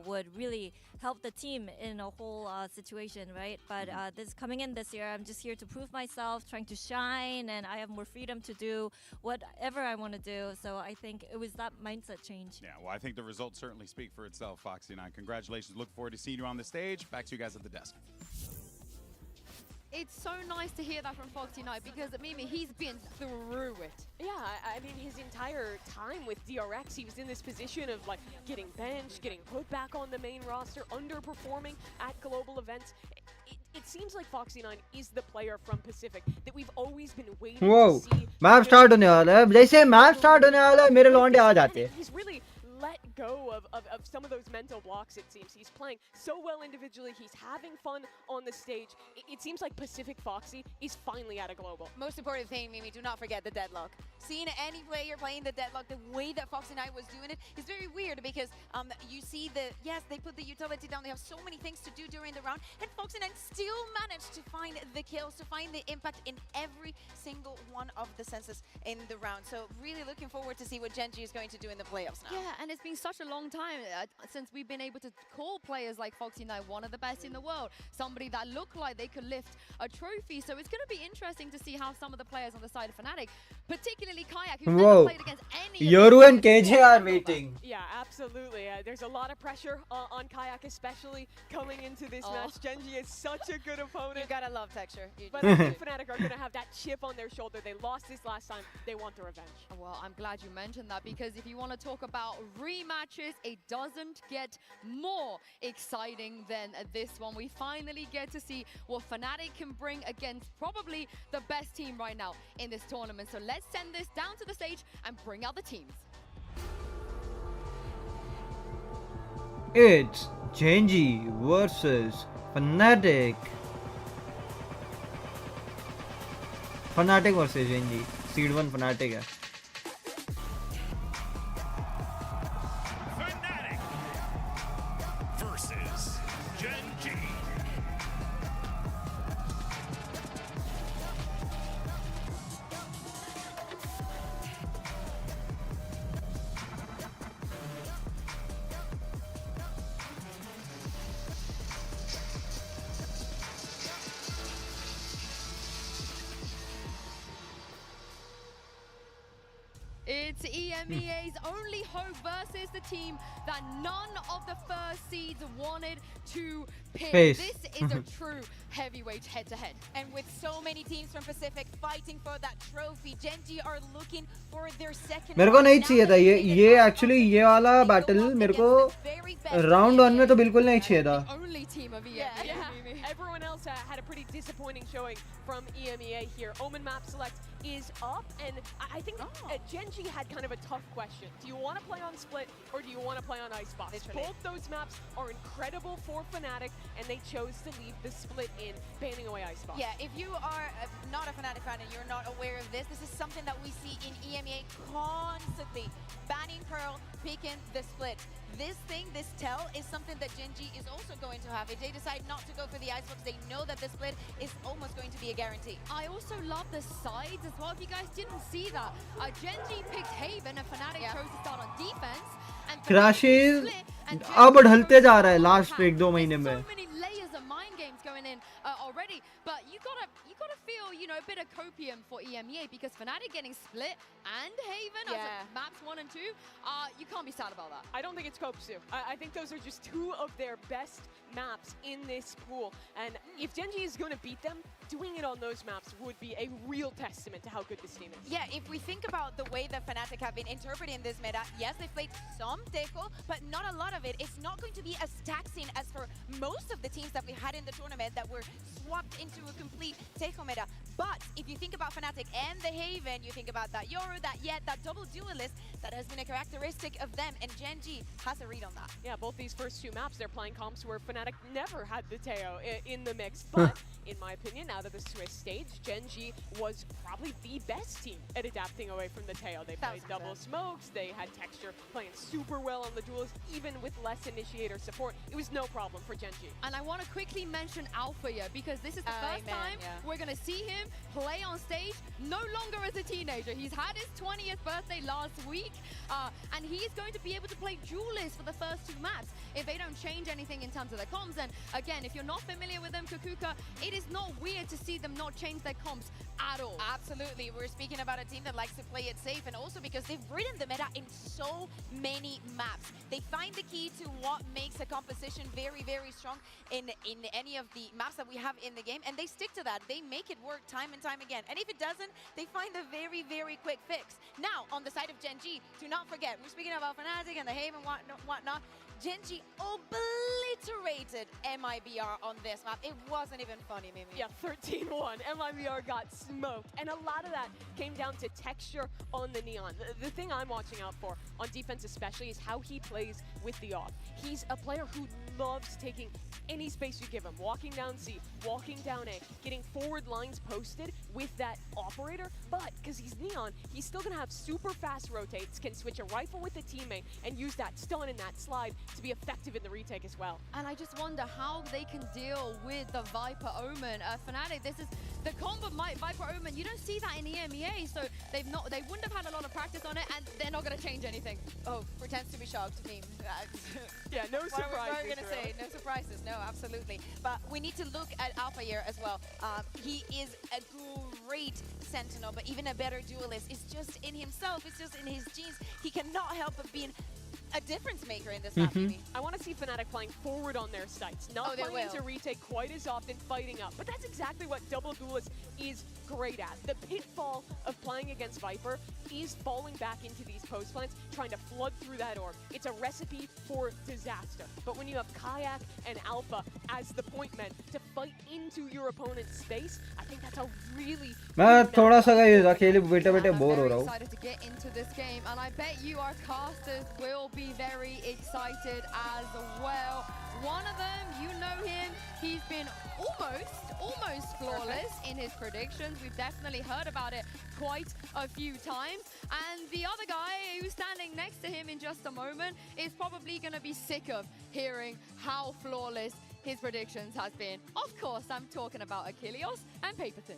would really help the team in a whole situation, right? But this coming in this year, I'm just here to prove myself, trying to shine, and I have more freedom to do whatever I want to do. So I think it was that mindset change. Yeah, well, I think the results certainly speak for itself, Foxy9. Congratulations. Look forward to seeing you on the stage. Back to you guys at the desk. It's so nice to hear that from Foxy9 because Mimi, he's been through it. Yeah, I mean, his entire time with DRX, he was in this position of like getting benched, getting put back on the main roster, underperforming at global events. It seems like Foxy9 is the player from Pacific that we've always been waiting Whoa, to see. Map start होने वाला है. जैसे map start होने वाला है मेरे लौंडे आ जाते हैं. He's really let go of some of those mental blocks, it seems. He's playing so well individually. He's having fun on the stage. It seems like Pacific Foxy is finally at a global. Most important thing, Mimi, do not forget the deadlock. Seeing any player playing the deadlock the way that Foxy9 was doing it is very weird because you see yes, they put the utility down. They have so many things to do during the round, and Foxy9 still managed to find the kills, to find the impact in every single one of the senses in the round. So really looking forward to see what GENG is going to do in the playoffs now. Yeah, and it's been such a long time since we've been able to call players like Foxy9 one of the best in the world, somebody that looked like they could lift a trophy. So it's going to be interesting to see how some of the players on the side of Fnatic, particularly Kayak, who's never played against any Yoru and KJ are waiting. Yeah, absolutely. There's a lot of pressure on Kayak, especially coming into this match. GENG is such a good opponent. You gotta love Texture. But I think Fnatic are going to have that chip on their shoulder. They lost this last time. They want the revenge. Well, I'm glad you mentioned that because if you want to talk about rematches, it doesn't get more exciting than this one. We finally get to see what Fnatic can bring against probably the best team right now in this tournament. So let's send this down to the stage and bring out the teams. It's GENG versus Fnatic. Fnatic versus GENG. Seed 1 Fnatic है. Fnatic versus GENG. It's EMEA's only hope versus the team that none of the first seeds wanted to pick. Face. This is a true heavyweight head-to-head. And with so many teams from Pacific fighting for that trophy, GENG are looking for their second. मेरे को नहीं चाहिए था ये actually ये वाला battle मेरे को round 1 में तो बिल्कुल नहीं चाहिए था. Only team of EMEA. Yeah. Everyone else had a pretty disappointing showing from EMEA here. Omen map select is up, and I think GENG had kind of a tough question. Do you want to play on Split or do you want to play on Icebox? Literally. Both those maps are incredible for Fnatic, and they chose to leave the Split in, banning away Icebox. Yeah, if you are not a Fnatic fan and you're not aware of this is something that we see in EMEA constantly. Banning Pearl, picking the Split. This tell is something that GENG is also going to have. If they decide not to go for the Icebox, they know that the Split is almost going to be a guarantee. I also love the sides as well. If you guys didn't see that, GENG picked Haven and Fnatic chose to start on defense. And Crashes अब ढलते जा रहा है last 1-2 महीने में. So many layers of mind games going in already, but you gotta feel a bit of copium for EMEA because Fnatic getting Split and Haven as maps 1 and 2. You can't be sad about that. I don't think it's Kopsu. I think those are just two of their best maps in this pool. And if GENG is going to beat them, doing it on those maps would be a real testament to how good this team is. Yeah, if we think about the way that Fnatic have been interpreting this meta, yes, they played some Teco, but not a lot of it. It's not going to be as taxing as for most of the teams that we had in the tournament that were swapped into a complete Teco meta. But if you think about Fnatic and the Haven, you think about that Yoru, that Yet, that double duelist, That has been a characteristic of them, and Gen G has a read on that. Yeah, both these first two maps, they're playing comps where Fnatic never had the Teo in the mix. But in my opinion, out of the Swiss stage, Gen G was probably the best team at adapting away from the Teo. They played double smokes, they had Texture playing super well on the duels, even with less initiator support. It was no problem for Gen G. And I want to quickly mention Alpha here, because this is the first time we're going to see him play on stage no longer as a teenager. He's had his 20th birthday last week, and he's going to be able to play duelist for the first two maps if they don't change anything in terms of their comms. And again, if you're not familiar with them, Kakuka, it is not weird to see them not change their comms at all. Absolutely. We're speaking about a team that likes to play it safe, and also because they've ridden the meta in so many maps. They find the key to what makes a composition very, very strong in any of the maps that we have in the game, and they stick to that. They make it work time and time again. And if it doesn't, they find a very, very quick fix. Now, on the side of Gen G, do not forget, we're speaking about Fnatic and the Haven and whatnot. Gen G obliterated MIBR on this map. It wasn't even funny, Mimi. Yeah, 13-1. MIBR got smoked. And a lot of that came down to Texture on the Neon. The thing I'm watching out for, on defense especially, is how he plays with the off. He's a player who loves taking any space you give him. Walking down C, walking down A, getting forward lines posted with that operator. But, because he's Neon, he's still going to have super fast rotates, can switch a rifle with a teammate, and use that stun and that slide to be effective in the retake as well. And I just wonder how they can deal with the Viper Omen. Fnatic, this is the combo Viper Omen. You don't see that in the EMEA, so they wouldn't have had a lot of practice on it, and they're not going to change anything. Oh, pretends to be shocked, meme. Yeah, no surprises. What are we going to say? No surprises. No, absolutely. But we need to look at Alpha here as well. He is a great Sentinel, but even a better duelist. It's just in himself. It's just in his genes. He cannot help but being a difference maker in this map, maybe. I want to see Fnatic playing forward on their sites, not playing into retake quite as often, fighting up. But that's exactly what Double Duelist is great at. The pitfall of playing against Viper is falling back into these post plants, trying to flood through that orb. It's a recipe for disaster. But when you have Kayak and Alpha as the point men to fight into your opponent's space, I think that's a really मैं थोड़ा सा guys अकेले बैठे-बैठे bore हो रहा हूँ. Excited to get into this game, and I bet you our casters will be very excited as well. One of them, you know him, he's been almost flawless in his predictions. We've definitely heard about it quite a few times. And the other guy who's standing next to him in just a moment is probably going to be sick of hearing how flawless his predictions has been. Of course, I'm talking about Achilles and Paperton.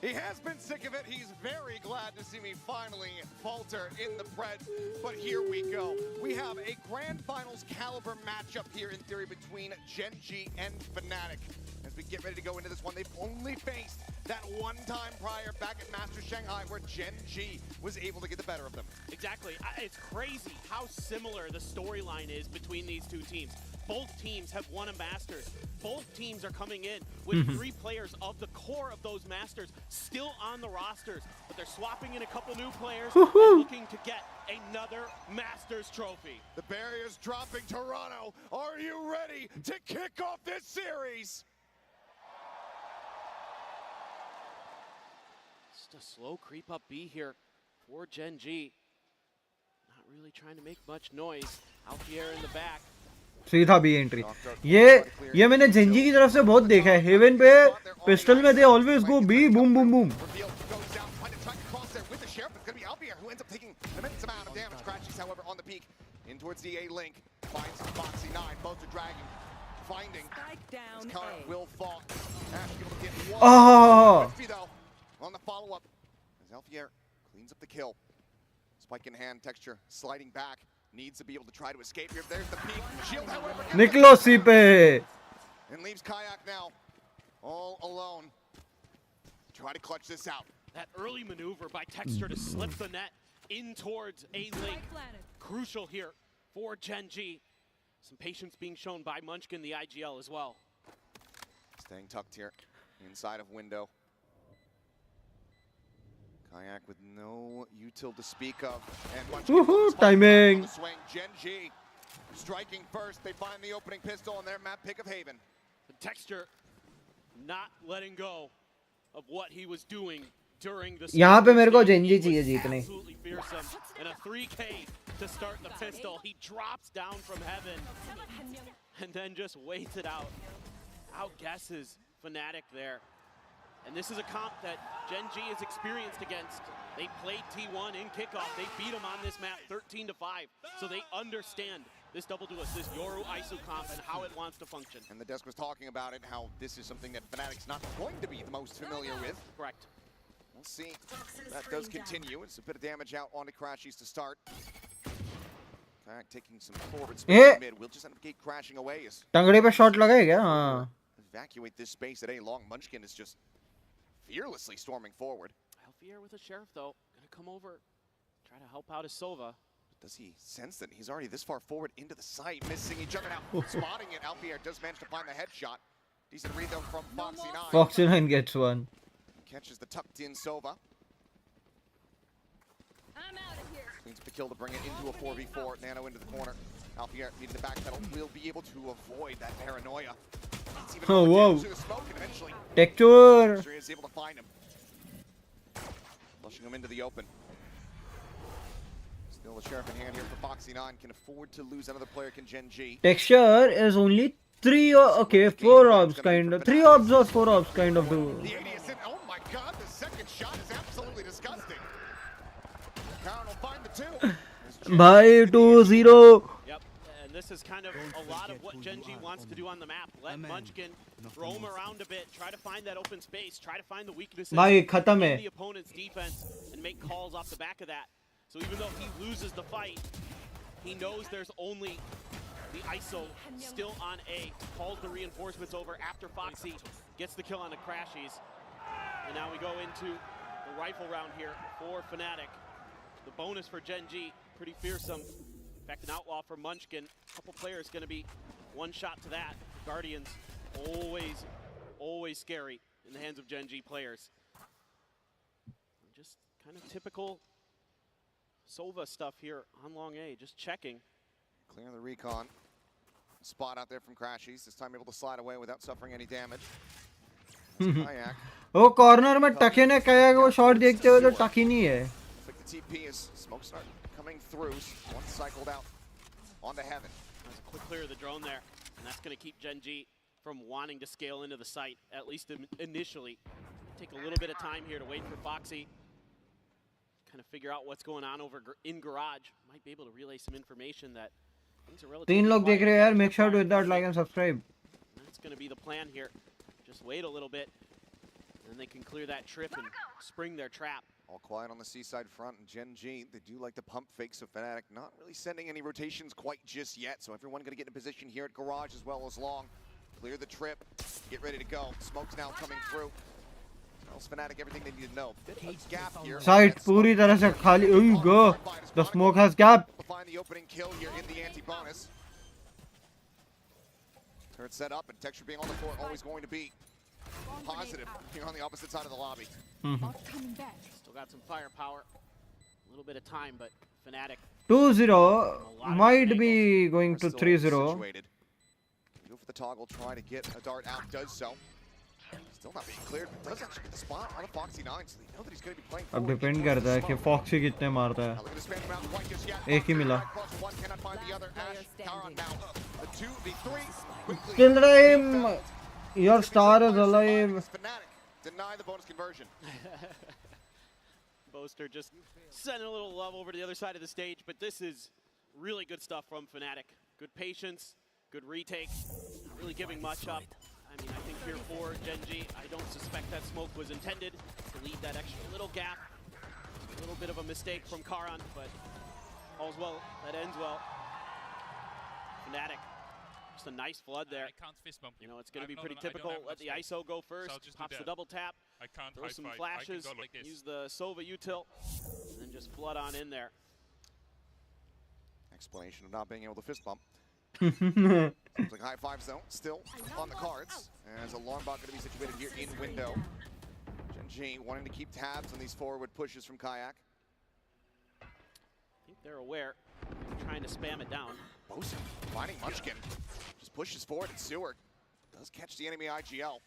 He has been sick of it. He's very glad to see me finally falter in the Pred. But here we go. We have a Grand Finals caliber matchup here in theory between Gen G and Fnatic. As we get ready to go into this one, they've only faced that one time prior back at Masters Shanghai where Gen G was able to get the better of them. Exactly. It's crazy how similar the storyline is between these two teams. Both teams have won a Masters. Both teams are coming in with 3 players of the core of those Masters still on the rosters, but they're swapping in a couple new players and looking to get another Masters trophy. The barrier's dropping. Toronto, are you ready to kick off this series? Just a slow creep up B here for Gen G. Not really trying to make much noise. Alfier in the back. सीधा B entry. ये मैंने Gen Z की तरफ से बहुत देखा है. Haven पे पिस्टल में they always go B boom boom boom. Towards the A link, finds Foxy 9. Both are dragging, finding. His current will fall. Ash able to get one. Crispy though on the follow-up. As Alfier cleans up the kill. Spike in hand, Texture sliding back. Needs to be able to try to escape here. There's the peek. Shield, however, निकलो सी पे. And leaves Kayak now all alone. Try to clutch this out. That early maneuver by Texture to slip the net in towards A link. Crucial here for Gen G. Some patience being shown by Munchkin, the IGL as well. Staying tucked here inside of window. Kayak with no util to speak of. And Munchkin timing. Swing. Gen G striking first. They find the opening pistol on their map pick of Haven. The Texture not letting go of what he was doing during the. यहाँ पे मेरे को Gen Z चाहिए जीतने. fearsome. And a 3K to start the pistol. He drops down from heaven and then just waits it out. Outguesses Fnatic there. And this is a comp that Gen G is experienced against. They played T1 in kickoff. They beat them on this map 13-5. So they understand this double duelist, this Yoru ISO comp, and how it wants to function. And the desk was talking about it, how this is something that Fnatic's not going to be the most familiar with. Correct. We'll see. That does continue. It's a bit of damage out onto Crashies to start. Kayak taking some forward space mid. We'll just end up gate crashing away as टंगड़े पे shot लगा है क्या? हाँ. evacuate this space at A long. Munchkin is just fearlessly storming forward. Alfier with a sheriff though, gonna come over, try to help out his Sova. Does he sense that he's already this far forward into the site, missing each other now, spotting it? Alfier does manage to find the headshot. Decent read though from Foxy9. Foxy9 gets one. Catches the tucked in Sova. I'm out of here. Cleans up the kill to bring it into a 4v4. Nano into the corner. Alfier needing the backpedal. Will be able to avoid that paranoia. Oh, whoa. The smoke and eventually Texture. is able to find him. Flushing him into the open. Still the sheriff in hand here for Foxy9. Can afford to lose another player, can Gen G. Texture is only 3 or okay, 4 orbs kind of. 3 orbs or 4 orbs kind of do. The 80 is in. Oh my god, the second shot is absolutely disgusting. Karen will find the 2. Bye 2-0. Yep, and this is kind of a lot of what Gen G wants to do on the map. Let Munchkin roam around a bit, try to find that open space, try to find the weaknesses Bhai, khatam hai. in the opponent's defense and make calls off the back of that. So even though he loses the fight, he knows there's only the ISO still on A. Calls the reinforcements over after Foxy gets the kill on the Crashies. And now we go into the rifle round here for Fnatic. The bonus for Gen G, pretty fearsome. In fact, an outlaw for Munchkin. A couple players going to be one shot to that. Guardians, always scary in the hands of Gen G players. Just kind of typical Sova stuff here on long A, just checking. Clear the recon. Spot out there from Crashies. This time able to slide away without suffering any damage. Kayak. वो corner में टके ने कहा कि वो shot देखते हुए तो टकी नहीं है. The TP is smoke start coming through. One cycled out onto heaven. That's a quick clear of the drone there, and that's going to keep Gen G from wanting to scale into the site, at least initially. Take a little bit of time here to wait for Foxy. Kind of figure out what's going on over in garage. Might be able to relay some information that things are relatively 3 लोग देख रहे हैं यार. Make sure to hit that like and subscribe. That's going to be the plan here. Just wait a little bit, and then they can clear that trip and spring their trap. All quiet on the seaside front, and Gen G, they do like the pump fakes of Fnatic. Not really sending any rotations quite just yet, so everyone going to get in position here at garage as well as long. Clear the trip, get ready to go. Smoke's now coming through. Tells Fnatic everything they need to know. Bit of a gap here. Site पूरी तरह से खाली. Oh you go. The smoke has gap. Find the opening kill here in the anti-bonus. Turret set up, and Texture being on the floor, always going to be positive here on the opposite side of the lobby. Still got some firepower. A little bit of time, but Fnatic 2-0 might be going to 3-0. Go for the toggle, try to get a dart out, does so. Still not being cleared, but does actually get the spot on a Foxy9, so they know that he's going to be playing अब depend करता है कि foxy कितने मारता है. एक ही मिला. Still time. Your star is alive. Deny the bonus conversion. Boaster just sending a little love over to the other side of the stage, but this is really good stuff from Fnatic. Good patience, good retake, not really giving much up. I mean, I think here for Gen G, I don't suspect that smoke was intended to leave that extra little gap. A little bit of a mistake from Karan, but all's well, that ends well. Fnatic, just a nice flood there. I can't fist bump you. You know, it's going to be pretty typical. Let the ISO go first, pops the double tap, I can't throw some high five. flashes, I can go like this. use the Sova util, and then just flood on in there. Explanation of not being able to fist bump. Seems like high fives though, still on the cards. As Alarm Bot going to be situated here in window. Gen G wanting to keep tabs on these forward pushes from Kayak. I think they're aware. They're trying to spam it down. Bosa finding Munchkin. Just pushes forward, and Seward does catch the enemy IGL.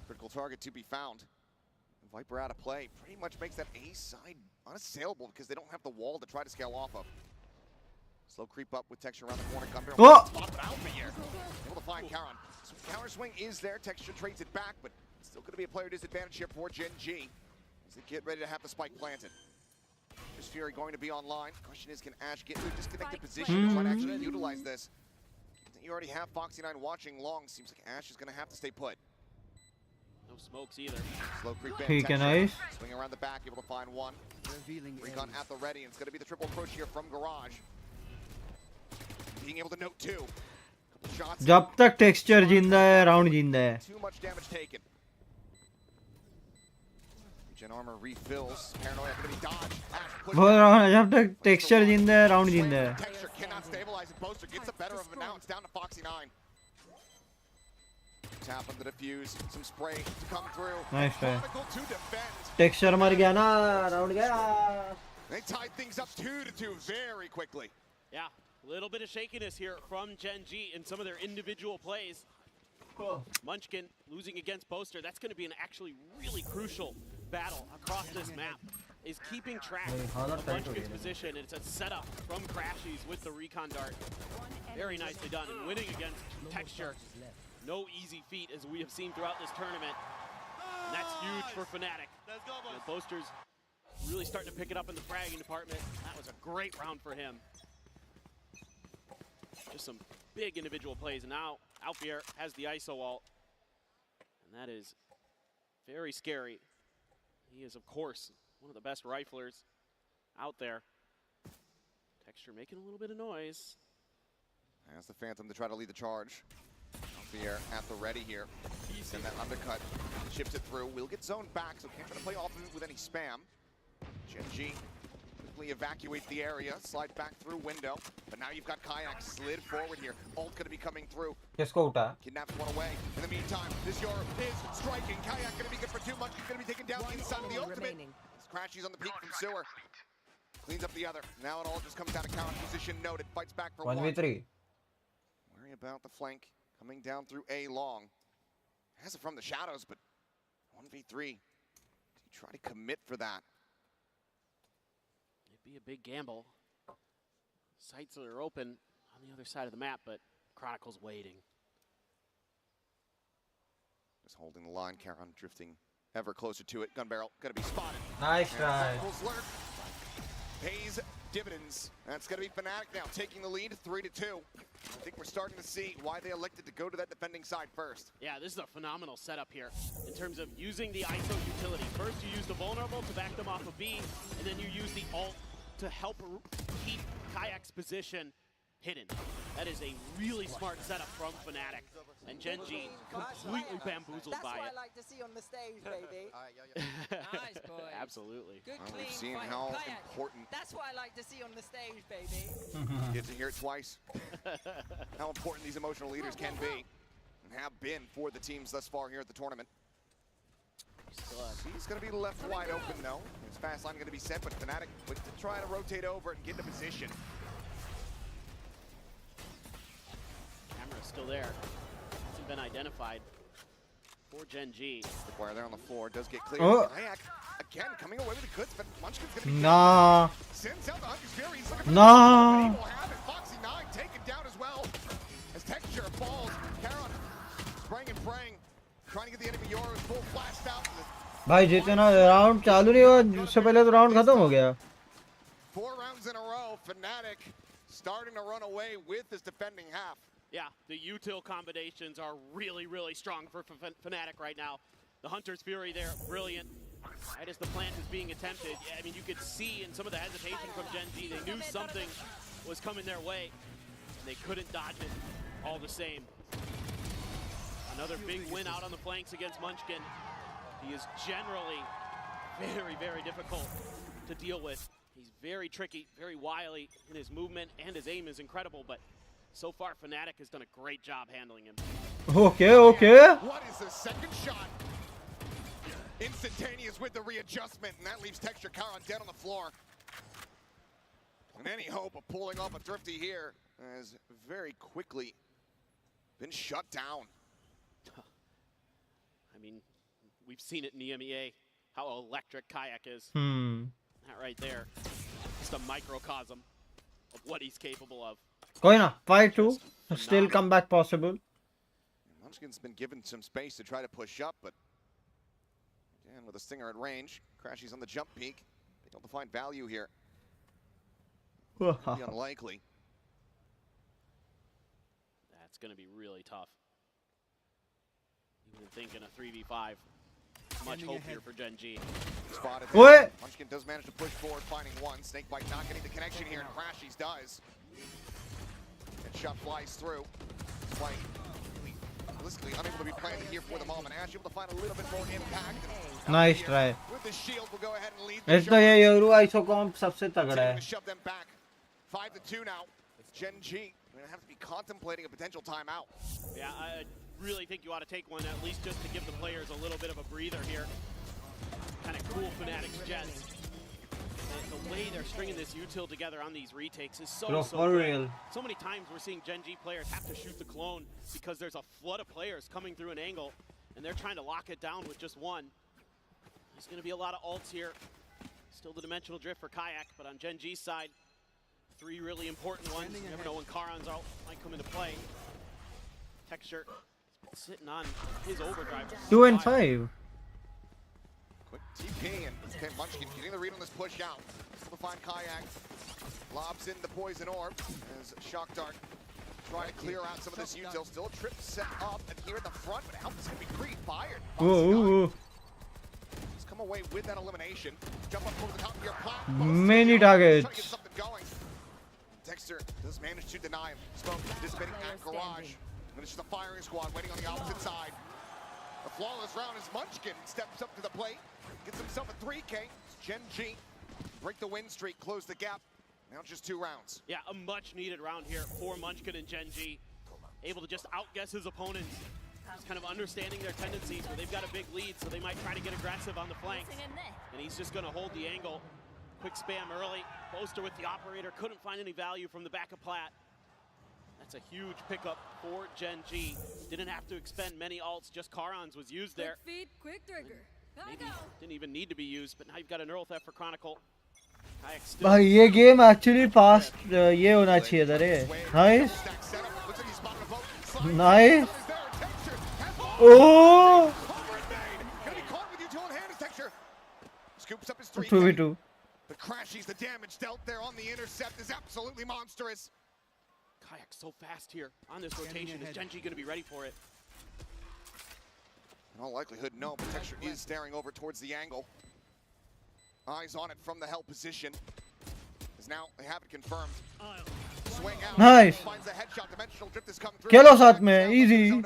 Critical target to be found. Viper out of play pretty much makes that A side unassailable because they don't have the wall to try to scale off of. Slow creep up with Texture around the corner. Gunbear spot, but out here. Able to find Karon. So counter swing is there. Texture trades it back, but still going to be a player disadvantage here for Gen G as they get ready to have the spike planted. There's Fury going to be online. Question is, can Ash get to a disconnected position to try to actually utilize this? You already have Foxy9 watching long. Seems like Ash is going to have to stay put. No smokes either. Slow creep in. ठीक है, nice. Swing around the back, able to find one. Recon at the ready, and it's going to be the triple approach here from Garage. Being able to note two. Couple shots. जब तक texture जिंदा है round जिंदा है. Too much damage taken. Gen armor refills. Paranoia going to be dodged. बोल रहा हूँ जब तक टेक्सचर जिंदा है राउंड जिंदा है. Texture cannot stabilize it. Boaster gets the better of it now. It's down to Foxy9. Tap on the defuse. Some spray to come through. Nice try. Chronicle to defend. Texture मर गया ना round गया. They tied things up 2-2 very quickly. Yeah, a little bit of shakiness here from Gen G in some of their individual plays. Munchkin losing against Boaster. That's going to be an actually really crucial battle across this map. Is keeping track of Munchkin's position, and it's a setup from Crashies with the recon dart. Very nicely done, and winning against Texture. No easy feat, as we have seen throughout this tournament. And that's huge for Fnatic. Boaster's really starting to pick it up in the fragging department. That was a great round for him. Just some big individual plays, and now Alfier has the ISO ult. And that is very scary. He is, of course, one of the best riflers out there. Texture making a little bit of noise. As the Phantom to try to lead the charge. Alfier at the ready here. And that undercut chips it through. Will get zoned back, so can't try to play off of it with any spam. Gen G quickly evacuate the area, slide back through window. But now you've got Kayak slid forward here. Ult going to be coming through. किसको उठा? Kidnaps one away. In the meantime, this Yoru is striking. Kayak going to be good for 2 much. He's going to be taken down inside of the ultimate. Crashies on the peak from Sewer. Cleans up the other. Now it all just comes down to counter position noted. Fights back for 1v3. Worry about the flank coming down through A long. Has it from the shadows, but 1v3. Do you try to commit for that? It'd be a big gamble. Sights are open on the other side of the map, but Chronicle's waiting. Just holding the line. Karon drifting ever closer to it. Gun barrel gonna be spotted. Nice try. Pays dividends. That's gonna be Fnatic now taking the lead 3-2. I think we're starting to see why they elected to go to that defending side first. Yeah, this is a phenomenal setup here in terms of using the ISO utility. First, you use the vulnerable to back them off of B, and then you use the ult to help keep Kayak's position hidden. That is a really smart setup from Fnatic, and Gen G completely bamboozled by it. That's what I like to see on the stage, baby. Nice, boy. Absolutely. Good, clean We've seen fight. how Kayak. important. That's what I like to see on the stage, baby. Get to hear it twice. How important these emotional leaders can be and have been for the teams thus far here at the tournament. He's going to be left wide open, though. His fast line going to be set, but Fnatic with to try to rotate over and get into position. Camera's still there. Hasn't been identified for Gen G. Wire there on the floor does get clear. Oh. Kayak again coming away with the goods, but Munchkin's going to be Nah. sends out the Hunter's Fury. He's looking for Nah. the have it. Foxy9 taken down as well. As Texture falls, Karon spraying and praying, trying to get the enemy Yoru full flashed out. भाई जितना round चालू नहीं हुआ उससे पहले तो round खत्म हो गया. 4 rounds in a row. Fnatic starting to run away with this defending half. Yeah, the util combinations are really, really strong for Fnatic right now. The Hunter's Fury there, brilliant. Right as the plant is being attempted, I mean, you could see in some of the hesitation from Gen G, they knew something was coming their way, and they couldn't dodge it all the same. Another big win out on the flanks against Munchkin. He is generally very, very difficult to deal with. He's very tricky, very wily in his movement, and his aim is incredible, but so far Fnatic has done a great job handling him. Okay, okay. What is the second shot? Instantaneous with the readjustment, and that leaves Texture Karon dead on the floor. And any hope of pulling off a thrifty here has very quickly been shut down. I mean, we've seen it in the EMEA how electric Kayak is. That right there, just a microcosm of what he's capable of. कोई ना 5-2 still comeback possible. Munchkin's been given some space to try to push up, but again with a stinger at range, Crashy's on the jump peak. They able to find value here. Pretty unlikely. That's going to be really tough. Even thinking a 3v5. Much hope here for Gen G. Spotted. Munchkin does manage to push forward, finding one. Snakebite not getting the connection here, and Crashies does. And shot flies through. Spike really realistically unable to be planted here for the moment. Ash able to find a little bit more impact. Nice try. With the shield, we'll go ahead and lead इस तो ये Yoru iso कॉम्प सबसे तगड़ा है. Shove them back. 5-2 now. Gen G gonna have to be contemplating a potential timeout. Yeah, I really think you ought to take one at least just to give the players a little bit of a breather here. Kind of cool Fnatic's Jets. And the way they're stringing this util together on these retakes is so real. So many times we're seeing Gen G players have to shoot the clone because there's a flood of players coming through an angle, and they're trying to lock it down with just one. There's going to be a lot of ults here. Still the dimensional drift for Kayak, but on Gen G's side, 3 really important ones. You never know when Karan's out might come into play. Texture sitting on his overdrive. 2 and 5. Quick TP and okay, Munchkin getting the read on this push out. Still to find Kayak. Lobs in the poison orb as Shock Dart try to clear out some of this util. Still a trip set up and here in the front, but Help is going to be pre-fired. He's come away with that elimination. Jump up over the top of your platform. Many targets. Trying to get something going. Dexter does manage to deny him. Smoke dissipating at garage. And it's just a firing squad waiting on the opposite side. A flawless round as Munchkin steps up to the plate. Gets himself a 3K. Gen G break the win streak, close the gap. Now just 2 rounds. Yeah, a much needed round here for Munchkin and Gen G. Able to just outguess his opponents. Just kind of understanding their tendencies where they've got a big lead, so they might try to get aggressive on the flanks. And he's just going to hold the angle. Quick spam early. Boaster with the operator. Couldn't find any value from the back of Plat. That's a huge pickup for Gen G. Didn't have to expend many ults. Just Karan's was used there. Quick feed, quick trigger. Maybe didn't even need to be used, but now you've got a neural theft for Chronicle. Still भाई ये game actually fast ये होना चाहिए था रे. Nice. Nice. Oh. Scoops up his 3K. 2v2. The Crashies, the damage dealt there on the intercept is absolutely monstrous. Kayak's so fast here on this rotation. Is Gen G going to be ready for it? In all likelihood, no, but Texture is staring over towards the angle. Eyes on it from the hell position. As now they have it confirmed. Swing out. Nice. Finds a headshot. Dimensional drift has come through. Kilo साथ में easy.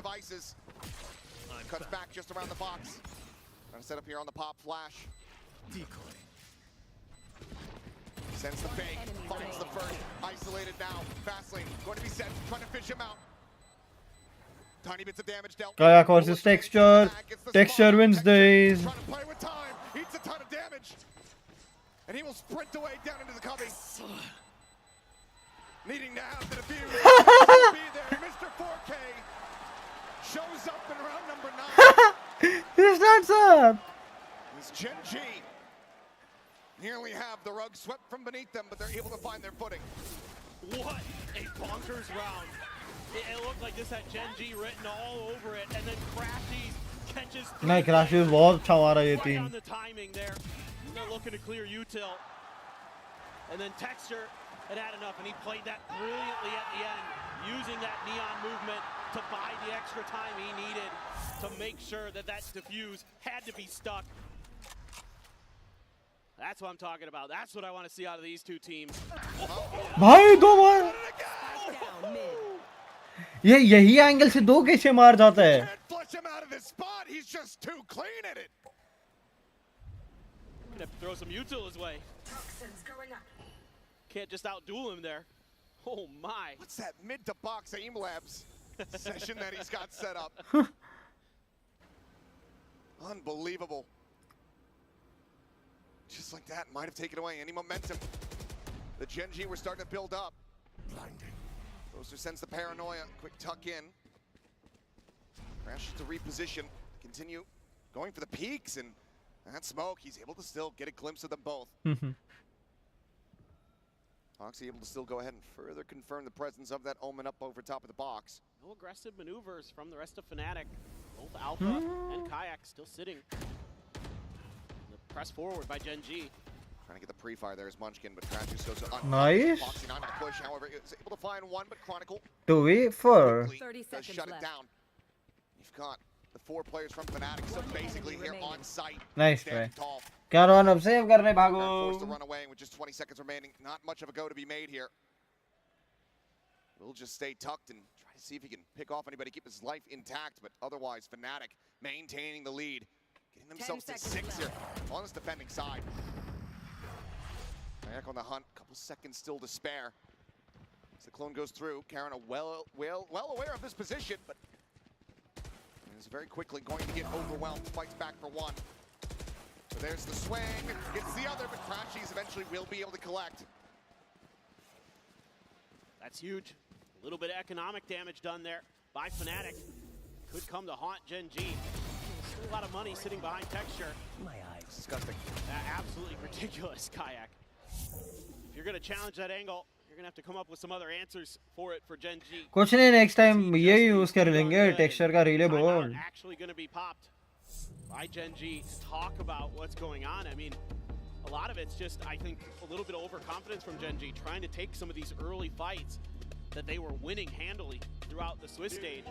Cuts back just around the box. Trying to set up here on the pop flash. Decoy. Sends the fake. Finds the first. Isolated now. Fastlane going to be set. Trying to fish him out. Tiny bits of damage dealt. Kayak versus Texture. Texture wins these. Trying to play with time. Eats a ton of damage. And he will sprint away down into the cubby. Needing to have the defuse. Be there. Mr. 4K shows up in round number 9. He stands up. It's Gen G. Nearly have the rug swept from beneath them, but they're able to find their footing. What a bonkers round. It looked like this had Gen G written all over it, and then Crashies catches through. नहीं Crashies बहुत अच्छा मारा ये right team. on the timing there. They're looking to clear util. And then Texture had had enough, and he played that brilliantly at the end, using that neon movement to buy the extra time he needed to make sure that that defuse had to be stuck. That's what I'm talking about. That's what I want to see out of these two teams. भाई 2 बार. ये यही angle से 2 कैसे मार जाता है? Can't flush him out of this spot. He's just too clean at it. Gonna have to throw some util his way. Can't just outduel him there. Oh my. What's that mid to box aim labs session that he's got set up? Unbelievable. Just like that, might have taken away any momentum. The Gen G were starting to build up. Blinding. Boaster sends the paranoia. Quick tuck in. Crashes to reposition. Continue going for the peaks, and That smoke, he's able to still get a glimpse of them both. Foxy able to still go ahead and further confirm the presence of that Omen up over top of the box. No aggressive maneuvers from the rest of Fnatic. Both Alpha and Kayak still sitting. The press forward by GENG. Trying to get the pre-fire there is Munchkin, but Crashes goes Nice. Foxy not gonna push, however, is able to find one, but Chronicle 2v4. 30 does seconds shut it left. down. You've got the 4 players from Fnatic, so basically here on site. Nice standing try. tall. Caron अब save करने Forced to भागो. run away with just 20 seconds remaining. Not much of a go to be made here. We'll just stay tucked and try to see if he can pick off anybody, keep his life intact, but otherwise Fnatic maintaining the lead, getting themselves to 6 here on this defending side. Back on the hunt, couple seconds still to spare. As the clone goes through, Karen well aware of this position, but is very quickly going to get overwhelmed. Fights back for one. So there's the swing, gets the other, but Crashies eventually will be able to collect. That's huge. A little bit of economic damage done there by Fnatic. Could come to haunt GENG. Still a lot of money sitting behind Texture. My eyes. Disgusting. Absolutely ridiculous, Kayak. If you're going to challenge that angle, you're going to have to come up with some other answers for it for GENG. कुछ नहीं, next time ये use कर लेंगे texture का relay board. Actually going to be popped by GENG to talk about what's going on. I mean, a lot of it's just, I think, a little bit of overconfidence from GENG, trying to take some of these early fights that they were winning handily throughout the Swiss stage.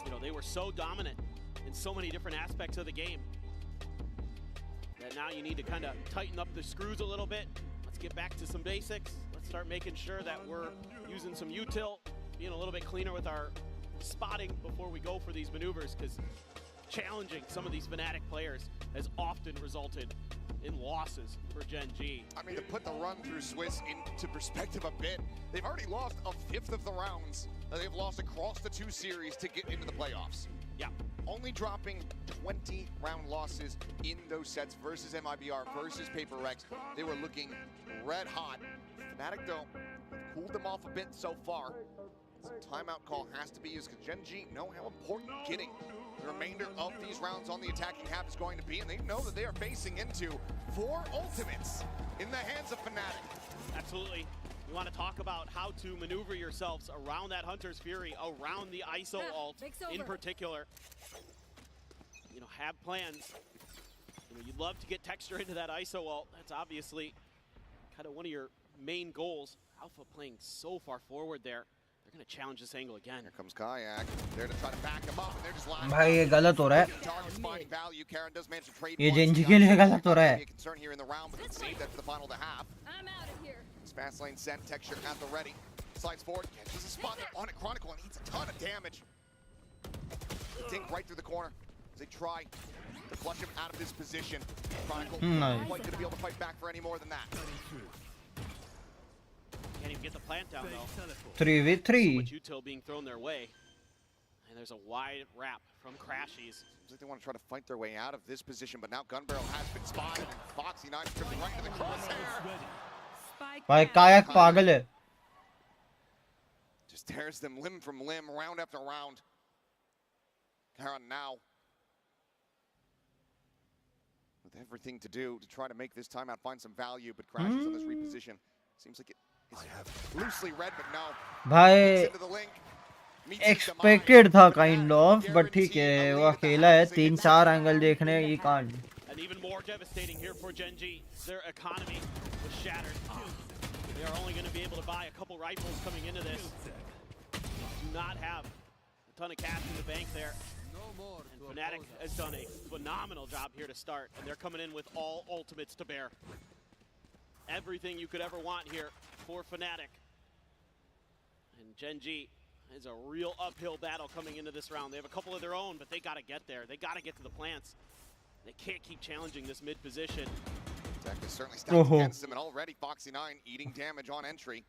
You know, they were so dominant in so many different aspects of the game that now you need to kind of tighten up the screws a little bit. Let's get back to some basics. Let's start making sure that we're using some util, being a little bit cleaner with our spotting before we go for these maneuvers, because challenging some of these Fnatic players has often resulted in losses for GENG. I mean, to put the run through Swiss into perspective a bit, they've already lost a fifth of the rounds that they've lost across the 2 series to get into the playoffs. Yeah. Only dropping 20 round losses in those sets versus MIBR versus Paper Rex. They were looking red hot. Fnatic, though, cooled them off a bit so far. So timeout call has to be used because GENG know how important getting the remainder of these rounds on the attacking half is going to be, and they know that they are facing into 4 ultimates in the hands of Fnatic. Absolutely. You want to talk about how to maneuver yourselves around that Hunter's Fury, around the ISO ult in particular. You know, have plans. You know, you'd love to get Texture into that ISO ult. That's obviously kind of one of your main goals. Alpha playing so far forward there. They're going to challenge this angle again. Here comes Kayak. There to try to back him up, and they're just lying. भाई ये गलत हो रहा है. Target's finding value. Karen does manage to trade ये points. GENG के लिए गलत हो रहा है. Be a concern here in the round, but can save that for the final to half. I'm out of here. It's fast lane sent. Texture at the ready. Slides forward. Catches a spot there on it. Chronicle, and eats a ton of damage. Dink right through the corner as they try to flush him out of this position. Chronicle not quite going to be able to fight back for any more than that. Can't even get the plant down though. 3v3. So much util being thrown their way. And there's a wide wrap from Crashies. Seems like they want to try to fight their way out of this position, but now Gunbarrel has been spotted, and Foxy 9 tripping right into the crosshair. भाई Kayak पागल है. Just tears them limb from limb, round after round. Karen now with everything to do to try to make this timeout find some value, but Crashes on this reposition. Seems like it is loosely read, but no. भाई Into the link. expected था kind of, but ठीक है, वो अकेला है, 3-4 angle देखने ही can't. And even more devastating here for GENG. Their economy was shattered. They are only going to be able to buy a couple rifles coming into this. Do not have a ton of cash in the bank there. And Fnatic has done a phenomenal job here to start, and they're coming in with all ultimates to bear. Everything you could ever want here for Fnatic. And GENG is a real uphill battle coming into this round. They have a couple of their own, but they got to get there. They got to get to the plants. They can't keep challenging this mid position. Tech is certainly stacked against him, and already Foxy 9 eating damage on entry.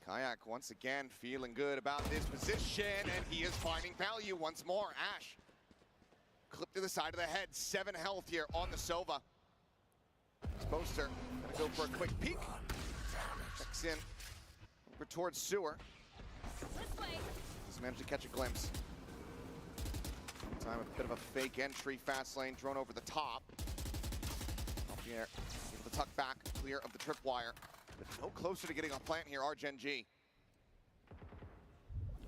Kayak once again feeling good about this position, and he is finding value once more. Ash, clip to the side of the head, 7 health here on the Sova. Poster gonna go for a quick peek. Checks in over towards Sewer. He's managed to catch a glimpse. Time a bit of a fake entry, fast lane, drone over the top. Here, able to tuck back, clear of the tripwire. But no closer to getting on plant here are GENG.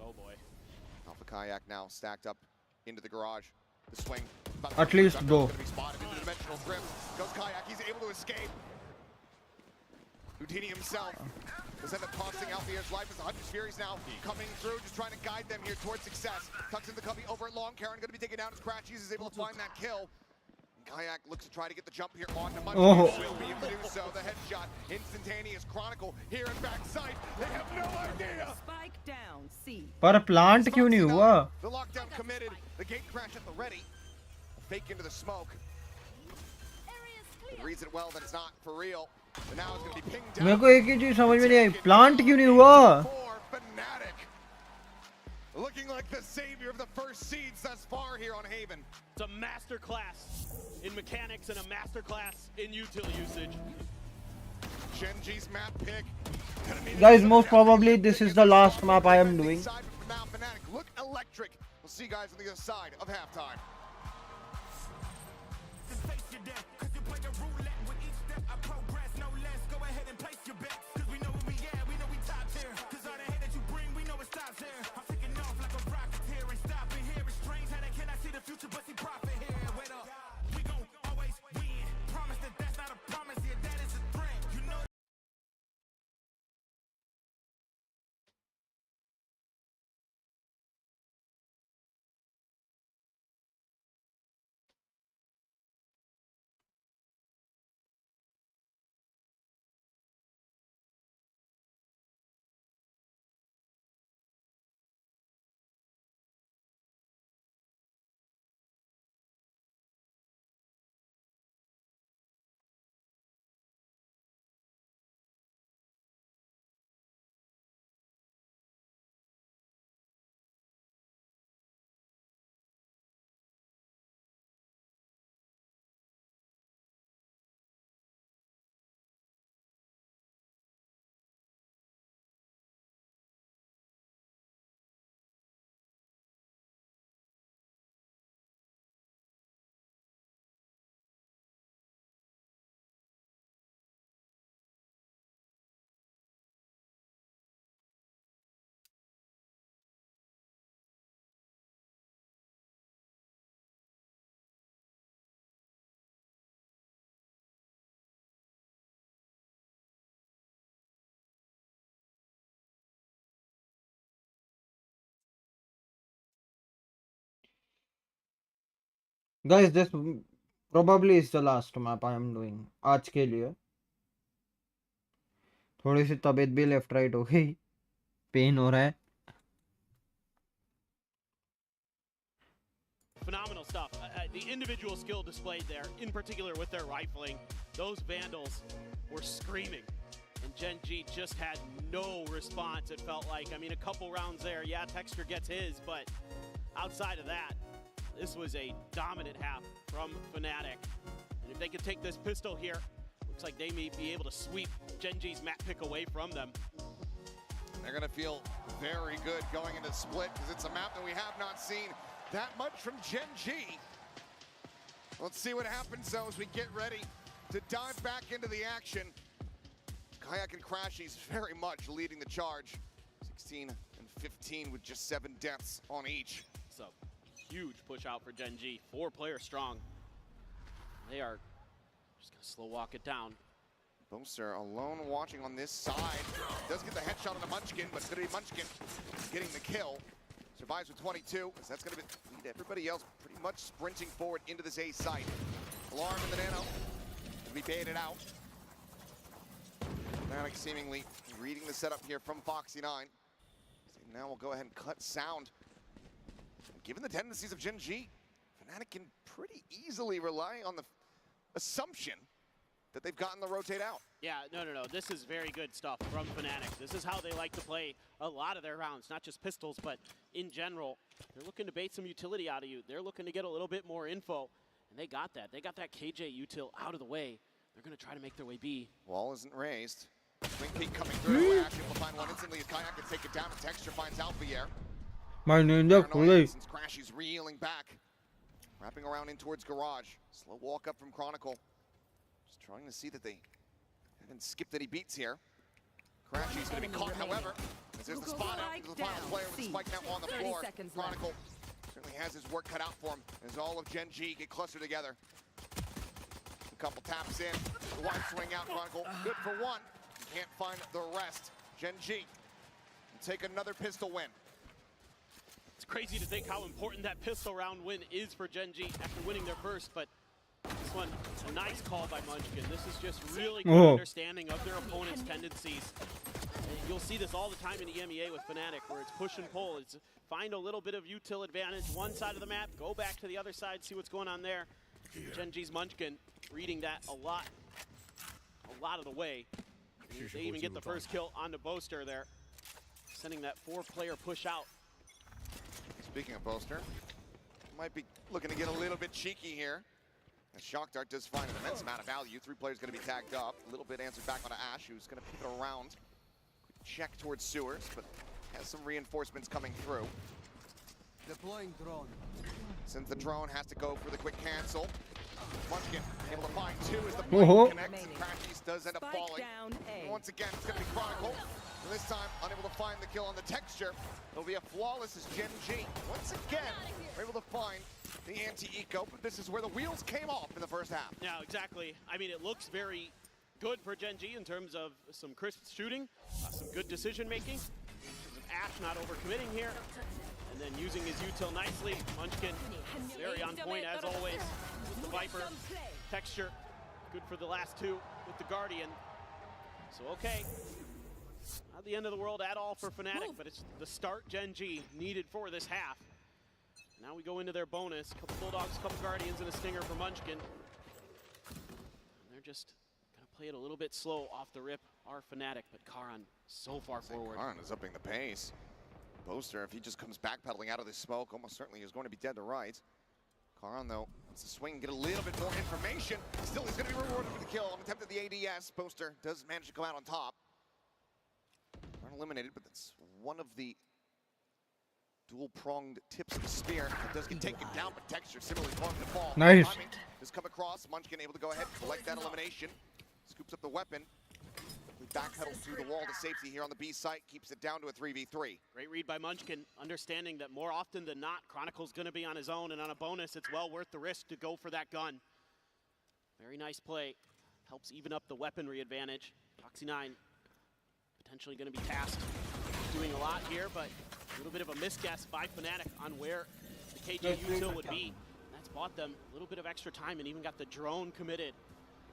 Oh boy. Alpha Kayak now stacked up into the garage. The swing. At least go. Gonna be spotted into the dimensional drift. Goes Kayak, he's able to escape. Houdini himself does end up costing Alfier's life as the Hunter's Furies now coming through, just trying to guide them here towards success. Tucks in the cubby over at Long. Karen gonna be taken down as Crashies is able to find that kill. Kayak looks to try to get the jump here on the Munchkin. Oh. Will be able to do so. The headshot, instantaneous. Chronicle here in backside. They have no idea. Spike down, C. पर plant क्यों नहीं हुआ? The lockdown committed. The gate crash at the ready. Fake into the smoke. It reads it well that it's not for real. But now it's going to be pinged down. मेरे को एक ही चीज समझ में नहीं आई, प्लांट क्यों नहीं हुआ? For Fnatic. Looking like the savior of the first seeds thus far here on Haven. It's a master class in mechanics and a master class in util usage. GENG's map pick. Guys, most probably this is the last map I am doing. Now Fnatic look electric. We'll see you guys on the other side of halftime. Guys, this probably is the last map I am doing आज के लिए. थोड़ी सी तबीयत भी left right हो गई, pen हो रहा है. Phenomenal stuff. The individual skill displayed there, in particular with their rifling, those Vandals were screaming. And GENG just had no response, it felt like. I mean, a couple rounds there, yeah, Texture gets his, but outside of that, this was a dominant half from Fnatic. And if they could take this pistol here, looks like they may be able to sweep GENG's map pick away from them. They're going to feel very good going into split because it's a map that we have not seen that much from GENG. Let's see what happens though as we get ready to dive back into the action. Kayak and Crashies very much leading the charge. 16 and 15 with just 7 deaths on each. So huge push out for GENG, 4 players strong. They are just gonna slow walk it down. Boaster alone watching on this side. Does get the headshot on the Munchkin, but it's gonna be Munchkin getting the kill. Survives with 22, because that's gonna lead everybody else pretty much sprinting forward into this A site. Alarm in the Nano to be baited out. Fnatic seemingly reading the setup here from Foxy9. So now we'll go ahead and cut sound. Given the tendencies of GENG, Fnatic can pretty easily rely on the assumption that they've gotten the rotate out. Yeah, no. This is very good stuff from Fnatic. This is how they like to play a lot of their rounds, not just pistols, but in general. They're looking to bait some utility out of you. They're looking to get a little bit more info, and they got that. They got that KJ util out of the way. They're going to try to make their way B. Wall isn't raised. Swing peek coming through. Ash able to find one instantly as Kayak can take it down, and Texture finds Alphier. My ninja fully. Since Crashy's reeling back. Wrapping around in towards garage. Slow walk up from Chronicle. Just trying to see that they haven't skipped any beats here. Crashy's going to be caught, however, as there's the spot out into the final player with the spike now on the floor. Chronicle certainly has his work cut out for him as all of Gen G get clustered together. A couple taps in, the wide swing out, Chronicle. Good for one. Can't find the rest. Gen G will take another pistol win. It's crazy to think how important that pistol round win is for Gen G after winning their first, but this one, a nice call by Munchkin. This is just really good understanding of their opponent's tendencies. And you'll see this all the time in EMEA with Fnatic, where it's push and pull. It's find a little bit of util advantage one side of the map, go back to the other side, see what's going on there. Gen G's Munchkin reading that a lot of the way. They even get the first kill onto Boaster there, sending that 4-player push out. Speaking of Boaster, might be looking to get a little bit cheeky here. As Shock Dart does find an immense amount of value. 3 players going to be tagged up. A little bit answered back onto Ash, who's going to pivot around. Quick check towards Sewers, but has some reinforcements coming through. Deploying drone. Since the drone has to go for the quick cancel. Munchkin able to find 2 as the blade connects. Crashies does end up falling. And once again, it's going to be Chronicle. And this time, unable to find the kill on the texture. It'll be a flawless as Gen G. Once again, we're able to find the anti-eco, but this is where the wheels came off in the first half. Yeah, exactly. I mean, it looks very good for Gen G in terms of some crisp shooting, some good decision making. Ash not overcommitting here, and then using his util nicely. Munchkin very on point as always with the Viper. Texture good for the last 2 with the Guardian. So okay, not the end of the world at all for Fnatic, but it's the start Gen G needed for this half. Now we go into their bonus. Couple Bulldogs, couple Guardians, and a Stinger for Munchkin. And they're just gonna play it a little bit slow off the rip. Our Fnatic, but Karan so far forward. Karan is upping the pace. Boaster, if he just comes backpedaling out of this smoke, almost certainly is going to be dead to rights. Karan, though, wants to swing and get a little bit more information. Still, he's going to be rewarded with the kill on attempt at the ADS. Boaster does manage to come out on top. Karan eliminated, but that's one of the dual-pronged tips of the spear. It does get taken down, but Texture similarly causing the fall. Nice. Timing does come across. Munchkin able to go ahead and collect that elimination. Scoops up the weapon. We backpedal through the wall to safety here on the B site. Keeps it down to a 3v3. Great read by Munchkin, understanding that more often than not, Chronicle's going to be on his own, and on a bonus, it's well worth the risk to go for that gun. Very nice play. Helps even up the weaponry advantage. Foxy9 potentially going to be tasked doing a lot here, but a little bit of a misguess by Fnatic on where the KJ util would be. That's bought them a little bit of extra time and even got the drone committed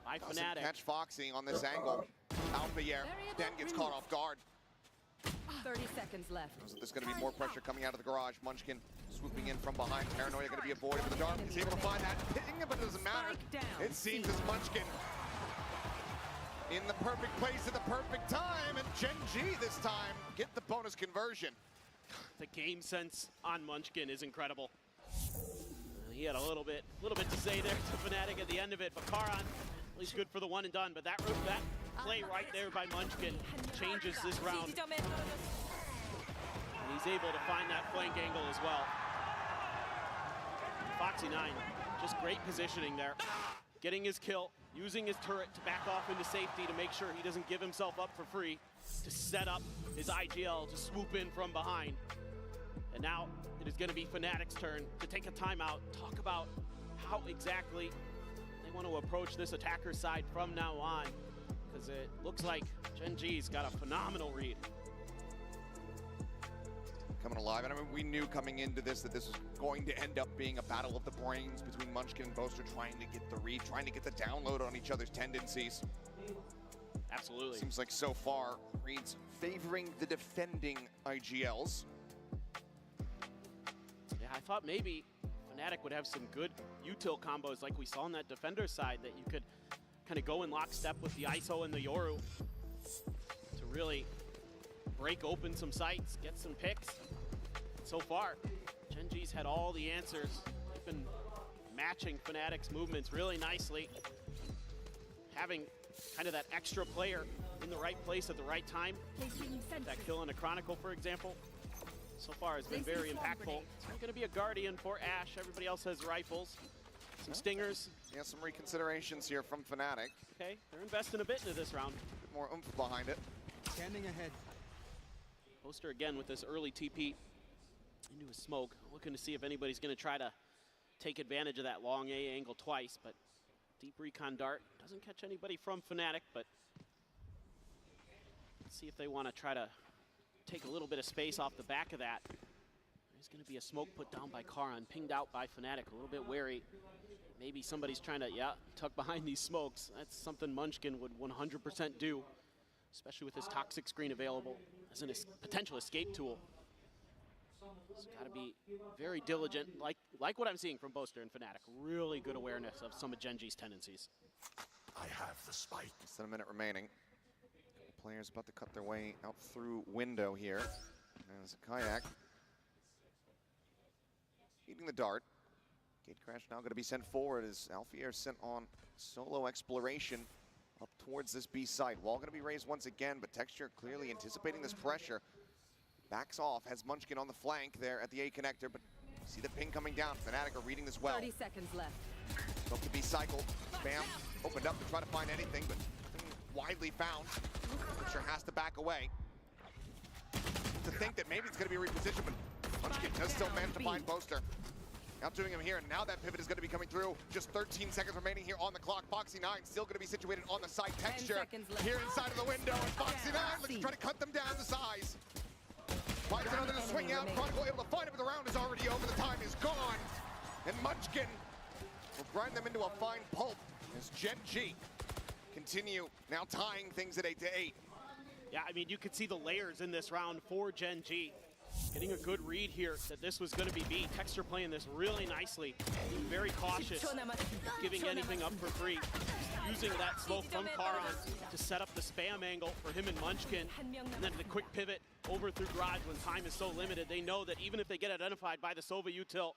by Fnatic. Catch Foxy on this angle. Out in the air, then gets caught off guard. 30 seconds left. There's going to be more pressure coming out of the garage. Munchkin swooping in from behind. Paranoia going to be avoided with the dark. He's able to find that ping, but it doesn't matter. It seems as Munchkin in the perfect place at the perfect time, and Gen G this time get the bonus conversion. The game sense on Munchkin is incredible. He had a little bit to say there to Fnatic at the end of it, but Karan, at least good for the one and done. But that play right there by Munchkin changes this round. And he's able to find that flank angle as well. Foxy9, just great positioning there. Getting his kill, using his turret to back off into safety to make sure he doesn't give himself up for free, to set up his IGL to swoop in from behind. And now it is going to be Fnatic's turn to take a timeout, talk about how exactly they want to approach this attacker side from now on, because it looks like Gen G's got a phenomenal read. Coming alive, and I mean, we knew coming into this that this was going to end up being a battle of the brains between Munchkin and Boaster, trying to get the read, trying to get the download on each other's tendencies. Absolutely. Seems like so far, reads favoring the defending IGLs. Yeah, I thought maybe Fnatic would have some good util combos like we saw on that defender side, that you could kind of go in lockstep with the ISO and the Yoru to really break open some sites, get some picks. So far, Gen G's had all the answers. They've been matching Fnatic's movements really nicely. Having kind of that extra player in the right place at the right time. That kill in a Chronicle, for example. so far has been very impactful. It's going to be a Guardian for Ash. Everybody else has rifles. Some stingers. Yeah, some reconsiderations here from Fnatic. Okay, they're investing a bit into this round. A bit more oomph behind it. Standing ahead. Poster again with this early TP into a smoke. Looking to see if anybody's going to try to take advantage of that long A angle twice, but deep recon dart doesn't catch anybody from Fnatic, but let's see if they want to try to take a little bit of space off the back of that. There's going to be a smoke put down by Karan, pinged out by Fnatic, a little bit wary. Maybe somebody's trying to, tuck behind these smokes. That's something Munchkin would 100% do, especially with his toxic screen available as a potential escape tool. It's got to be very diligent, like what I'm seeing from Boaster and Fnatic. Really good awareness of some of GENG's tendencies. I have the spike. Less than a minute remaining. Players about to cut their way out through window here. As Kayak eating the dart. Gate crash now going to be sent forward as Alfier sent on solo exploration up towards this B site. Wall going to be raised once again, but Texture clearly anticipating this pressure. Backs off, has Munchkin on the flank there at the A connector, but see the ping coming down. Fnatic are reading this well. 30 seconds left. Up to be cycled. Bam, opened up to try to find anything, but nothing widely found. Texture has to back away. To think that maybe it's going to be repositioned, but Munchkin does still manage to find Boaster. Outdoing him here, and now that pivot is going to be coming through. Just 13 seconds remaining here on the clock. Foxy9 still going to be situated on the side. Texture here inside of the window, and Foxy9 looks to try to cut them down to size. Finds another to swing out. Chronicle able to find it, but the round is already over. The time is gone. And Munchkin will grind them into a fine pulp as GENG continue now tying things at 8-8. Yeah, I mean, you could see the layers in this round for GENG. Getting a good read here that this was going to be B. Texture playing this really nicely. Being very cautious, giving anything up for free. Using that smoke from Karan to set up the spam angle for him and Munchkin. And then the quick pivot over through Garage when time is so limited. They know that even if they get identified by the Sova util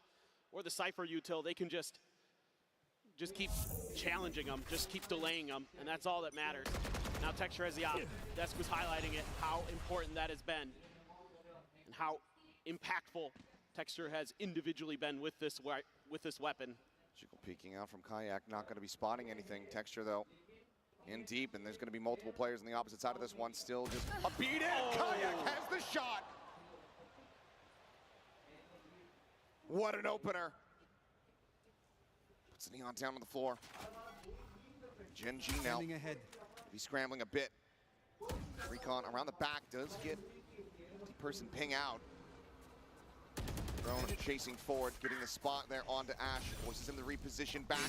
or the Cypher util, they can just keep challenging them, just keep delaying them, and that's all that matters. Now Texture has the op. Desk was highlighting it, how important that has been. And how impactful Texture has individually been with this weapon. Chickle peeking out from Kayak, not going to be spotting anything. Texture though, in deep, and there's going to be multiple players on the opposite side of this one. Still just a beat in. Kayak has the shot. What an opener. Puts Neon down on the floor. GENG now be scrambling a bit. Recon around the back does get person ping out. Drone chasing forward, getting the spot there onto Ash. Forces him to reposition back.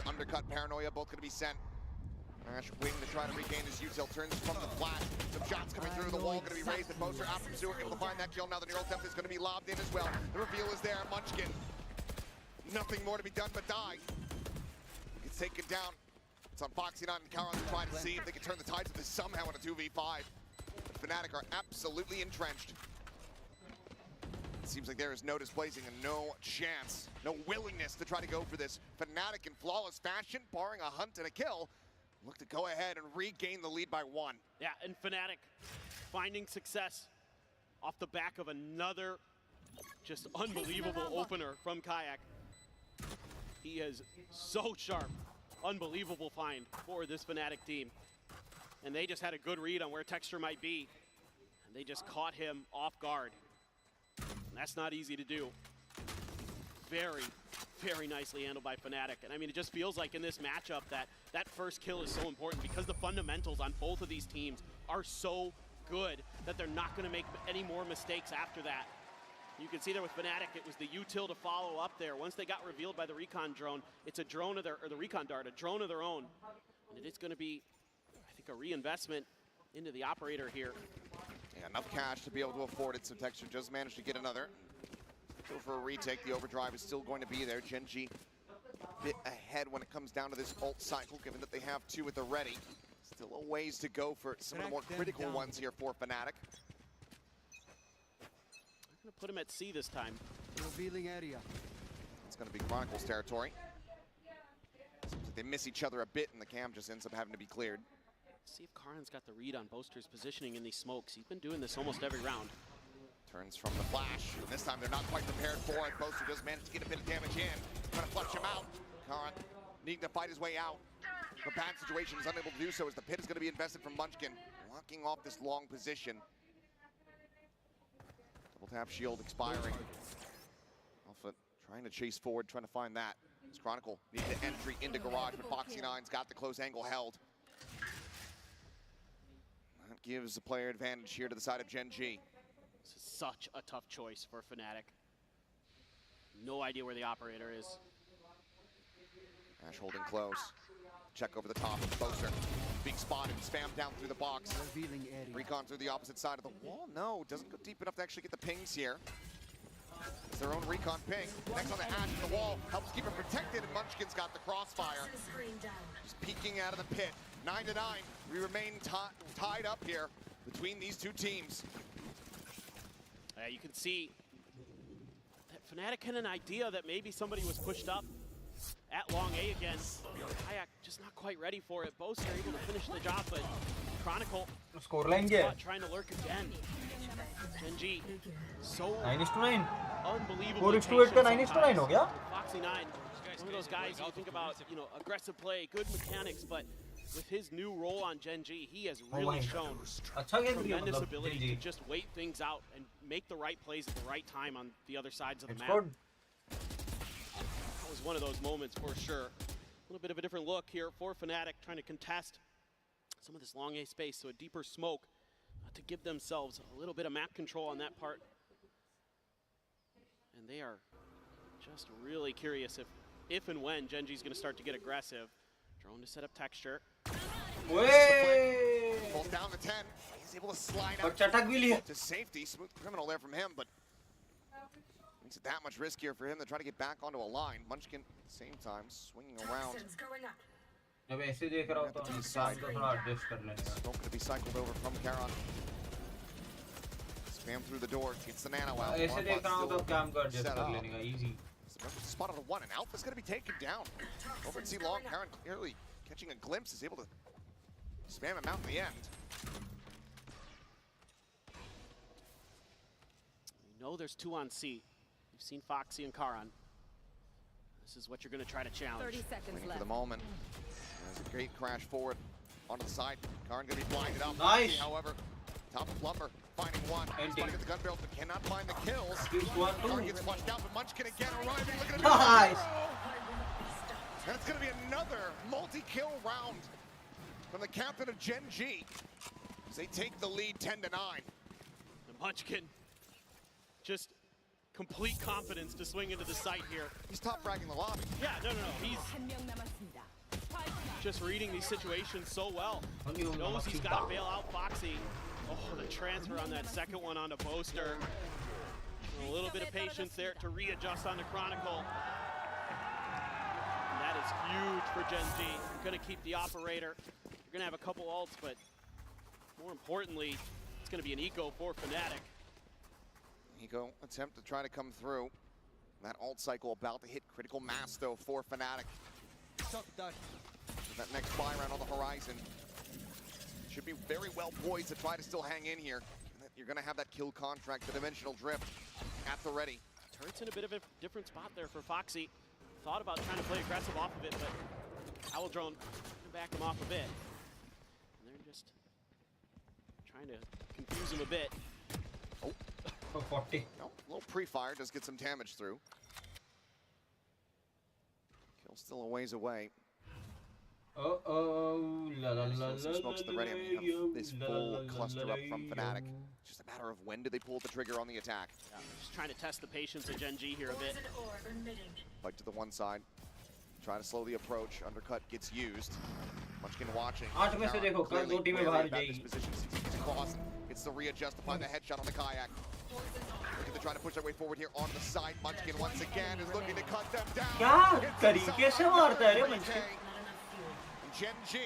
Undercut Paranoia, both going to be sent. Ash waiting to try to regain his util, turns from the flash. Some shots coming through, the wall going to be raised. And Boaster out from Sewer, able to find that kill. Now the neural theft is going to be lobbed in as well. The reveal is there, Munchkin. Nothing more to be done but die. Gets taken down. It's on Foxy9 and Karan to try to see if they can turn the tides of this somehow in a 2v5. Fnatic are absolutely entrenched. It seems like there is no displacing and no chance, no willingness to try to go for this. Fnatic in flawless fashion, barring a hunt and a kill, look to go ahead and regain the lead by 1. Yeah, and Fnatic finding success off the back of another just unbelievable opener from Kayak. He is so sharp, unbelievable find for this Fnatic team. And they just had a good read on where Texture might be. And they just caught him off guard. And that's not easy to do. Very, very nicely handled by Fnatic. And I mean, it just feels like in this matchup that first kill is so important because the fundamentals on both of these teams are so good that they're not going to make any more mistakes after that. You can see there with Fnatic, it was the util to follow up there. Once they got revealed by the recon drone, it's a drone of their, or the recon dart, a drone of their own. And it is going to be, I think, a reinvestment into the operator here. Yeah, enough cash to be able to afford it, so Texture just managed to get another. Go for a retake, the overdrive is still going to be there. GENG a bit ahead when it comes down to this ult cycle, given that they have 2 at the ready. Still a ways to go for some of the more critical ones here for Fnatic. I'm going to put him at C this time. Revealing area. It's going to be Chronicles territory. Seems like they miss each other a bit, and the cam just ends up having to be cleared. See if Karan's got the read on Boaster's positioning in these smokes. He's been doing this almost every round. Turns from the flash, and this time they're not quite prepared for it. Boaster does manage to get a bit of damage in. Trying to flush him out. Karan needing to fight his way out. The bad situation is unable to do so as the pit is going to be invested from Munchkin. Blocking off this long position. Double tap shield expiring. Alpha trying to chase forward, trying to find that. As Chronicle needs the entry into garage, but Foxy9's got the close angle held. That gives the player advantage here to the side of Gen G. This is such a tough choice for Fnatic. No idea where the operator is. Ash holding close. Check over the top. Boaster being spotted, spammed down through the box. Recon through the opposite side of the wall. No, doesn't go deep enough to actually get the pings here. It's their own recon ping. Next on the Ash in the wall. Helps keep it protected, and Munchkin's got the crossfire. Just peeking out of the pit. 9-9. We remain tied up here between these two teams. You can see that Fnatic had an idea that maybe somebody was pushed up at long A again. Kayak just not quite ready for it. Boaster able to finish the job, but Chronicle trying to lurk again. Gen G, so 9:9. unbelievable. 4:8 का 9:9 हो गया. Foxy9, one of those guys you think about, aggressive play, good mechanics, but with his new role on Gen G, he has really shown tremendous ability to just wait things out and make the right plays at the right time on the other sides of the map. That was one of those moments for sure. A little bit of a different look here for Fnatic, trying to contest some of this long A space, so a deeper smoke to give themselves a little bit of map control on that part. And they are just really curious if and when Gen G is going to start to get aggressive. Drone to set up texture. Pulls down the 10. He's able to slide out to safety. Smooth criminal there from him, but makes it that much riskier for him to try to get back onto a line. Munchkin, at the same time, swinging around. जब ऐसे देख रहा हूँ तो इंसान को थोड़ा adjust कर लेने का. Smoke to be cycled over from Karan. Spam through the door, gets the nano out. ऐसे देख रहा हूँ तो काम को adjust कर लेने का. Easy. Spotted a 1, and Alpha's going to be taken down. Over at C-Long, Karan clearly catching a glimpse, is able to spam him out in the end. We know there's 2 on C. You've seen Foxy and Karan. This is what you're going to try to challenge. 30 seconds Waiting left. for the moment. There's a great crash forward onto the side. Karan going to be blinded out. Nice. However, top of Lumber, finding one. He's trying to get the gun barrel, but cannot find the kills. Karan gets flushed out, but Munchkin again arriving. Look at him. Nice. And it's going to be another multi-kill round from the captain of Gen G as they take the lead 10-9. And Munchkin, just complete confidence to swing into the site here. He's top fragging the lobby. Yeah, no. He's just reading these situations so well. He knows he's got to bail out Foxy. Oh, the transfer on that second one onto Boaster. A little bit of patience there to readjust on the Chronicle. And that is huge for Gen G. You're going to keep the operator. You're going to have a couple ults, but more importantly, it's going to be an eco for Fnatic. Eco attempt to try to come through. That ult cycle about to hit critical mass though for Fnatic. With that next buy round on the horizon. Should be very well poised to try to still hang in here. You're gonna have that kill contract, the dimensional drift at the ready. Turret's in a bit of a different spot there for Foxy. Thought about trying to play aggressive off of it, but Owl Drone gonna back him off a bit. And they're just trying to confuse him a bit. Oh. 40. No, a little pre-fire does get some damage through. Kill still a ways away. Some smokes at the ready. I mean, this full cluster up from Fnatic. Just a matter of when do they pull the trigger on the attack. Yeah, just trying to test the patience of Gen G here a bit. Fight to the one side. Try to slow the approach. Undercut gets used. Munchkin watching. कल 2 टीमें बाहर जाएगी. It's the readjust to find the headshot on the Kayak. Looking to try to push their way forward here on the side. Munchkin once again is looking to cut them down. क्या तरीके से मारता है रे Munchkin. Gen G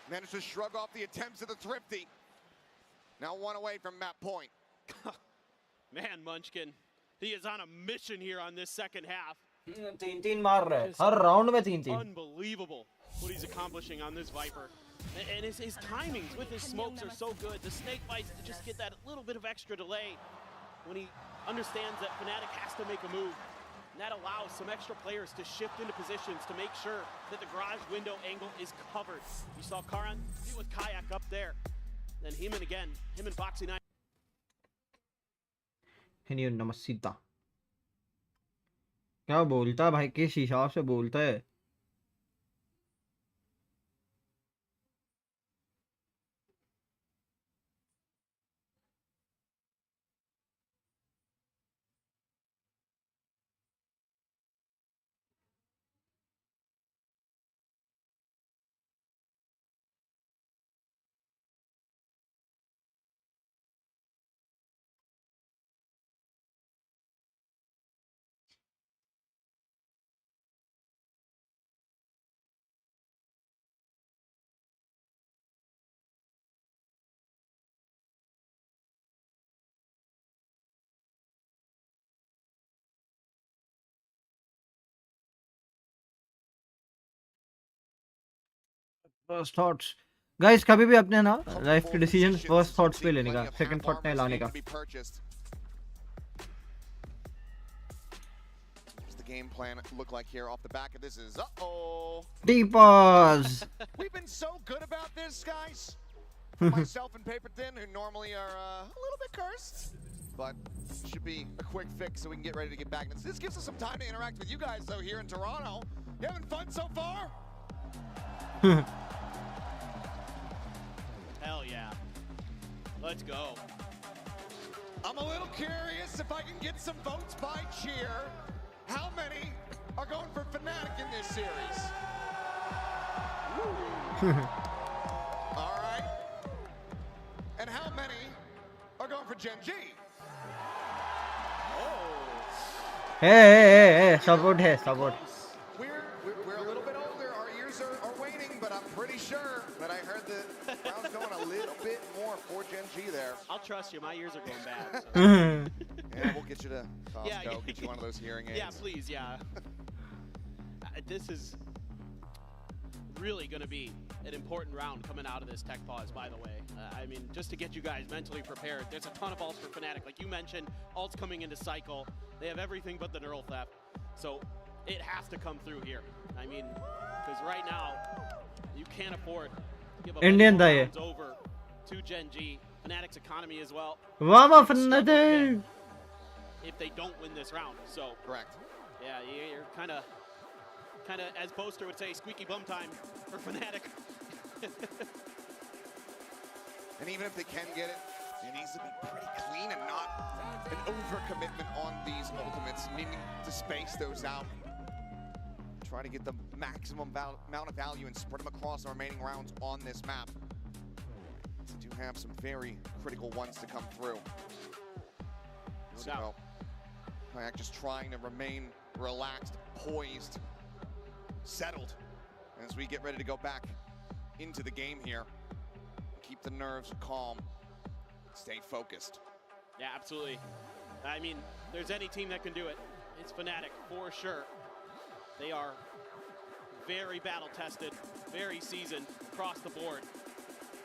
managed to shrug off the attempts of the Thrifty. Now 1 away from map point. Man, Munchkin, he is on a mission here on this second half. 3-3 मार रहा है. हर round में 3-3. Unbelievable what he's accomplishing on this Viper. And his timings with his smokes are so good. The snake bites to just get that little bit of extra delay when he understands that Fnatic has to make a move. And that allows some extra players to shift into positions to make sure that the garage window angle is covered. You saw Karan deal with Kayak up there. Then him and Foxy9. नमस्ता क्या बोलता है भाई, किस हिसाब से बोलता है? First thoughts guys, कभी भी अपने ना लाइफ के डिसीजन फर्स्ट थॉट्स पे लेने का, सेकंड थॉट में लाने का. Game plan look like here off the back of this is Deepers. We've been so good about this, guys. Myself and Paper Thin, who normally are a little bit cursed, but should be a quick fix so we can get ready to get back. And this gives us some time to interact with you guys though here in Toronto. You having fun so far? Hell yeah. Let's go. I'm a little curious if I can get some votes by cheer. How many are going for Fnatic in this series? All right. And how many are going for Gen G? Hey, support hai, support. We're a little bit older. Our ears are waning, but I'm pretty sure that I heard the crowd's going a little bit more for Gen G there. I'll trust you. My ears are going bad. So. Yeah, we'll get you to Costco, get you one of those hearing aids. Yeah, please, yeah. This is really going to be an important round coming out of this tech pause, by the way. I mean, just to get you guys mentally prepared, there's a ton of ults for Fnatic. Like you mentioned, ults coming into cycle. They have everything but the neural theft. So it has to come through here. I mean, because right now, you can't afford to give up Indian rounds over to Gen G. Fnatic's economy as well. Wow, Fnatic! If they don't win this round, so correct. Yeah, you're kind of, as Boaster would say, squeaky bum time for Fnatic. And even if they can get it, it needs to be pretty clean and not an overcommitment on these ultimates, needing to space those out. Try to get the maximum amount of value and spread them across the remaining rounds on this map. We do have some very critical ones to come through. So, Kayak just trying to remain relaxed, poised, settled as we get ready to go back into the game here. Keep the nerves calm, stay focused. Yeah, absolutely. I mean, there's any team that can do it. It's Fnatic for sure. They are very battle-tested, very seasoned across the board.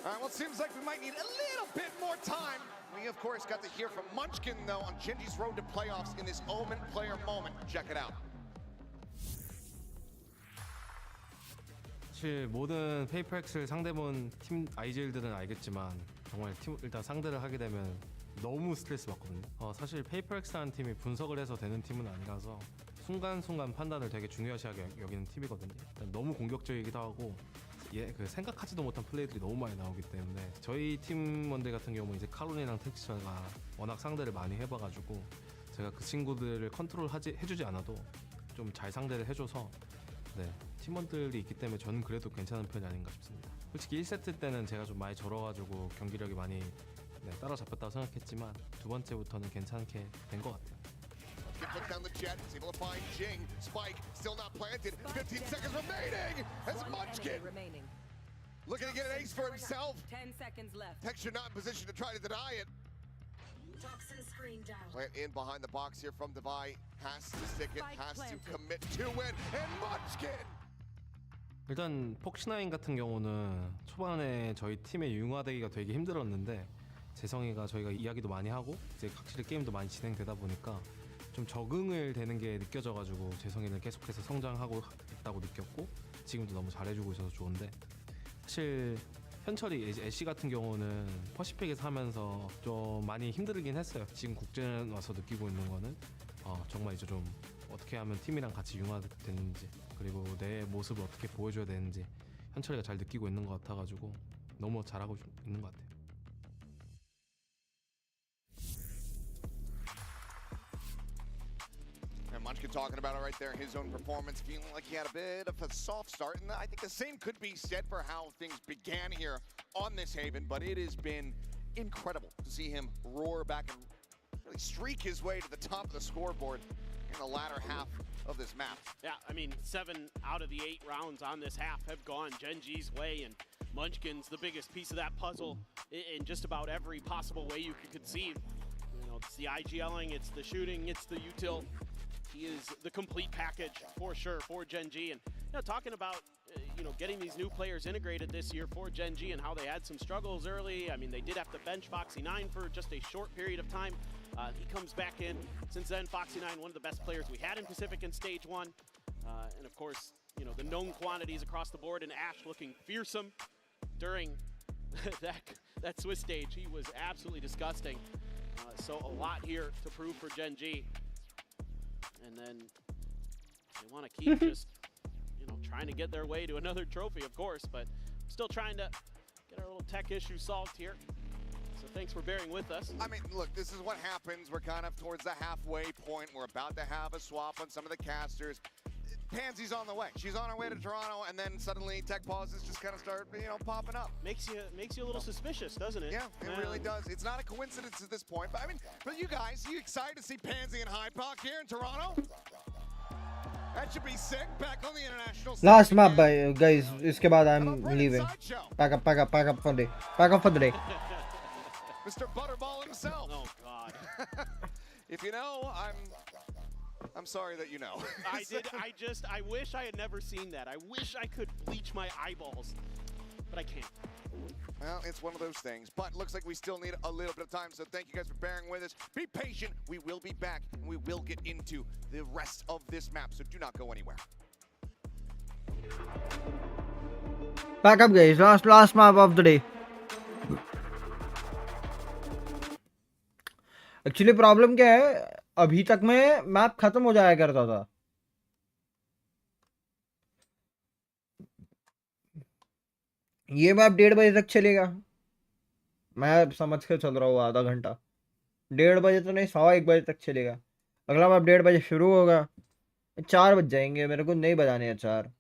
All right, well, it seems like we might need a little bit more time. We, of course, got to hear from Munchkin, though, on Genji's road to playoffs in this Omen player moment. Check it out. 사실 모든 페이퍼엑스를 상대본 팀 IGL들은 알겠지만 정말 일단 상대를 하게 되면 너무 스트레스 받거든요. 사실 페이퍼엑스라는 팀이 분석을 해서 되는 팀은 아니라서 순간순간 판단을 되게 중요시하게 여기는 팀이거든요. 너무 공격적이기도 하고 그 생각하지도 못한 플레이들이 너무 많이 나오기 때문에 저희 팀원들 같은 경우는 이제 카론이랑 텍스처가 워낙 상대를 많이 해봐가지고 제가 그 친구들을 컨트롤 해주지 않아도 좀 잘 상대를 해줘서 팀원들이 있기 때문에 저는 그래도 괜찮은 편이 아닌가 싶습니다. 솔직히 1세트 때는 제가 좀 많이 절어가지고 경기력이 많이 따라잡혔다고 생각했지만 두 번째부터는 괜찮게 된 것 같아요. Put down the jet, is able to find Jing. Spike still not planted. 15 seconds remaining as Munchkin looking to get an ace for himself. 10 seconds left. Texture not in position to try to deny it. Toxin screen down. Plant in behind the box here from Devi. Has to stick it, has to commit to it. And Munchkin 일단 폭신나인 같은 경우는 초반에 저희 팀의 융화되기가 되게 힘들었는데 재성이가 저희가 이야기도 많이 하고 이제 확실히 게임도 많이 진행되다 보니까 좀 적응을 되는 게 느껴져가지고 재성이는 계속해서 성장하고 있다고 느꼈고 지금도 너무 잘해주고 있어서 좋은데 사실 현철이 애쉬 같은 경우는 퍼시픽에서 하면서 좀 많이 힘들긴 했어요. 지금 국제전 와서 느끼고 있는 거는 정말 이제 좀 어떻게 하면 팀이랑 같이 융화됐는지 그리고 내 모습을 어떻게 보여줘야 되는지 현철이가 잘 느끼고 있는 것 같아가지고 너무 잘하고 있는 것 같아요. And Munchkin talking about it right there, his own performance, feeling like he had a bit of a soft start. And I think the same could be said for how things began here on this Haven, but it has been incredible to see him roar back and really streak his way to the top of the scoreboard in the latter half of this map. Yeah, I mean, 7 out of the 8 rounds on this half have gone GENG's way, and Munchkin's the biggest piece of that puzzle in just about every possible way you could conceive. You know, it's the IGLing, it's the shooting, it's the util. He is the complete package for sure for GENG. And talking about getting these new players integrated this year for GENG and how they had some struggles early. I mean, they did have to bench Foxy9 for just a short period of time. He comes back in. Since then, Foxy9, one of the best players we had in Pacific in Stage 1. And of course, the known quantities across the board, and Ash looking fearsome during that Swiss stage. He was absolutely disgusting. So a lot here to prove for GENG. And then they want to keep just, trying to get their way to another trophy, of course, but still trying to get our little tech issue solved here. So thanks for bearing with us. I mean, look, this is what happens. We're kind of towards the halfway point. We're about to have a swap on some of the casters. Pansy's on the way. She's on her way to Toronto, and then suddenly tech pauses just kind of start, popping up. Makes you a little suspicious, doesn't it? Yeah, it really does. It's not a coincidence at this point, but I mean, but you guys, you excited to see Pansy and Hyde Park here in Toronto? That should be sick. Back on the international stage. Last map, guys. इसके बाद I'm leaving. Pack up for the day. Pack up for the day. Mr. Butterball himself. Oh God. If you know, I'm sorry that you know. I wish I had never seen that. I wish I could bleach my eyeballs, but I can't. Well, it's one of those things, but looks like we still need a little bit of time, so thank you guys for bearing with us. Be patient. We will be back, and we will get into the rest of this map, so do not go anywhere. Pack up, guys. Last map of the day. Actually problem क्या है, अभी तक में map खत्म हो जाया करता था. ये मैप 1:30 बजे तक चलेगा. मैं समझ के चल रहा हूँ आधा घंटा. 1:30 बजे तो नहीं, 1:15 बजे तक चलेगा. अगला मैप 1:30 बजे शुरू होगा. 4 बज जाएंगे. मेरे को नहीं बजाने हैं 4.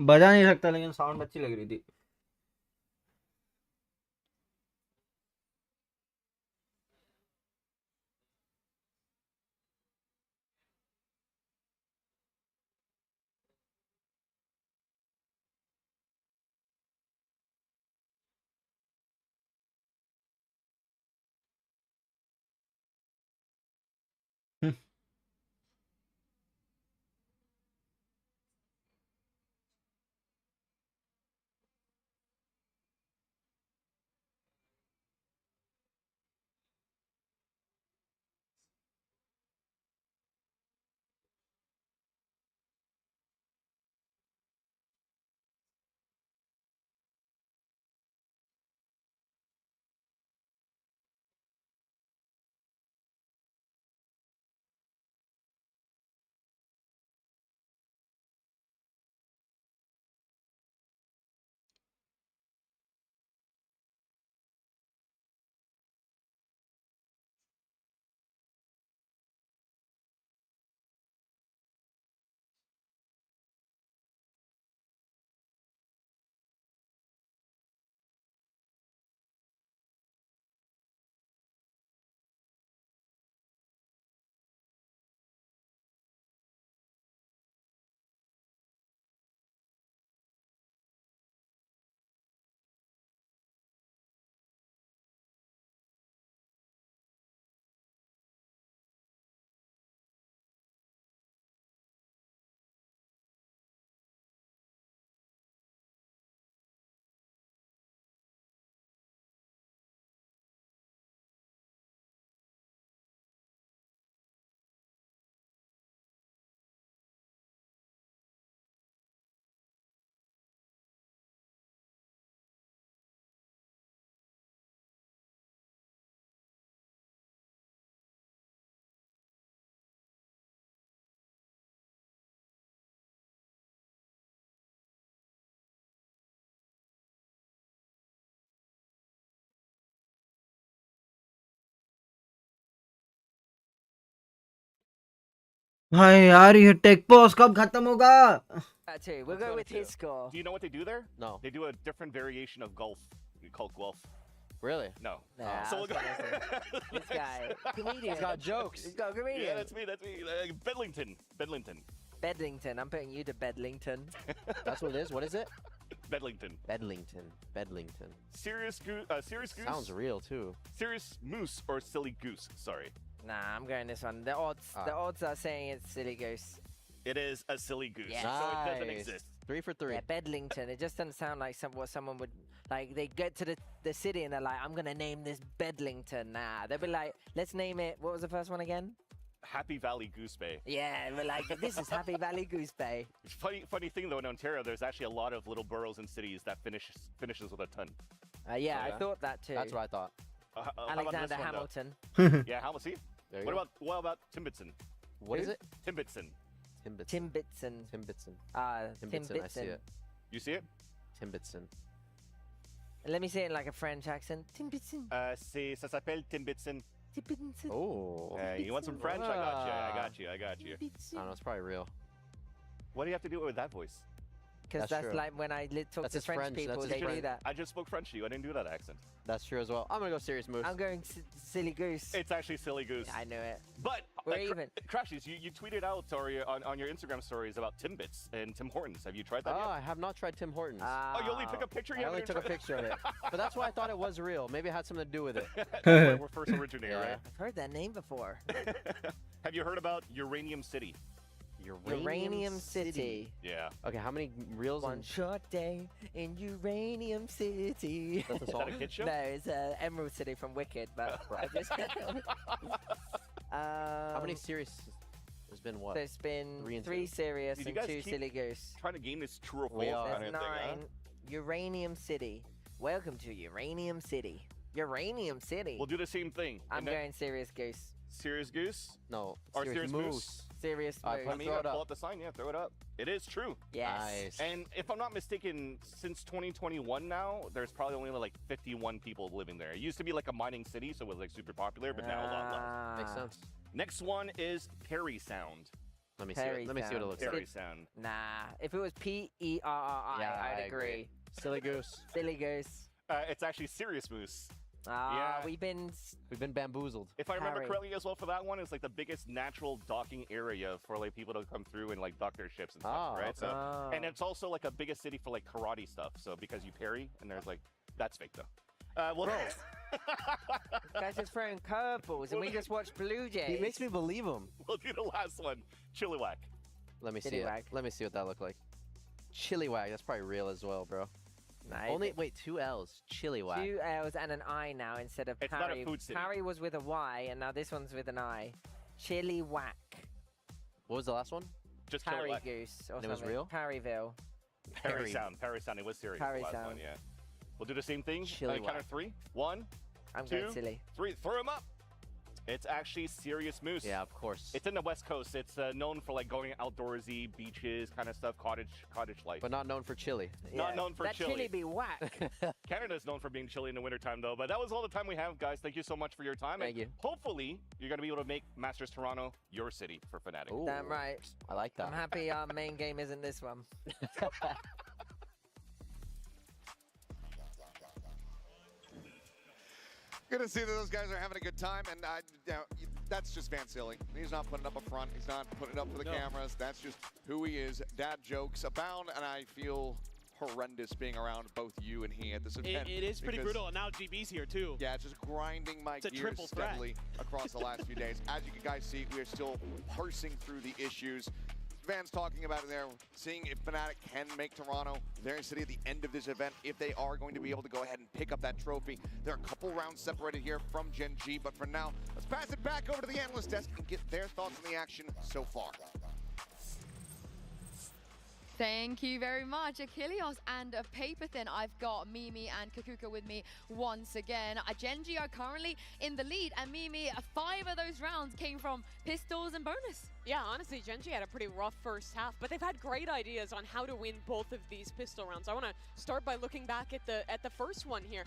बजा नहीं सकता, लेकिन साउंड अच्छी लग रही थी. भाई यार ये टेक पोस्ट कब खत्म होगा? Too. We'll go with his score. Do you know what they do there? No. They do a different variation of golf called golf. Really? No. Nah, So we'll go. this guy, comedian. He's got jokes. He's got a comedian. Yeah, that's me. That's me. Bedlington. Bedlington. I'm putting you to Bedlington. That's what it is. What is it? Bedlington. Bedlington. Serious goose. Sounds real too. Serious moose or silly goose. Sorry. Nah, I'm going this one. The odds are saying it's silly goose. It is a silly goose. Yes. So it doesn't Nice. exist. 3 for 3. Yeah, Bedlington. It just doesn't sound like what someone would like. They get to the city and they're like, I'm gonna name this Bedlington. Nah, they'll be like, let's name it. What was the first one again? Happy Valley Goose Bay. Yeah, we're like, this is Happy Valley Goose Bay. Funny thing though, in Ontario, there's actually a lot of little boroughs and cities that finishes with a ton. Yeah, I thought that too. That's what I thought. How about Alexander this one, Hamilton. though? Yeah, Hamilton. There you What go. about Timbitson? What is it? Timbitson. Timbitson. Timbitson. Timbitson. I see it. You see it? Timbitson. Let me say it in like a French accent. Timbitson. Ça s'appelle Timbitson. Timbitson. Oh. You want some French? I got you. I don't know. It's probably real. What do you have to do with that voice? Because That's that's true. like when I talk That's to his French French, people, that's they his do French. that. I just spoke French to you. I didn't do that accent. That's true as well. I'm gonna go serious moose. I'm going silly goose. It's actually silly goose. I knew it. But We're even. Crashies, you tweeted out or on your Instagram stories about Timbits and Tim Hortons. Have you tried that Oh, yet? I have not tried Tim Hortons. Oh, you only took a picture? You I only haven't took a even picture of it. But that's why I thought it was real. Maybe it had something to do with it. That's where we're first originator, Yeah. right? I've heard that name before. Have you heard about Uranium City? Uranium City. Yeah. Okay, how many reels? One short day in Uranium City. That's a Is that a kid show? No, it's Emerald City from Wicked, but I just. How many series? There's been what? There's been Three and three two. serious Did you and guys 2 keep silly goose. Trying to game this true or We false are. kind There's of thing, huh? 9. Uranium City. Welcome to Uranium City. Uranium City. We'll do the same thing. I'm And then- going serious goose. Serious goose? No. Or serious serious moose? Serious Alright, moose. I mean, Throw yeah, it up. pull up the sign. Yeah, throw it up. It is true. Yes. Nice. And if I'm not mistaken, since 2021 now, there's probably only like 51 people living there. It used to be like a mining city, so it was like super popular, but now a lot less. Makes Ah. sense. Next one is Perry Sound. Let me see. Perry Let me see what it looks Perry like. Sound. Nah. If it was Perri, Yeah, I'd agree. Silly goose. Silly goose. It's actually Serious Moose. Ah, Yeah. we've been. We've been bamboozled. If I remember Harry. correctly as well for that one, it's like the biggest natural docking area for like people to come through and like dock their ships and stuff, Ah, right? okay. So, Ah. and it's also like a biggest city for like karate stuff. So because you parry, and there's like, that's fake though. Well, Guys just throwing curveballs, and we just watched Blue Jays. He makes me believe him. we'll do the last one, Chilliwack. Let me see it. Chilliwack. Let me see what that looked like. Chilliwack. That's probably real as well, bro. Nah, Only wait, 2 L's. Chilliwack. 2 L's and an I now instead of It's not a Parry. food city. Parry was with a Y, and now this one's with an I. Chili whack. What was the last one? Just Parry Chilliwack. goose or And it was something. real? Parryville. Perry Sound. Perry Sound. It was serious. Perry the last Sound. one, yeah. We'll do the same thing. Chilliwack. Count of 3. 1, I'm 2, going silly. 3. Throw him up. It's actually Serious Moose. Yeah, of course. It's in the West Coast. It's known for like going outdoorsy, beaches, kind of stuff, cottage life. But not known for chili. Not known for that chili. be whack. Canada's known for being chilly in the wintertime, though. But that was all the time we have, guys. Thank you so much for your time. Thank and you. Hopefully, you're going to be able to make Masters Toronto your city for Fnatic. Ooh, Damn right. I like that. I'm happy our main game isn't this one. Good to see that those guys are having a good time, and that's just Van Silly. He's not putting up a front. He's not putting it up for the cameras. That's just who he is. Dad jokes abound, and I feel horrendous being around both you and he at this event. It is pretty brutal, and now GB's here too. Yeah, just grinding my It's a gears triple threat. steadily across the last few days. As you guys see, we are still parsing through the issues. Van's talking about it there, seeing if Fnatic can make Toronto their city at the end of this event, if they are going to be able to go ahead and pick up that trophy. There are a couple rounds separated here from Gen G, but for now, let's pass it back over to the analyst desk and get their thoughts on the action so far. Thank you very much, Achilleos and Paper Thin. I've got Mimi and Kakuka with me once again. GENG are currently in the lead, and Mimi, 5 of those rounds came from pistols and bonus. Yeah, honestly, GENG had a pretty rough first half, but they've had great ideas on how to win both of these pistol rounds. I want to start by looking back at the first one here,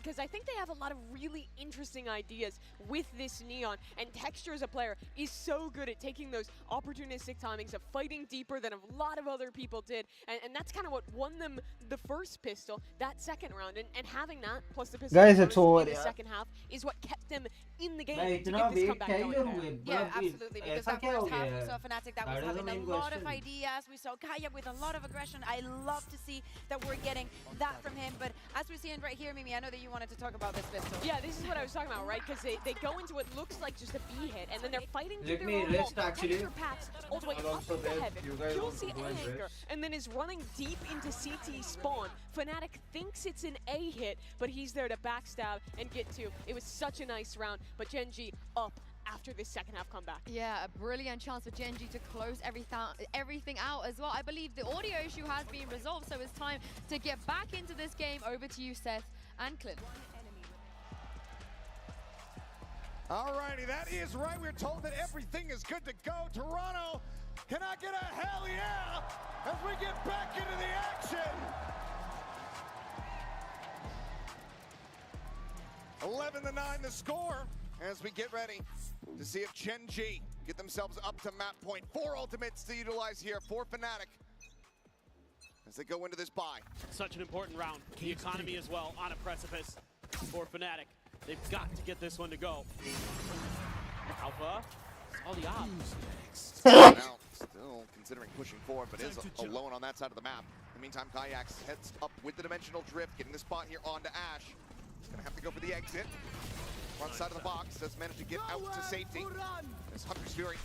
because I think they have a lot of really interesting ideas with this Neon, and Texture as a player is so good at taking those opportunistic timings of fighting deeper than a lot of other people did, and that's kind of what won them the first pistol, that second round, and having that plus the pistol Guys, bonus it's over, in the yeah. second half is what kept them in the game भाई to इतना get this wait comeback क्या going he there. हुए Yeah, absolutely. Because ऐसा that क्या हो first half, गया we saw Fnatic that was That is the having a main lot of question. ideas. We saw Kaya with a lot of aggression. I love to see that we're getting that from him. But as we're seeing right here, Mimi, I know that you wanted to talk about this pistol. Yeah, this is what I was talking about, right? Because they go into what looks like just a B hit, and then they're fighting through Let their me own rest, wall. actually. Texture packs all the way I'll up also into rest. heaven, You guys kills want the to go and anchor, rest? and then is running deep into CT spawn. Fnatic thinks it's an A hit, but he's there to backstab and get 2. It was such a nice round, but GENG up after this second half comeback. Yeah, a brilliant chance for GENG to close everything out as well. I believe the audio issue has been resolved, so it's time to get back into this game. Over to you, Seth and Clint. Alrighty, that is right. We're told that everything is good to go. Toronto, can I get a hell yeah as we get back into the action? 11-9 the score as we get ready to see if GENG get themselves up to map point. 4 ultimates to utilize here for Fnatic as they go into this bye. Such an important round. The economy as well on a precipice for Fnatic. They've got to get this one to go. Alpha, all the odds. Now, still considering pushing forward, but is alone on that side of the map. In the meantime, Kayaks heads up with the dimensional drift, getting the spot here onto Ash. He's gonna have to go for the exit. Front side of the box, has managed to get out to safety. As Hunter's Fury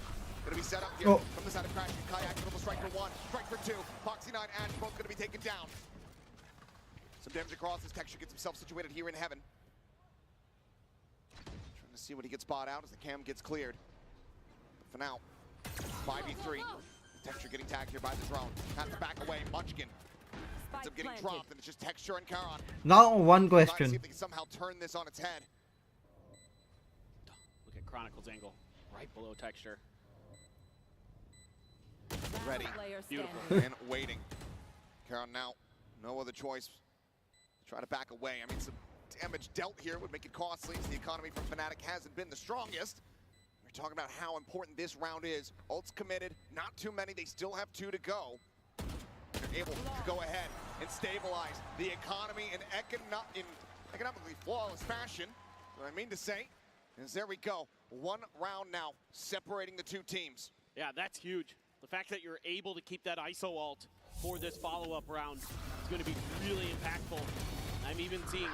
gonna be set up here from the side of Crash. Kayaks will strike for 1, strike for 2. Foxy 9, Ash both gonna be taken down. Some damage across as Texture gets himself situated here in heaven. Trying to see what he gets spot out as the cam gets cleared. But for now, 5v3. Texture getting tagged here by the drone. Has to back away. Munchkin ends up getting dropped, and it's just Texture and Karon. Now one Trying to see question. if they can somehow turn this on its head. Look at Chronicle's angle, right below Texture. Ready. Beautiful. And waiting. Karon now, no other choice. Try to back away. I mean, some damage dealt here would make it costly, as the economy from Fnatic hasn't been the strongest. We're talking about how important this round is. Ult's committed, not too many. They still have 2 to go. They're able to go ahead and stabilize the economy in economically flawless fashion. What I mean to say is there we go. 1 round now separating the 2 teams. Yeah, that's huge. The fact that you're able to keep that ISO ult for this follow-up round is going to be really impactful. I'm even seeing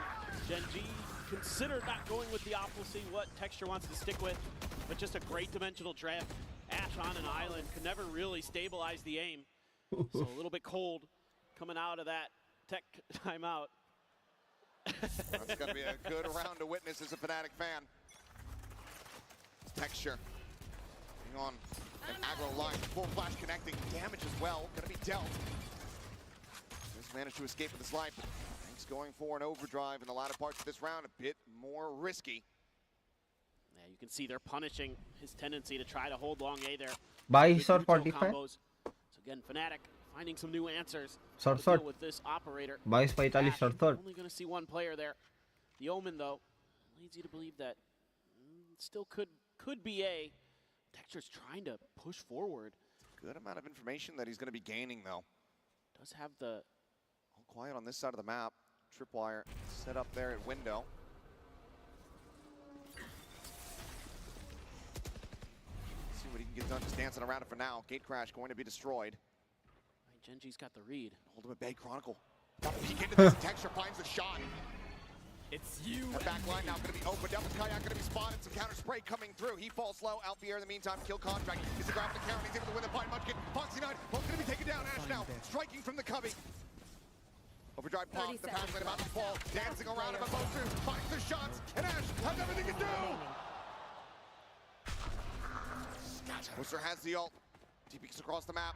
GENG consider not going with the opposite, see what Texture wants to stick with, but just a great dimensional drift. Ash on an island could never really stabilize the aim. So a little bit cold coming out of that tech timeout. That's going to be a good round to witness as a Fnatic fan. Texture being on an aggro line, full flash connecting, damage as well, going to be dealt. Just managed to escape with his life. Thanks going for an overdrive in the latter parts of this round, a bit more risky. Yeah, you can see they're punishing his tendency to try to hold long A there. By With shot Muto 45. combos. So again, Fnatic finding some new answers Short, to short. deal with this operator. 22-45 Ash, short, short. only going to see 1 player there. The Omen, though, leads you to believe that still could be A. Texture's trying to push forward. Good amount of information that he's going to be gaining, though. Does have the... All quiet on this side of the map. Tripwire set up there at window. See what he can get done. Just dancing around it for now. Gate crash going to be destroyed. GENG's got the read. Ultimate Bay Chronicle. Peek into this. Texture finds the shot. It's you. The back line now going to be opened up. Kayak going to be spotted. Some counter spray coming through. He falls low. Out the air in the meantime. Kill contract. He's the grab the count. He's able to win the fight. Munchkin. Foxy 9. Both going to be taken down. Ash now striking from the cubby. Overdrive pop. The pass lane about to fall. Dancing around him. Both through. Finds the shots. And Ash has everything to do. Booster has the ult. T peeks across the map.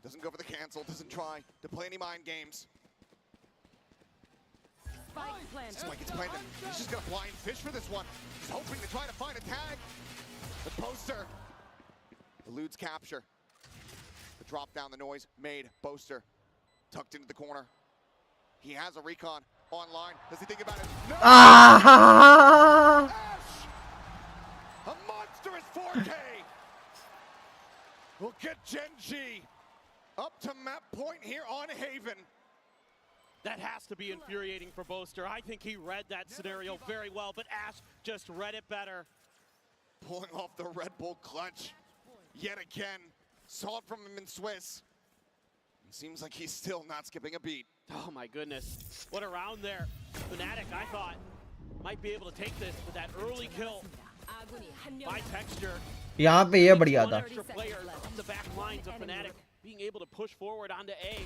Doesn't go for the cancel, doesn't try to play any mind games. Spike gets planted. He's just gonna blind fish for this one. He's hoping to try to find a tag. The Boaster eludes capture. The drop down, the noise made. Boaster tucked into the corner. He has a recon online. Does he think about it? No! Ah! Ash! A monstrous 4K! Will get GENG up to map point here on Haven. That has to be infuriating for Boaster. I think he read that scenario very well, but Ash just read it better. Pulling off the Red Bull clutch yet again. Saw it from him in Swiss. It seems like he's still not skipping a beat. Oh my goodness. What a round there. Fnatic, I thought, might be able to take this, but that early kill by Texture. यहाँ पे ये बढ़िया था. Extra player from the back lines of Fnatic being able to push forward onto A,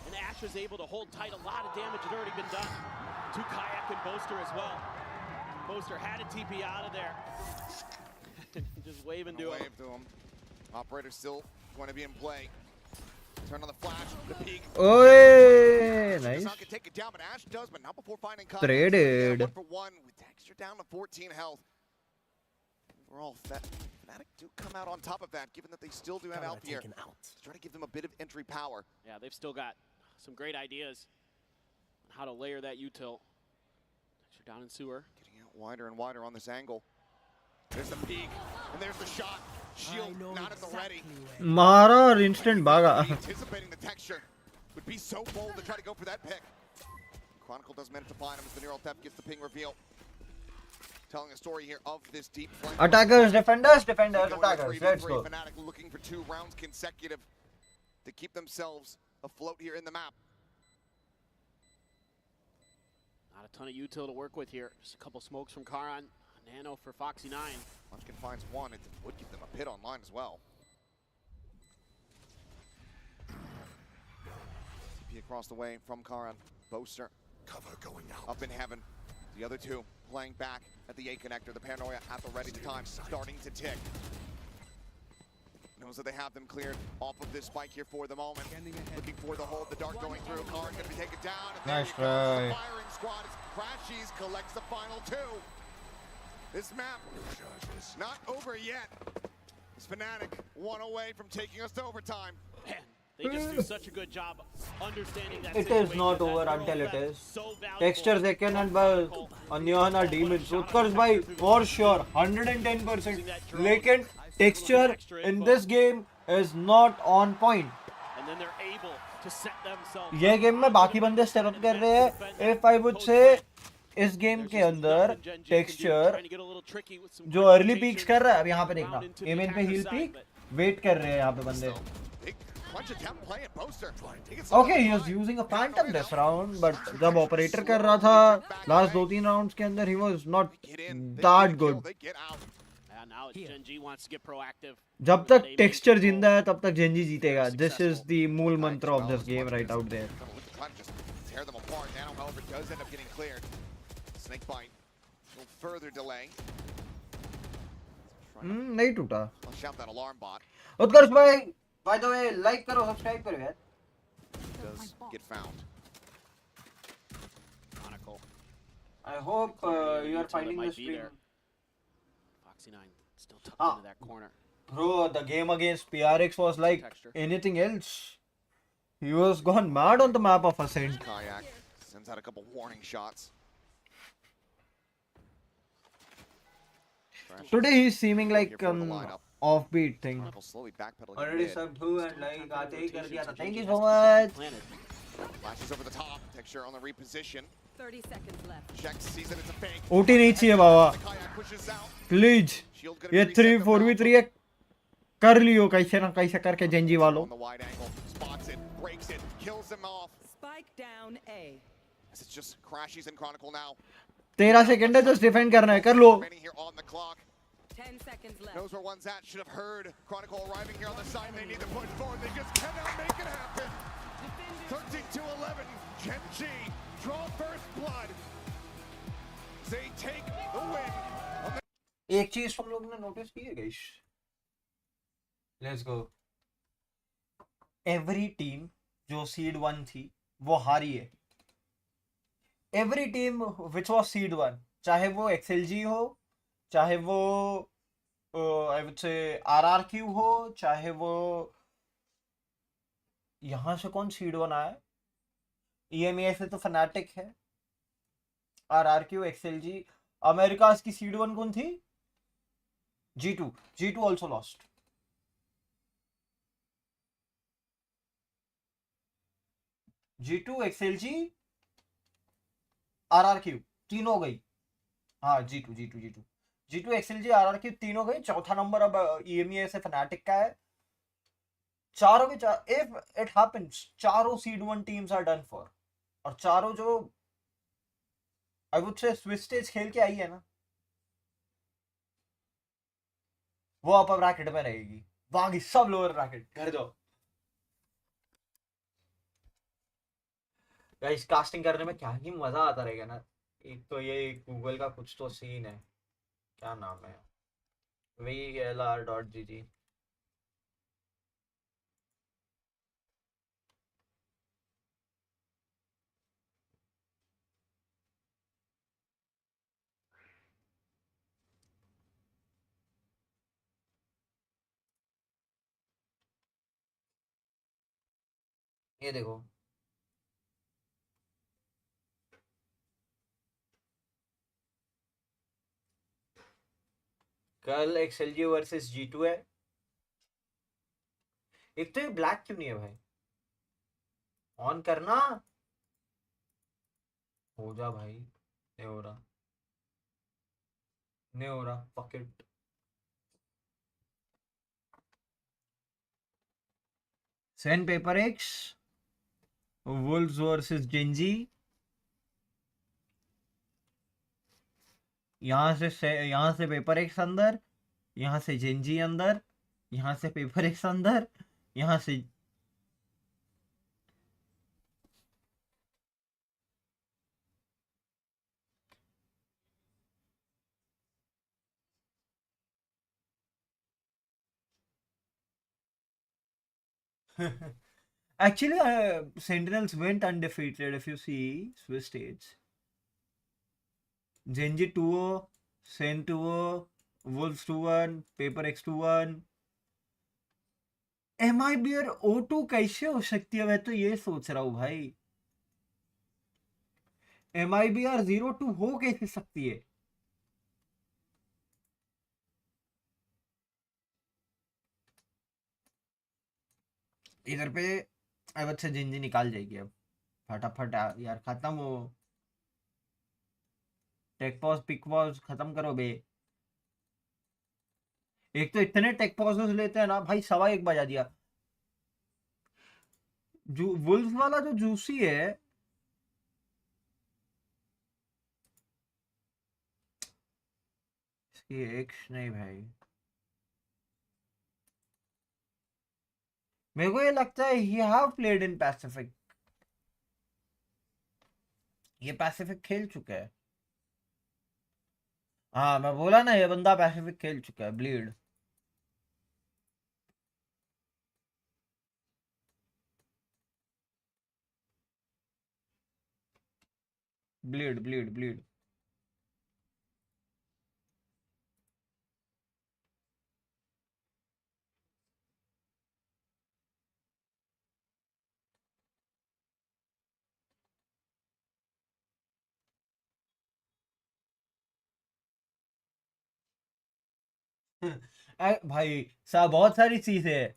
and Ash is able to hold tight. A lot of damage had already been done to Kayak and Boaster as well. Boaster had a TP out of there. Just waving to him. Wave to him. Operator still going to be in play. Turn on the flash, the peak. Oy, Does nice. not get taken down, but Ash does, but not before finding Kayak. Traded. 1 for 1 with Texture down to 14 health. Overall, Fnatic do come out on top of that, given that they still do have Alp here. Try to give them a bit of entry power. Yeah, they've still got some great ideas on how to layer that util. Texture down in sewer. Getting out wider and wider on this angle. There's the peak, and there's the shot. Shield not at the ready. मारा और instant भागा. Anticipating the Texture. Would be so bold to try to go for that pick. Chronicle does manage to find him as the neural theft gets the ping reveal. Telling a story here of this deep flank. Attackers, defenders, attackers. Let's go. Fnatic looking for 2 rounds consecutive to keep themselves afloat here in the map. Not a ton of util to work with here. Just a couple smokes from Karan. Nano for Foxy9. Munchkin finds one. It would give them a pit online as well. TP across the way from Karan. Boaster. Cover going out. Up in heaven. The other two playing back at the A connector. The paranoia at the ready time starting to tick. Knows that they have them cleared off of this spike here for the moment. Looking for the hold. The dart going through. Karan going to be taken down. And Nice there try. the firing squad as Crashies collects the final 2. This map, not over yet. This Fnatic 1 away from taking us to overtime. Man, they just do such a good job understanding that It situation. is not That over neural until it theft is. so valuable. Texture second and ball. Onion demons. Utkarsh bhai for sure 110%. लेकिन texture in this game is not on point. And then they're able to set themselves ये game में बाकी बंदे step up कर रहे हैं. If I would say इस game के अंदर टेक्सचर जो अर्ली पीक्स कर रहा है, अब यहाँ पे देखना एमेन पे हील पीक वेट कर रहे हैं यहाँ पे बंदे. Okay he was using a Phantom this round, but जब ऑपरेटर कर रहा था लास्ट 2-3 राउंड्स के अंदर he was not that good. now GENG wants to get proactive. जब तक टेक्सचर जिंदा है तब तक जेंजी जीतेगा. दिस इज द मूल मंत्र of this game right out there. Tear them apart. Nano, however, does end up getting cleared. Snake bite. No further delay. नहीं टूटा. Flush out that alarm bot. उत्कर्ष भाई, by the way, लाइक करो, subscribe करो यार. Does get found. Chronicle. I hope you are finding the stream. Foxy9 still tucked into that corner. Bro, the game against PRX was like anything else. He was gone mad on the map of Ascent. Kayak sends out a couple warning shots. Today he's seeming like offbeat thing. Slowly backpedaling. Already subbed who and like आते ही कर दिया था. Thank you so much. Flashes over the top. Texture on the reposition. 30 seconds left. Checks, sees that it's a fake. OT नहीं चाहिए बाबा. Kayak pushes out. Please. ये 3-4v3 है. कर लियो कैसे ना कैसे करके जेंजी वालों. On the wide angle, spots it, breaks it, kills him off. Spike down A. As it's just Crashies and Chronicle now. 13 second है, just defend करना है, कर लो. Remaining here on the clock. 10 seconds left. Knows where one's at. Should have heard Chronicle arriving here on the side. They need to push forward. They just cannot make it happen. 13-11. GENG draw first blood. They take the win. एक चीज तुम लोग ने notice की है guys. Let's go. Every team जो seed 1 थी वो हारी है. Every team which was seed 1, चाहे वो एक्सएलजी हो, चाहे वो आई वुड से आरआरक्यू हो, चाहे वो यहां से कौन सीड 1 आया, ईएमए से तो फनाटिक है, आरआरक्यू, एक्सएलजी. अमेरिका की सीड 1 कौन थी? G2. G2 also lost. G2, XLG, RRQ तीनों गई. हाँ, G2, G2, G2, G2, XLG, RRQ तीनों गई. चौथा नंबर अब EMEA से फनाटिक का है. चारों के चार, if it happens, चारों seed 1 teams are done for. और चारों जो आई वुड से स्विस स्टेज खेल के आई है ना, वो अपर ब्रैकेट में रहेगी. बाकी सब लोअर ब्रैकेट घर जाओ. गाइस कास्टिंग करने में क्या ही मजा आता रहेगा ना. एक तो ये गूगल का कुछ तो सीन है, क्या नाम है, VLR.gg. ये देखो, कल एक्सएलजी वर्सेस G2 है. एक तो ये ब्लैक क्यों नहीं है भाई? ऑन करना. हो जा भाई. नहीं हो रहा, नहीं हो रहा. Fuck it. Send paper x, Wolves versus Gen Z. यहाँ से पेपर एक्स अंदर, यहाँ से जेंजी अंदर, यहाँ से पेपर एक्स अंदर, यहाँ से actually Sentinels went undefeated if you see Swiss stage. Genji 2-0, Sen 2-0, Wolves 2-1, Paper X 2-1. MIBR O2 कैसे हो सकती है? मैं तो ये सोच रहा हूँ भाई. MIBR 0-2 हो कैसे सकती है? इधर पे अब अच्छा जिंजी निकाल जाएगी अब फटाफट. यार खत्म हो. टेक पॉज पिक पॉज खत्म करो बे. एक तो इतने टेक पॉजेस लेते हैं ना भाई. 1:15 बजा दिया. वुल्फ वाला जो जूसी है, इसकी एक्स नहीं भाई. मेरे को ये लगता है he have played in Pacific. ये पैसिफिक खेल चुका है. हाँ मैं बोला ना, ये बंदा पैसिफिक खेल चुका है. ब्लीड. Bleed bleed bleed. भाई बहुत सारी चीजें है.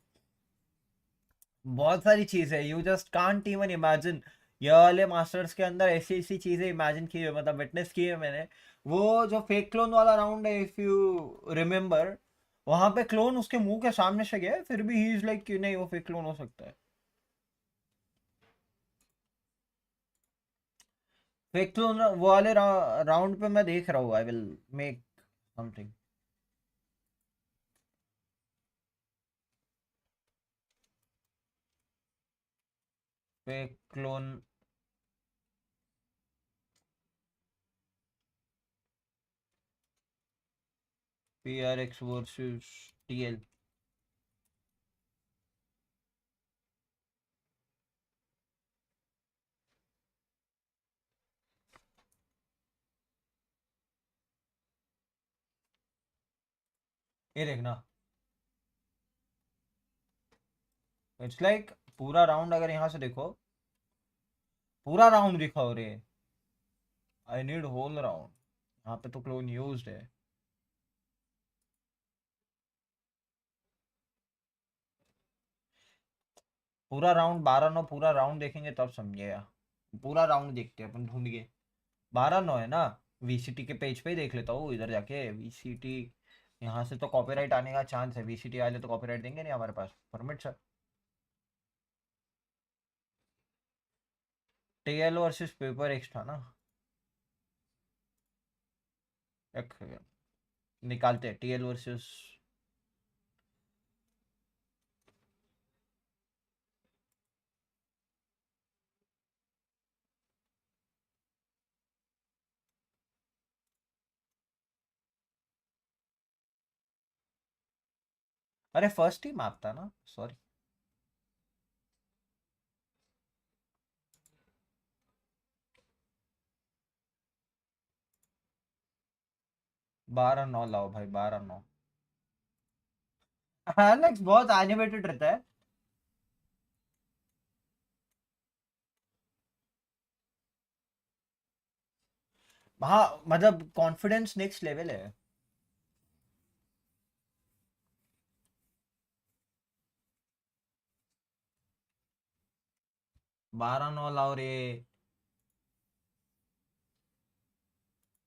बहुत सारी चीजें. You just can't even imagine. ये वाले मास्टर्स के अंदर ऐसी ऐसी चीजें इमेजिन की है, मतलब विटनेस की है मैंने. वो जो फेक क्लोन वाला राउंड है, इफ यू रिमेम्बर, वहां पे क्लोन उसके मुंह के सामने से गया, फिर भी ही इज लाइक कि नहीं वो फेक क्लोन हो सकता है. फेक क्लोन वो वाले राउंड पे मैं देख रहा हूँ. I will make something. Fake clone. PRX versus TL. ये देखना, इट्स लाइक पूरा राउंड अगर यहाँ से देखो, पूरा राउंड दिखाओ रे। I need whole round. यहाँ पे तो क्लोन यूज्ड है। पूरा राउंड 12-9 पूरा राउंड देखेंगे तब समझेगा। पूरा राउंड देखते हैं अपन ढूंढ के। 12-9 है ना, वीसीटी के पेज पे ही देख लेता हूँ इधर जाके। वीसीटी यहाँ से तो कॉपीराइट आने का चांस है। वीसीटी वाले तो कॉपीराइट देंगे नहीं हमारे पास, permit sir. TL versus paper X था ना, एक निकालते हैं टीएल वर्सेस अरे फर्स्ट टीम आपता ना, सॉरी। बारह नौ लाओ भाई, 12-9। एलेक्स बहुत एनिमेटेड रहता है। हाँ मतलब कॉन्फिडेंस नेक्स्ट लेवल है। बारह नौ लाओ रे।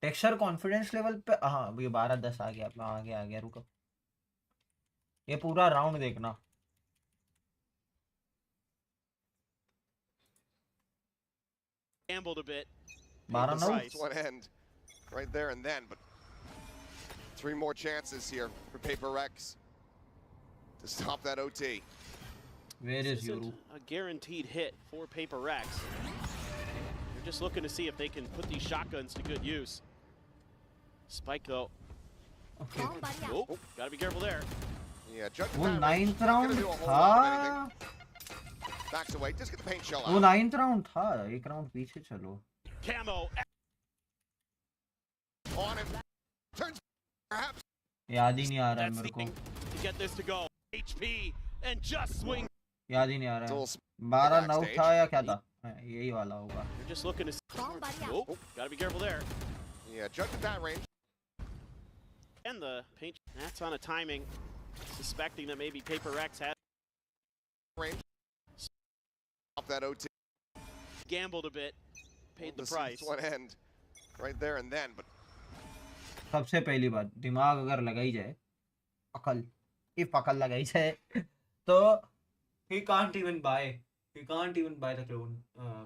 टेक्सचर कॉन्फिडेंस लेवल पे, हाँ ये 12-10 आ गया, आ गया रुको। ये पूरा राउंड देखना। Gambled a bit. 12-9 one end right there and then, but 3 more chances here for Paper Rex to stop that OT. Where This is isn't Yoru? a guaranteed hit for Paper Rex. They're just looking to see if they can put these shotguns to good use. Spike though. Okay. Oh, gotta be careful there. Yeah, judge वो that. 9th Not gonna round do a whole lot of anything. था। Backs away, just get the paint shell वो out. 9th round था, एक round पीछे चलो। Camo. On him. Turns perhaps. याद ही नहीं आ रहा है That's मेरे को। needing to get this to go. HP and just swing. याद ही नहीं आ रहा है। Duels 12-9 backstage. था या क्या था? हाँ, यही वाला होगा। They're just looking to see. Oh, gotta be careful there. Yeah, judge at that range. And the paint. That's on a timing. Suspecting that maybe Paper Rex has Range. Stop that OT. gambled a bit. Paid the This price. is one end right there and then, but सबसे पहली बात, दिमाग अगर लगाई जाए, अकल, if अकल लगाई जाए, तो he can't even buy the clone.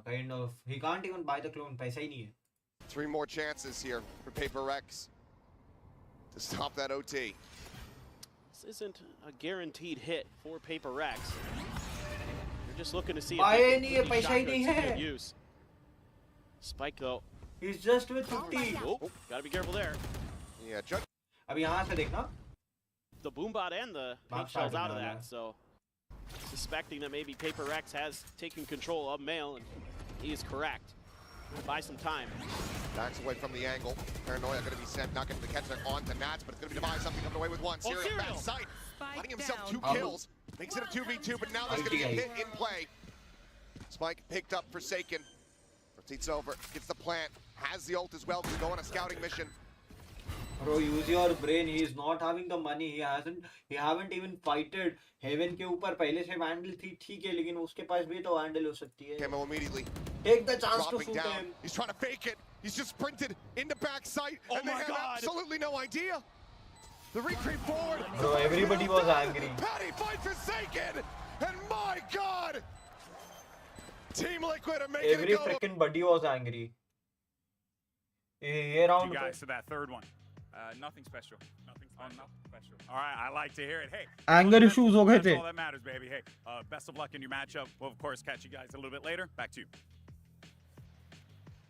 Kind of, he can't even buy the clone. पैसा ही नहीं है। 3 more chances here for Paper Rex to stop that OT. This isn't a guaranteed hit for Paper Rex. They're just looking to see if Buy they नहीं can है, put these पैसा ही नहीं shotguns to है। good use. Spike though. He's just with 50. Oh, gotta be careful there. Yeah, judge. अब यहाँ से देखना। The boombot and the paint Backside shells out of of that, that. so suspecting that maybe Paper Rex has taken control of Mail, and he is correct. Buy some time. Backs away from the angle. Paranoia going to be sent, not going to catch that on to Nats, but it's going to be Demise something coming away with one. Syria Serial. back sight. Letting himself down. 2 kills. Makes it a 2v2, but now there's going to be a hit in play. Spike picked up Forsaken. Rotates over, gets the plant, has the ult as well to go on a scouting mission. Bro, use your brain. He is not having the money. He haven't even fighted. Heaven के ऊपर पहले से vandal थी, ठीक है, लेकिन उसके पास भी तो vandal हो सकती है। Camo immediately Take the chance to dropping shoot down. him. He's trying to fake it. He's just sprinted into back sight, Oh and they my have God. absolutely no idea. The recreep forward. Bro, everybody was angry. Patty fights Forsaken, and my God, Team Liquid are making Every it go. freaking buddy was angry. ये round You guys to that third one. Nothing special. Nothing special. All right, I like to hear it. Hey, Anger that's- issues हो गए That's थे। all that matters, baby. Hey, best of luck in your matchup. We'll of course catch you guys a little bit later. Back to you.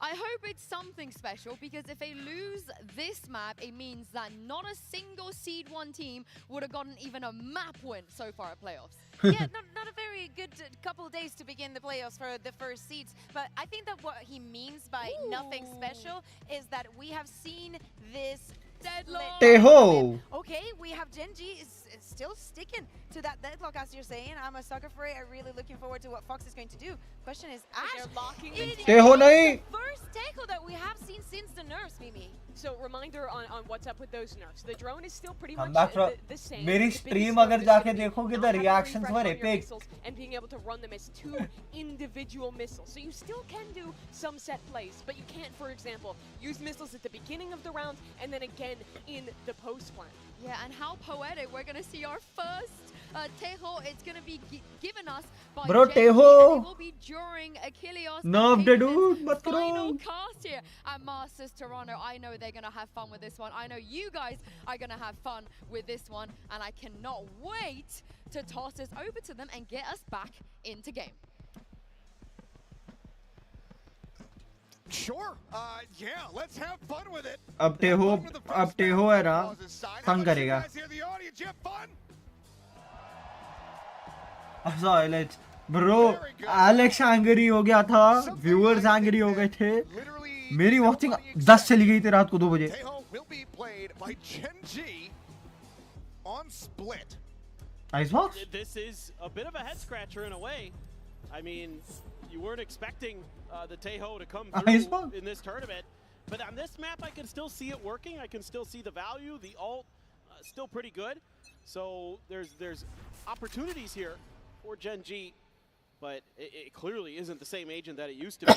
I hope it's something special, because if they lose this map, it means that not a single Seed 1 team would have gotten even a map win so far at playoffs. Yeah, not a very good couple days to begin the playoffs for the first seeds. But I think that what he means by nothing special is that we have seen this deadlock. Teho. Okay, we have GENG is still sticking to that deadlock, as you're saying. I'm a sucker for it. I'm really looking forward to what Fox is going to do. Question is, Ash, They're locking it is Teho nahi. the first Teho that we have seen since the nerfs, Mimi. So reminder on what's up with those nerfs. The drone is still pretty Come much back from the same. मेरी The biggest stream nerf अगर is जाके gonna be देखोगे not the having a reactions refresh were on your epic. missiles and being able to run them as 2 individual missiles. So you still can do some set plays, but you can't, for example, use missiles at the beginning of the round and then again in the post plan. Yeah, and how poetic. We're going to see our first Teho. It's going to be given us by Bro, GENG, Teho. and it will be during Achilles. Nerf the dude, mat karo. Final cast here at Masters Toronto. I know they're going to have fun with this one. I know you guys are going to have fun with this one, and I cannot wait to toss this over to them and get us back into game. Sure. Yeah, let's have fun with it. अब टेहो है ना तंग करेगा Alex bro Alex angry हो गया था viewers angry हो गए थे मेरी watching 10 चली गई थी रात को 2 बजे will be played by GENG on split. Icebox? This is a bit of a head scratcher in a way. I mean, you weren't expecting the Teho to come through in this tournament, but on this map I can still see it working. I can still see the value. The ult still pretty good. So there's opportunities here for GENG, but it clearly isn't the same agent that it used to be.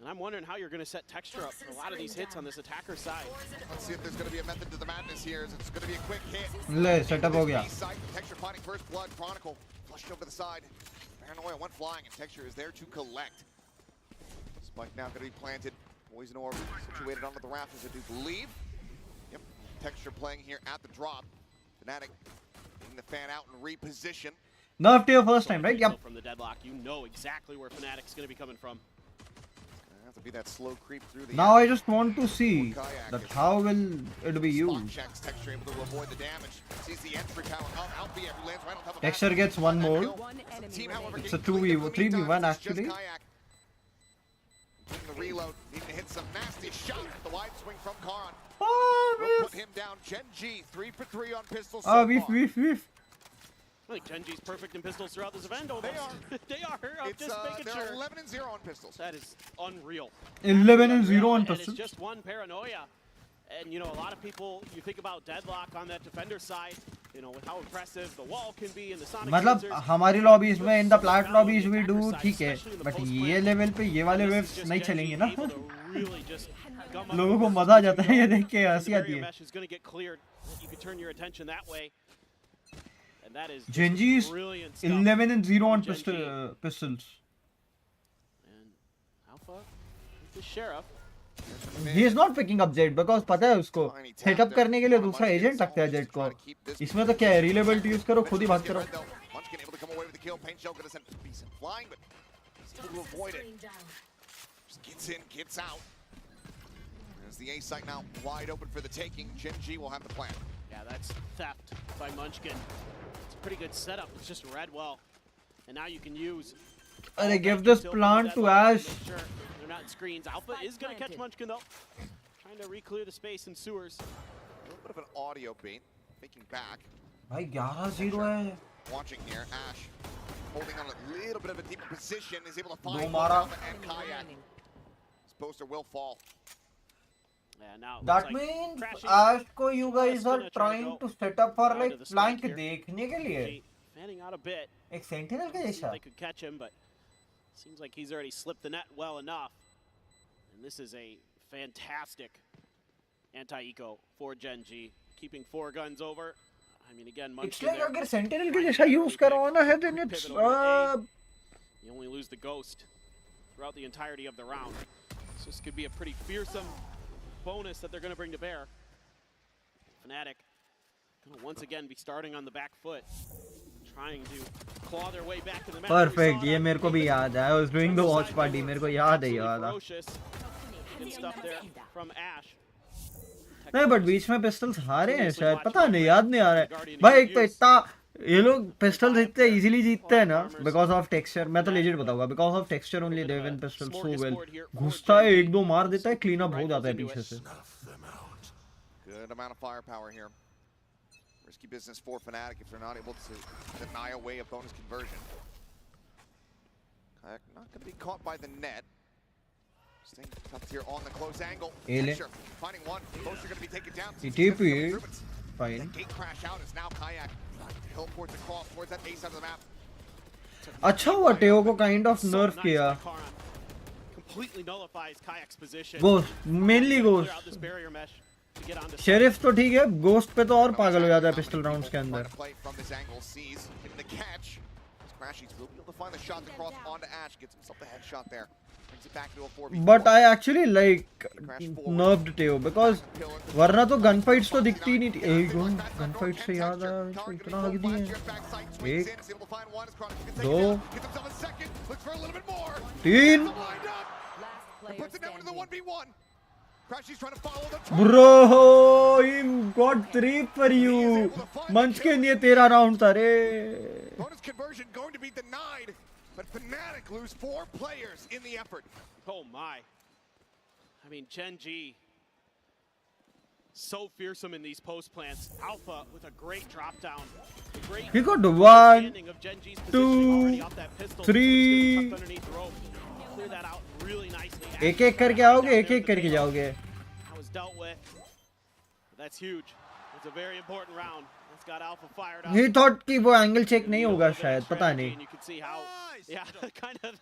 And I'm wondering how you're going to set texture up for a lot of these hits on this attacker side. Let's see if there's going to be a method to the madness here. It's going to be a quick hit. ले setup हो गया Texture finding first blood. Chronicle flushed over the side. Paranoia went flying, and Texture is there to collect. Spike now going to be planted. Poison orb situated onto the rafters, I do believe. Yep. Texture playing here at the drop. Fnatic getting the fan out and reposition. Nerf Teho first time, right? Yep. From the deadlock, you know exactly where Fnatic's going to be coming from. Have to be that slow creep through the Now I just want to see that how will it be used. checks Texture able to avoid the damage. Sees the entry power of Alfie lands right on top of Texture gets one more. Team, however, It's a 3v1 actually. The reload, need to hit some nasty shot. The wide swing from Karan. Oh, Put him down. GENG 3 for 3 on pistols. Ah, whiff. I think GENG's perfect in pistols throughout this event. Almost. They are. I'm It's, just making they're sure. 11 and 0 on pistols. That is unreal. 11 and 0 on And pistols. it's just one paranoia. And, you know, a lot of people, you think about deadlock on that defender side, you know, with how impressive the wall can be and the sonic मतलब sensors. हमारी lobbies में in the plat lobbies we do ठीक है but ये level पे ये वाले waves नहीं चलेंगे ना लोगों को मजा आ जाता है ये देख के हंसी आती है Mesh is going to get cleared. You can turn your attention that way. And that is GENG is brilliant stuff 11 and 0 on from GENG. pistols. And Alpha, the sheriff. He is not picking up Jet because पता है उसको setup करने के लिए दूसरा agent लगता है jet को इसमें तो क्या है रिलेबिलिटी यूज करो खुद ही भाग करो Munchkin able to come away with the kill. Paint Shell gonna send decent flying, but able to avoid it. Just gets in, gets out. There's the A site now wide open for the taking. GENG will have the plan. Yeah, that's theft by Munchkin. It's a pretty good setup. It's just read well. And now you can use... अरे give this plant to Ash. Sure, they're not in screens. Alpha is going to catch Munchkin though. Trying to re-clear the space in sewers. A little bit of an audio beat. Making back. भाई 11-0 है Watching here, Ash holding on a little bit of a deeper position, is able to दो find मारा Alpha and Kayak. This poster will fall. Yeah, now That like means crashing. Ash को you guys are Gonna try to trying go to set up for down like to the flank spike here. देखने के लिए Fanning out a bit. एक sentinel के जैसा They could catch him, but seems like he's already slipped the net well enough. And this is a fantastic anti-eco for GENG, keeping 4 guns over. I mean, again, it's Munchkin like there. अगर sentinel के जैसा use करवाना है then it's You only lose the ghost throughout the entirety of the round. So this could be a pretty fearsome bonus that they're going to bring to bear. Fnatic going to once again be starting on the back foot, trying to claw their way back to the map. perfect ये मेरे को भी याद है I was doing the watch party मेरे को याद है याद है Good stuff there from Ash. नहीं बट बीच में पिस्टल्स हारे हैं शायद पता नहीं याद नहीं आ रहा है भाई एक तो इतना ये लोग पिस्टल्स इतने इजीली जीतते हैं ना बिकॉज ऑफ टेक्सचर मैं तो लेजिट बताऊंगा because of texture only they win pistols so well घुसता है 1-2 मार देता है क्लीन अप हो जाता है पीछे से Good amount of firepower here. Risky business for Fnatic if they're not able to deny away a bonus conversion. Kayak not going to be caught by the net. Staying tucked here on the close angle. Texture finding one. Both are going to be taken down. TP. Fine. Gate crash out is now Kayak. Teleports across towards that A side of the map. अच्छा हुआ टेओ को kind of नर्फ किया. Completely nullifies Kayak's position. Ghost, mainly Ghost. Sheriff तो ठीक है, ghost पे तो और पागल हो जाता है पिस्टल राउंड्स के अंदर. But I actually like nerfed Teo because वरना तो गन फाइट्स तो दिखती ही नहीं थी. एक गन फाइट से याद आया इतना लग दी है. एक, दो, तीन. Bro, he got 3 for you. Munchkin, ये तेरा राउंड था रे. Bonus conversion going to be denied, but Fnatic lose 4 players in the effort. Oh my. I mean, GENG so fearsome in these post plants. Alpha with a great drop down. He got 1, 2, 3. Clear that out really nicely. एक एक करके आओगे, एक एक करके जाओगे. That was dealt with. That's huge. It's a very important round. It's got Alpha fired up. He thought कि वो एंगल चेक नहीं होगा शायद, पता नहीं. You can see how, yeah, kind of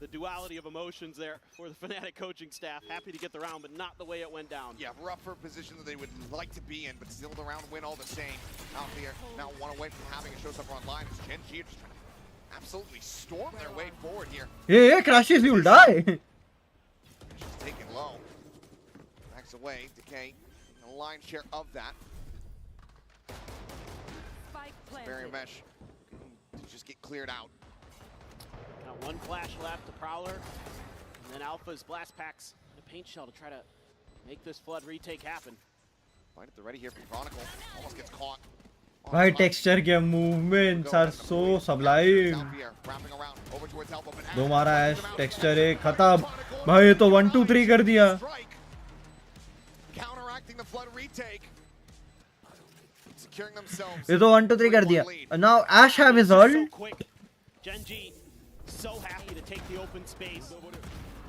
the duality of emotions there for the Fnatic coaching staff. Happy to get the round, but not the way it went down. Yeah, rougher position that they would like to be in, but still the round win all the same. Out here, now one away from having a showstopper online. It's GENG just trying to absolutely storm their way forward here. Yeah, crashes, you'll die. She's taken low. Backs away, Decay, the lion's share of that. Barrier mesh to just get cleared out. Got one flash left to Prowler, and then Alpha's blast packs and a paint shell to try to make this flood retake happen. Right at the ready here from Chronicle. Almost gets caught. भाई texture के movements are so sublime. दो मारा है, texture एक खत्म. भाई ये तो 1 2 3 कर दिया. Counteracting the flood retake. Securing themselves. ये तो 1 2 3 कर दिया. Now Ash have his ult. GENG so happy to take the open space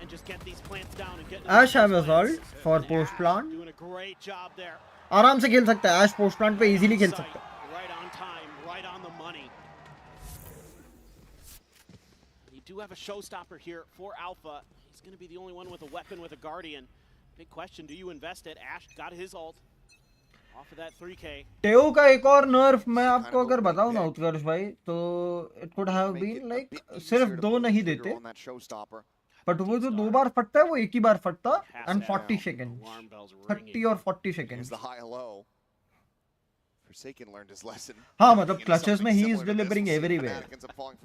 and just get these plants down and get. Ash have his ult for post plant. Doing a great job there. आराम से खेल सकता है. Ash post plant पे easily खेल सकता है. Right on time, right on the money. You do have a showstopper here for Alpha. He's going to be the only one with a weapon with a Guardian. Big question, do you invest it? Ash got his ult off of that 3K. टेओ का एक और नर्फ मैं आपको अगर बताऊं ना उत्कर्ष भाई, तो it could have been like सिर्फ 2 नहीं देते, बट वो जो 2 बार फटता है वो एक ही बार फटता and 40 seconds, 30 or 40 seconds. Forsaken learned his lesson. हाँ मतलब clutches में he is delivering everywhere.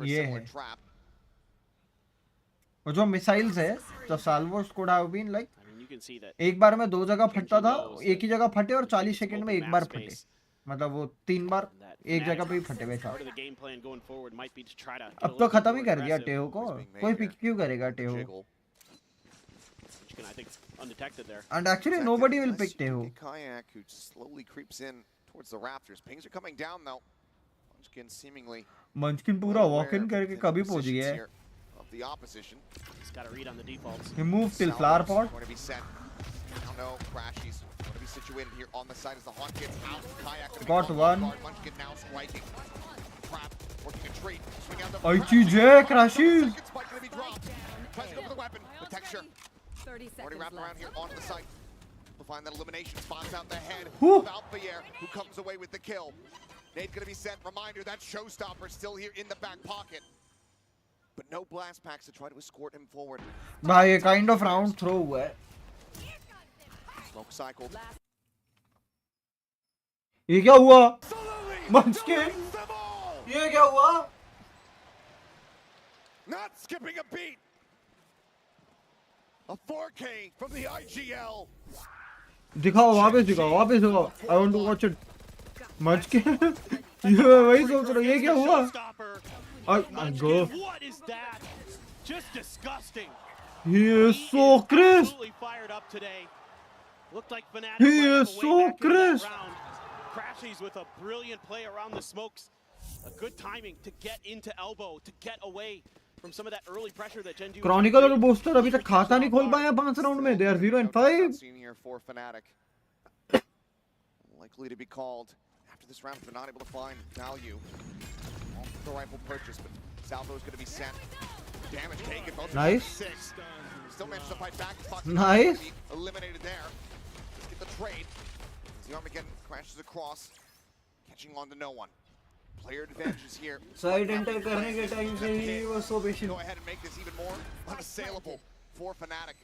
ये है. वो जो missiles है, the salvos could have been like एक बार में 2 जगह फटता था, एक ही जगह फटे और 40 सेकंड में एक बार फटे. मतलब वो 3 बार एक जगह पे ही फटे वैसा. अब तो खत्म ही कर दिया टेहो को. कोई पिक क्यों करेगा टेहो? And actually nobody will pick Teho. Kayak who slowly creeps in towards the Raptors. Pings are coming down though. Munchkin seemingly. Munchkin पूरा walk in करके कभी पहुंच गया है. The opposition. He's got to read on the defaults. He moved till flower pot. Going to be set. Oh no, Crashies going to be situated here on the side as the Haunt gets out. Kayak got one. Munchkin now striking. Trap working a treat. Swing out the. ITJ Crashies. Spike going to be dropped. Tries to go for the weapon. The texture. 30 seconds already wrapped around here onto the site. We'll find that elimination spots out the head of Alphayer, who comes away with the kill. Nade going to be set. Reminder that showstopper still here in the back pocket. But no blast packs to try to escort him forward. भाई ये kind of round throw हुआ है. Smoke cycled. ये क्या हुआ? Munchkin. ये क्या हुआ? Not skipping a beat. A 4K from the IGL. दिखाओ वापस दिखाओ. I want to watch it. Munchkin. ये वही सोच रहा हूँ. ये क्या हुआ? Go. What is that? Just disgusting. He is so crisp. Absolutely fired up today. Looked like Fnatic He right is away so back into that crisp. round. Crashies with a brilliant play around the smokes. A good timing to get into elbow, to get away from some of that early pressure that GENG was Chronicle और creating. Booster अभी तक खाता नहीं खोल पाया 5 round में. They are 0-5. Seen here for Fnatic. Likely to be called after this round if they're not able to find value. Off the rifle purchase, but Salvo is going to be sent. Damage taken. Both Nice. 6. Still managed to fight back. Fox Nice. eliminated there. Let's get the trade. As the Armageddon crashes across, catching on to no one. Player advantages here. Side enter करने के time से he was so patient. Go ahead and make this even more unassailable for Fnatic.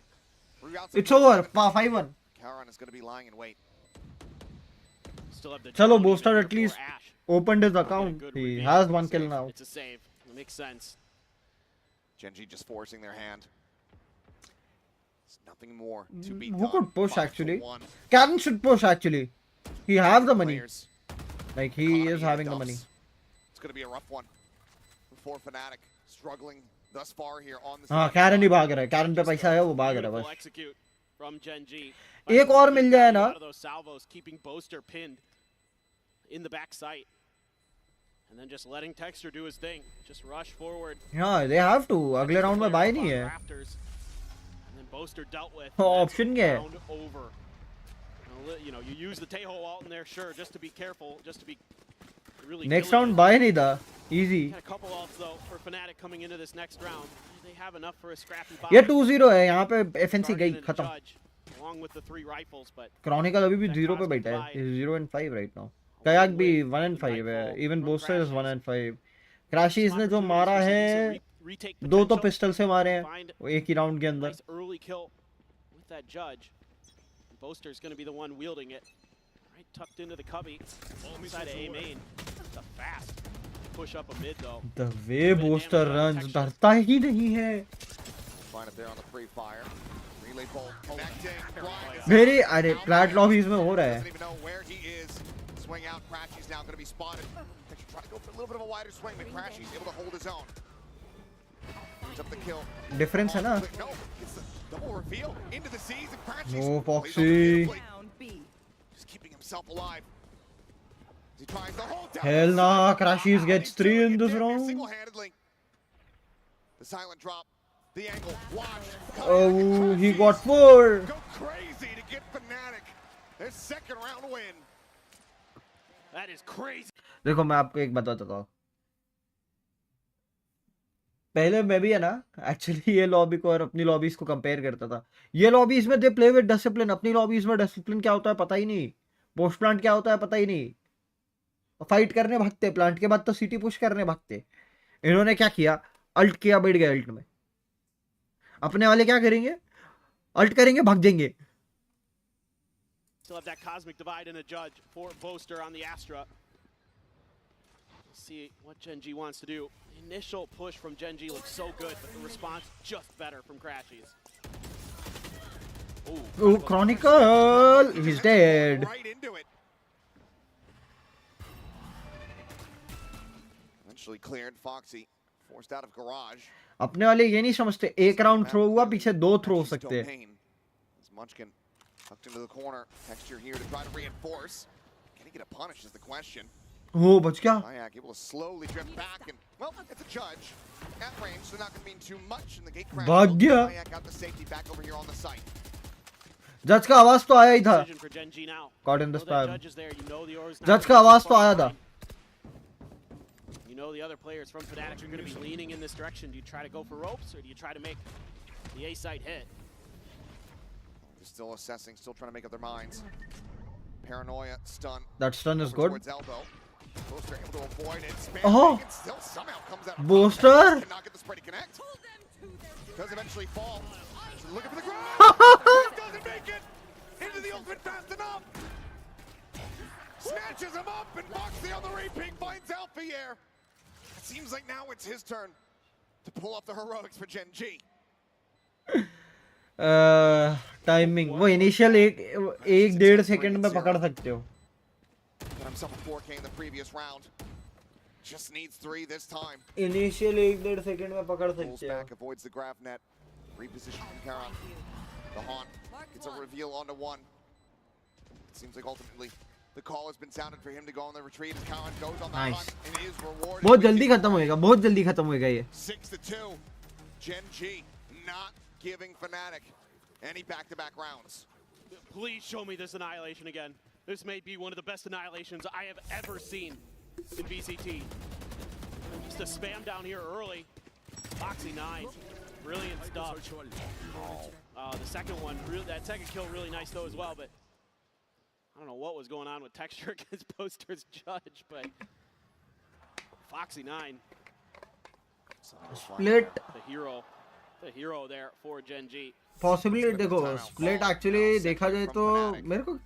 It's over. 5-1. Karan is going to be lying in wait. Still have the चलो drone booster even at before least Ash. opened his Get a account. good He reveal. has 1 kill now. It's a save. It makes sense. GENG just forcing their hand. There's nothing more to be Who done. could push 5 to actually? 1. Karen should push actually. He has the money. Players. Like he Economy is in having the dumps. money. It's going to be a rough one for Fnatic. Struggling thus far here on the हाँ Karen ही भाग रहा है. Karen पे पैसा है वो भाग रहा है Beautiful बस. execute from GENG. एक और मिल जाए ना. Out of those salvos, keeping Boaster pinned in the back sight. And then just letting Texture do his thing. Just rush forward. हाँ they have to. अगले round में buy नहीं है. Rafters. And then Boaster dealt with. Option क्या है? Round over. You know, you use the Teho ult in there, sure, just to be careful, just to be really. Next diligent. round buy नहीं था. Easy. Got a couple ults though for Fnatic coming into this next round. They have enough for a scrappy buy. ये 2-0 है. यहाँ पे FNC गई Guardian and खत्म. Judge, along with the 3 rifles, but Chronicle अभी भी 0 पे बैठा है. He's 0-5 right now. Kayak भी 1-5 है. Even Booster is 1-5. Crashies ने जो मारा है 2 तो पिस्टल से मारे हैं एक ही राउंड के अंदर. nice early kill with that Judge. Boaster is going to be the one wielding it. Right tucked into the cubby. Side of A main. It's a fast push up a mid though. The way Booster runs डरता ही नहीं है. Find it there on the free fire. Relay bolt connecting. मेरे अरे flat lobbies में हो रहा है. Doesn't even know where he is. Swing out. Crashy's now going to be spotted. Try to go for a little bit of a wider swing, but Crashy's able to hold his own. Picks up the kill. Difference है ना. No, it's the double reveal into the seas and Crashy's. No Foxy. Just keeping himself alive. He tries to hold down. Hell nah. Crashies gets 3 in this round. Single-handedly. The silent drop. The angle. Watch. Oh, he got 4. Go crazy to get Fnatic. Their second round win. That is crazy. देखो मैं आपको एक बताता हूँ. पहले मैं भी है ना एक्चुअली ये लॉबी को और अपनी लॉबीज को कंपेयर करता था. ये लॉबीज में दे प्ले विद डिसिप्लिन. अपनी लॉबीज में डिसिप्लिन क्या होता है पता ही नहीं. पोस्ट प्लांट क्या होता है पता ही नहीं. फाइट करने भागते. प्लांट के बाद तो सिटी पुश करने भागते. इन्होंने क्या किया? अल्ट किया, बैठ गए अल्ट में. अपने वाले क्या करेंगे? अल्ट करेंगे, भाग जाएंगे. Still have that cosmic divide and a Judge for Boaster on the Astra. See what GENG wants to do. The initial push from GENG looks so good, but the response just better from Crashies. Oh, Chronicle! He's dead. Right into it. Eventually cleared. Foxy forced out of garage. अपने वाले ये नहीं समझते. एक round throw हुआ, पीछे 2 throw हो सकते हैं. Munchkin tucked into the corner. Texture here to try to reinforce. Can he get a punish is the question. Oh, बच गया. Mayak able to slowly drift back and, well, it's a Judge. At range, so not going to mean too much in the gate crash. भाग गया. Mayak got the safety back over here on the site. जज का आवाज तो आया ही था. Decision for GENG now. Caught in the Know that spam. Judge is there. You know the Aura's not जज gonna का be आवाज too तो far आया था. behind. You know the other players from Fnatic are going to be leaning in this direction. Do you try to go for ropes or do you try to make the A site hit? They're still assessing, still trying to make up their minds. Paranoia, stun. That stun is Over good. towards elbow. Boaster able to avoid it. Spam Oh. it still somehow comes out. Booster. Cannot get the spray to connect. Does eventually fall. Looking for the ground. Doesn't make it. Into the ultimate fast enough. Snatches him up and Foxy on the repeat finds Alfier. It seems like now it's his turn to pull off the heroics for GENG. Timing वो initial 1.5 second में पकड़ सकते हो. Got himself a 4K in the previous round. Just needs 3 this time. Initial 1.5 second में पकड़ Pulls सकते हो. back, avoids the grab net. Reposition from Karan. The Haunt gets a reveal onto one. seems like ultimately the call has been sounded for him to go on the retreat as Khan goes on that Nice. hunt and is rewarded. बहुत जल्दी खत्म होएगा, बहुत जल्दी खत्म होएगा ये. 6-2. Gen G not giving Fnatic any back-to-back rounds. Please show me this annihilation again. This may be one of the best annihilations I have ever seen in VCT. Just a spam down here early. Foxy9, brilliant stuff. The second one, that second kill really nice though as well, but I don't know what was going on with Texture against Poster's judge, but Foxy9. Split. The hero there for Gen G. Possibly देखो split actually देखा जाए तो मेरे को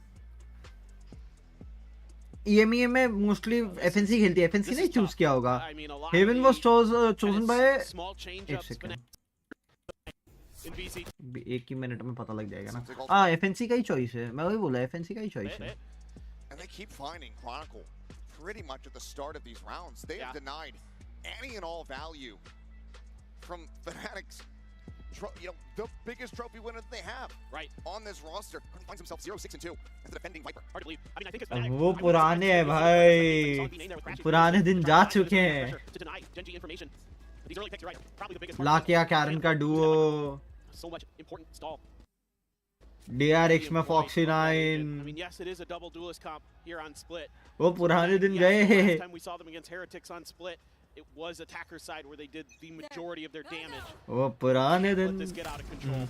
EMEA में mostly FNC खेलती है, FNC ने choose किया होगा. Haven was chosen by एक second. एक ही मिनट में पता लग जाएगा ना. हाँ FNC का ही choice है, मैं वही बोला FNC का ही choice है. And they keep finding Chronicle pretty much at the start of these rounds. They have denied any and all value from Fnatic's, the biggest trophy winner that they have on this roster. Finds himself 0-6-2 as the defending Viper. Hard to believe. I mean, I think it's वो पुराने हैं भाई, पुराने दिन जा चुके हैं. लाकिया Karen का duo. So much important stall. DRX में Foxy9. I mean, yes, it is a double duelist comp here on Split. वो पुराने दिन गए. Last time we saw them against Heretics on Split, it was attacker side where they did the majority of their damage. वो पुराने दिन. Let this get out of control.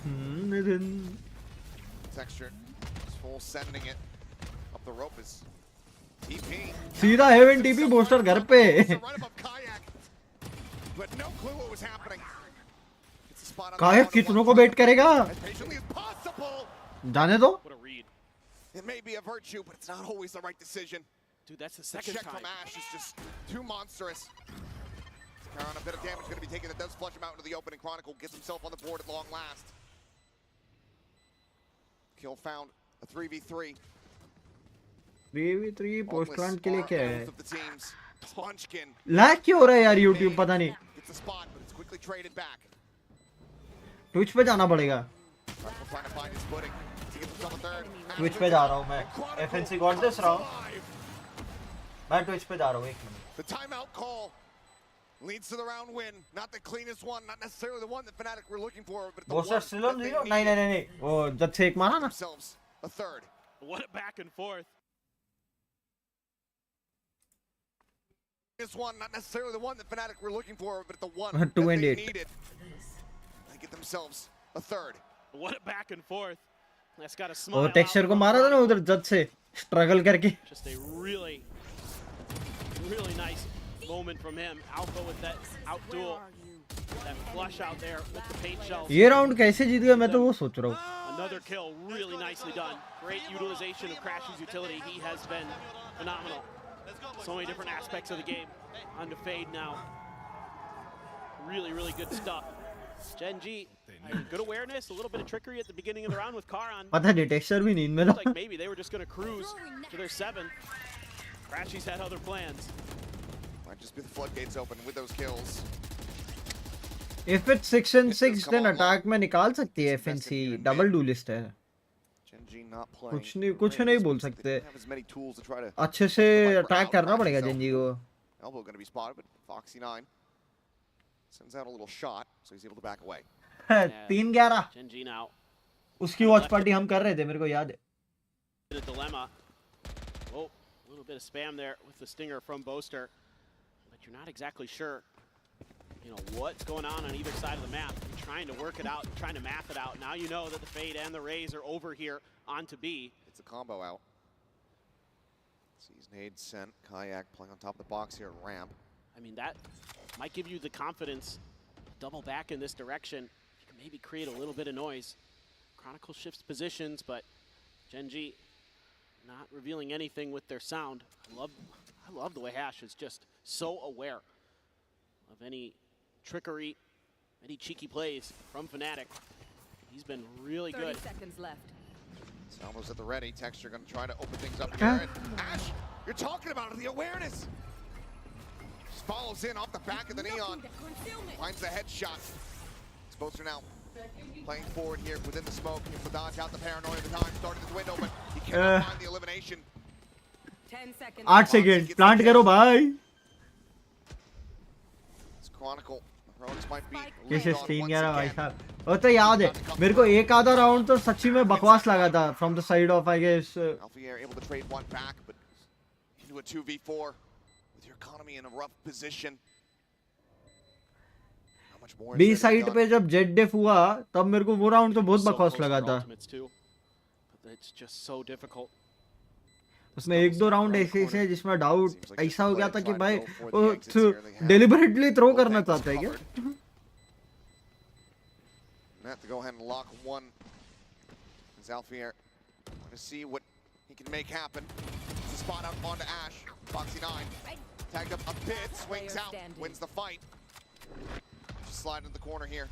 Texture is full sending it up the rope is TP. सीधा Heaven TP Booster घर पे. But no clue what was happening. कायक कितनों को बेट करेगा? जाने दो. What a read. It may be a virtue, but it's not always the right decision. Dude, that's the second check time. from Ash is just too monstrous. Aaron, a bit of damage going to be taken. That does flush him out into the open, and Chronicle gets himself on the board at long last. Kill found. A 3v3. 3v3 post plant के लिए क्या है? Munchkin. Lag क्यों हो रहा है यार YouTube पता नहीं. Gets the spot, but it's quickly traded back. Twitch पे जाना पड़ेगा. Trying to find his footing. To get himself a third. Twitch पे जा रहा हूँ मैं. FNC got this round. मैं Twitch पे जा रहा हूँ एक minute. The timeout call leads to the round win. Not the cleanest one, not necessarily the one that Fnatic were looking for, but the one Booster still on that they zero? needed. नहीं. वो जब से एक मारा ना. Themselves a third. What a back and forth. This one, not necessarily the one that Fnatic were looking for, but the one 2 that and they 8. needed. They get themselves a third. What a back and forth. That's got a वो smile. Texture को मारा था ना उधर जज से struggle करके. Just a really nice moment from him. Alpha with that out duel. That flush out there with the paint shells. ये राउंड कैसे जीत गया मैं तो वो सोच रहा हूँ. Another kill, really nicely done. Great utilization of Crash's utility. He has been phenomenal. So many different aspects of the game. On to Fade now. Really good stuff. Gen G, good awareness, a little bit of trickery at the beginning of the round with Karan. पता नहीं texture भी नींद में Looked था. like maybe they were just going to cruise to their 7th. Crashy's had other plans. Might just be the floodgates open with those kills. If it's 6 and 6 then attack में निकाल सकती है FNC. Double डुलिस्ट है. Gen G not playing. कुछ नहीं बोल सकते. Have as many tools to try to अच्छे से अटैक करना पड़ेगा जेनजी को. Elbow going to be spotted, but Foxy9 sends out a little shot, so he's able to back away. 3-11. Gen G now. उसकी वॉच पार्टी हम कर रहे थे मेरे को याद है. In a dilemma. Oh, a little bit of spam there with the stinger from Boaster. But you're not exactly sure, what's going on either side of the map. You're trying to work it out, you're trying to map it out. Now you know that the Fade and the Rays are over here onto B. It's a combo out. Sees nade sent. Kayak playing on top of the box here at ramp. I mean, that might give you the confidence to double back in this direction. You can maybe create a little bit of noise. Chronicle shifts positions, but Gen G not revealing anything with their sound. I love the way Hash is just so aware of any trickery, any cheeky plays from Fnatic. He's been really good. 30 seconds left. Salvo's at the ready. Texture going to try to open things up here. And Ash, you're talking about it, the awareness. Just follows in off the back of the Neon. Finds the headshot. Exposure now Playing forward here within the smoke. Able to dodge out the paranoia at the time. Started his window, but he cannot find the elimination. 10 seconds. 8 second plant करो भाई. It's Chronicle. Heroics might be कैसे lead on steam once गया भाई again. साहब. वो तो याद है मेरे को एक आधा राउंड तो सच्ची में बकवास लगा था from the side of I guess. Alfier able to trade one back, but into a 2v4 with your economy in a rough position. How much more is be there to be side done? पे जब jet def हुआ तब मेरे को वो round तो बहुत So बकवास close लगा to था. ultimates too, but it's just so difficult. उसमें एक दो राउंड ऐसे ऐसे जिसमें डाउट ऐसा हो गया था कि भाई वो डेलिबरेटली थ्रो करना चाहता है क्या. Have to go ahead and lock one. As Alfier want to see what he can make happen. It's a spot out onto Ash. Foxy9 tagged up a bit, swings out, wins the fight. Just slide into the corner here.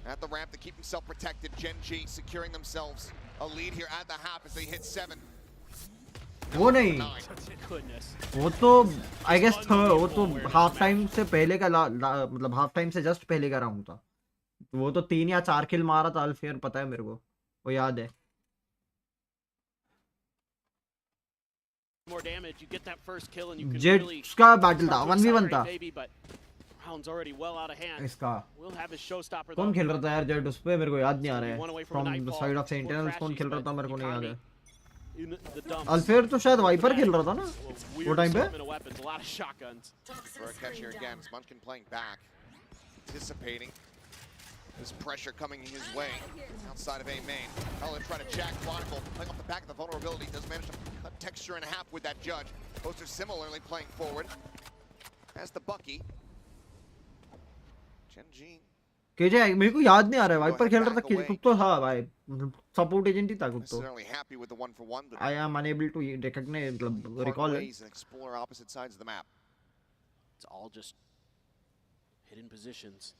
At the ramp to keep himself protected. GENG securing themselves a lead here at the half as they hit 7. वो नहीं Goodness. वो तो I guess वो तो half time से पहले का मतलब हाफ टाइम से जस्ट पहले का राउंड था. वो तो 3 या 4 किल मारा था अल्फेयर, पता है मेरे को, वो याद है. More damage, you get that first kill and you can really jets का बैटल था 1v1 था maybe, but round's already well out of hand. इसका. We'll have his showstopper कौन though. खेल रहा था यार जेट उस पे, मेरे को याद नहीं आ रहा One away है. from a from the nightfall. Side of Poor sentinels कौन Crashies, खेल रहा but था मेरे को नहीं याद है. in the dumps. अल्फेयर तो शायद वाइपर खेल रहा था ना वो Weird टाइम पे. assortment of weapons, a lot of shotguns. For a catch here again. Munchkin playing back. Anticipating this pressure coming his way. Outside of A main. Helen trying to jack Chronicle. Playing off the back of the vulnerability. Does manage to cut texture in half with that judge. Poster similarly playing forward. As the Bucky. GENG. केजे मेरे को याद नहीं आ रहा है wiper खेल रहा था कि कुछ तो था भाई, सपोर्ट एजेंट ही था कुछ तो. Necessarily happy with the 1-for-1, but I am unable to recognise मतलब part recall. ways and explore opposite sides of the map. It's all just hidden positions.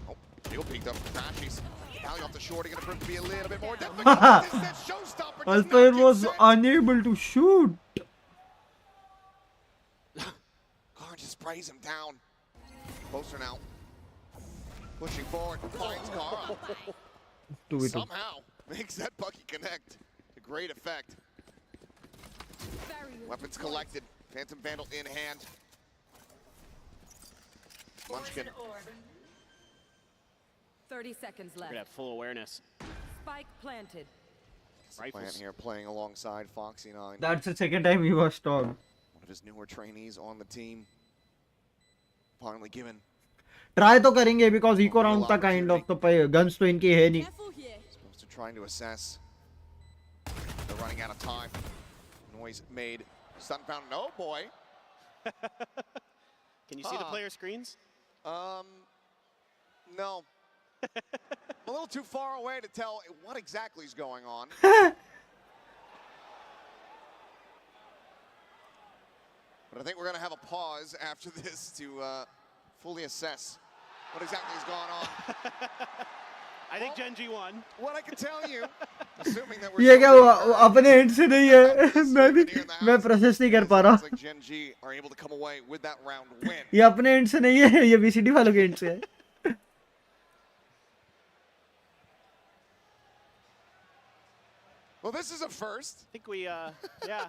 Oh, shield peeked up. Crashies. Alley off the short, gonna prove to be a little bit more difficult. This is that showstopper. does अल्फेयर not get was set. Unable to shoot. Karn just sprays him down. Closer now. Pushing forward. Finds Kara. 2v2. Somehow makes that Bucky connect to great effect. Weapons collected. Phantom Vandal in hand. Munchkin. 30 seconds We're gonna left. have full awareness. Spike planted. Plant here playing alongside Foxy9. That's the second time he was stopped. One of his newer trainees on the team. Finally given. Try तो करेंगे because eco round था kind of, तो guns तो इनकी है नहीं. Supposed to trying to assess. They're running out of time. Noise made. Sunfound. No, boy. Can you see the player screens? No. I'm a little too far away to tell what exactly is going on. But I think we're going to have a pause after this to fully assess what exactly has gone on. I think GENG won. What I can tell you, assuming that we're ये क्या हुआ अपने and से नहीं है. मैं process नहीं कर पा रहा. like GENG are able to come away with that round win. ये अपने एंड से नहीं है, ये बीसीडी वालों के एंड से है. Well, this is a first. I think we, yeah,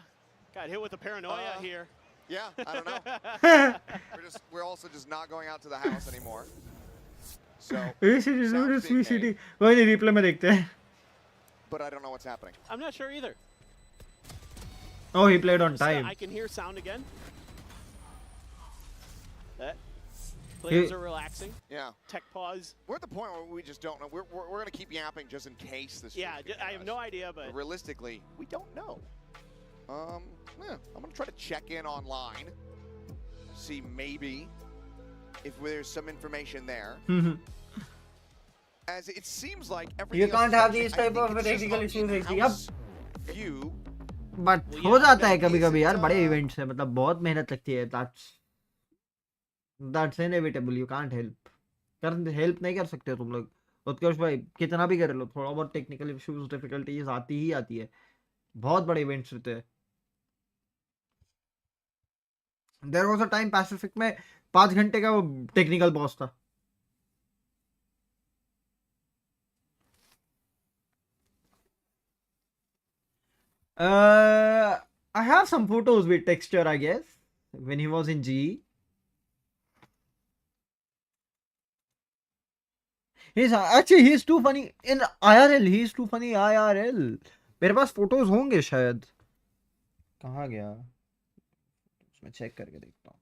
got hit with the paranoia here. Yeah, I don't know. we're also just not going out to the house anymore. So, BCD वही replay में देखते हैं. but I don't know what's happening. I'm not sure either. Oh, he played on time. I can hear sound again. That players are relaxing. Yeah. Tech pause. We're at the point where we just don't know. We're going to keep yapping just in case this. Yeah, I have no idea, but realistically, we don't know. Yeah, I'm going to try to check in online, see maybe if there's some information there. As it seems like everything. You can't have these type of technical issues. Yep. But हो जाता है कभी-कभी यार बड़े events है, मतलब बहुत मेहनत लगती है. That's inevitable. You can't help. Help नहीं कर सकते तुम लोग. उत्कर्ष भाई कितना भी कर लो, थोड़ा बहुत टेक्निकल इश्यूज डिफिकल्टीज आती ही आती है. बहुत बड़े इवेंट्स रहते हैं. There was a time Pacific में 5 घंटे का वो टेक्निकल बॉस था. I have some photos with texture, I guess, when he was in GE. He's too funny in IRL. He's too funny IRL. मेरे पास फोटोज होंगे शायद. कहाँ गया? मैं चेक करके देखता हूँ.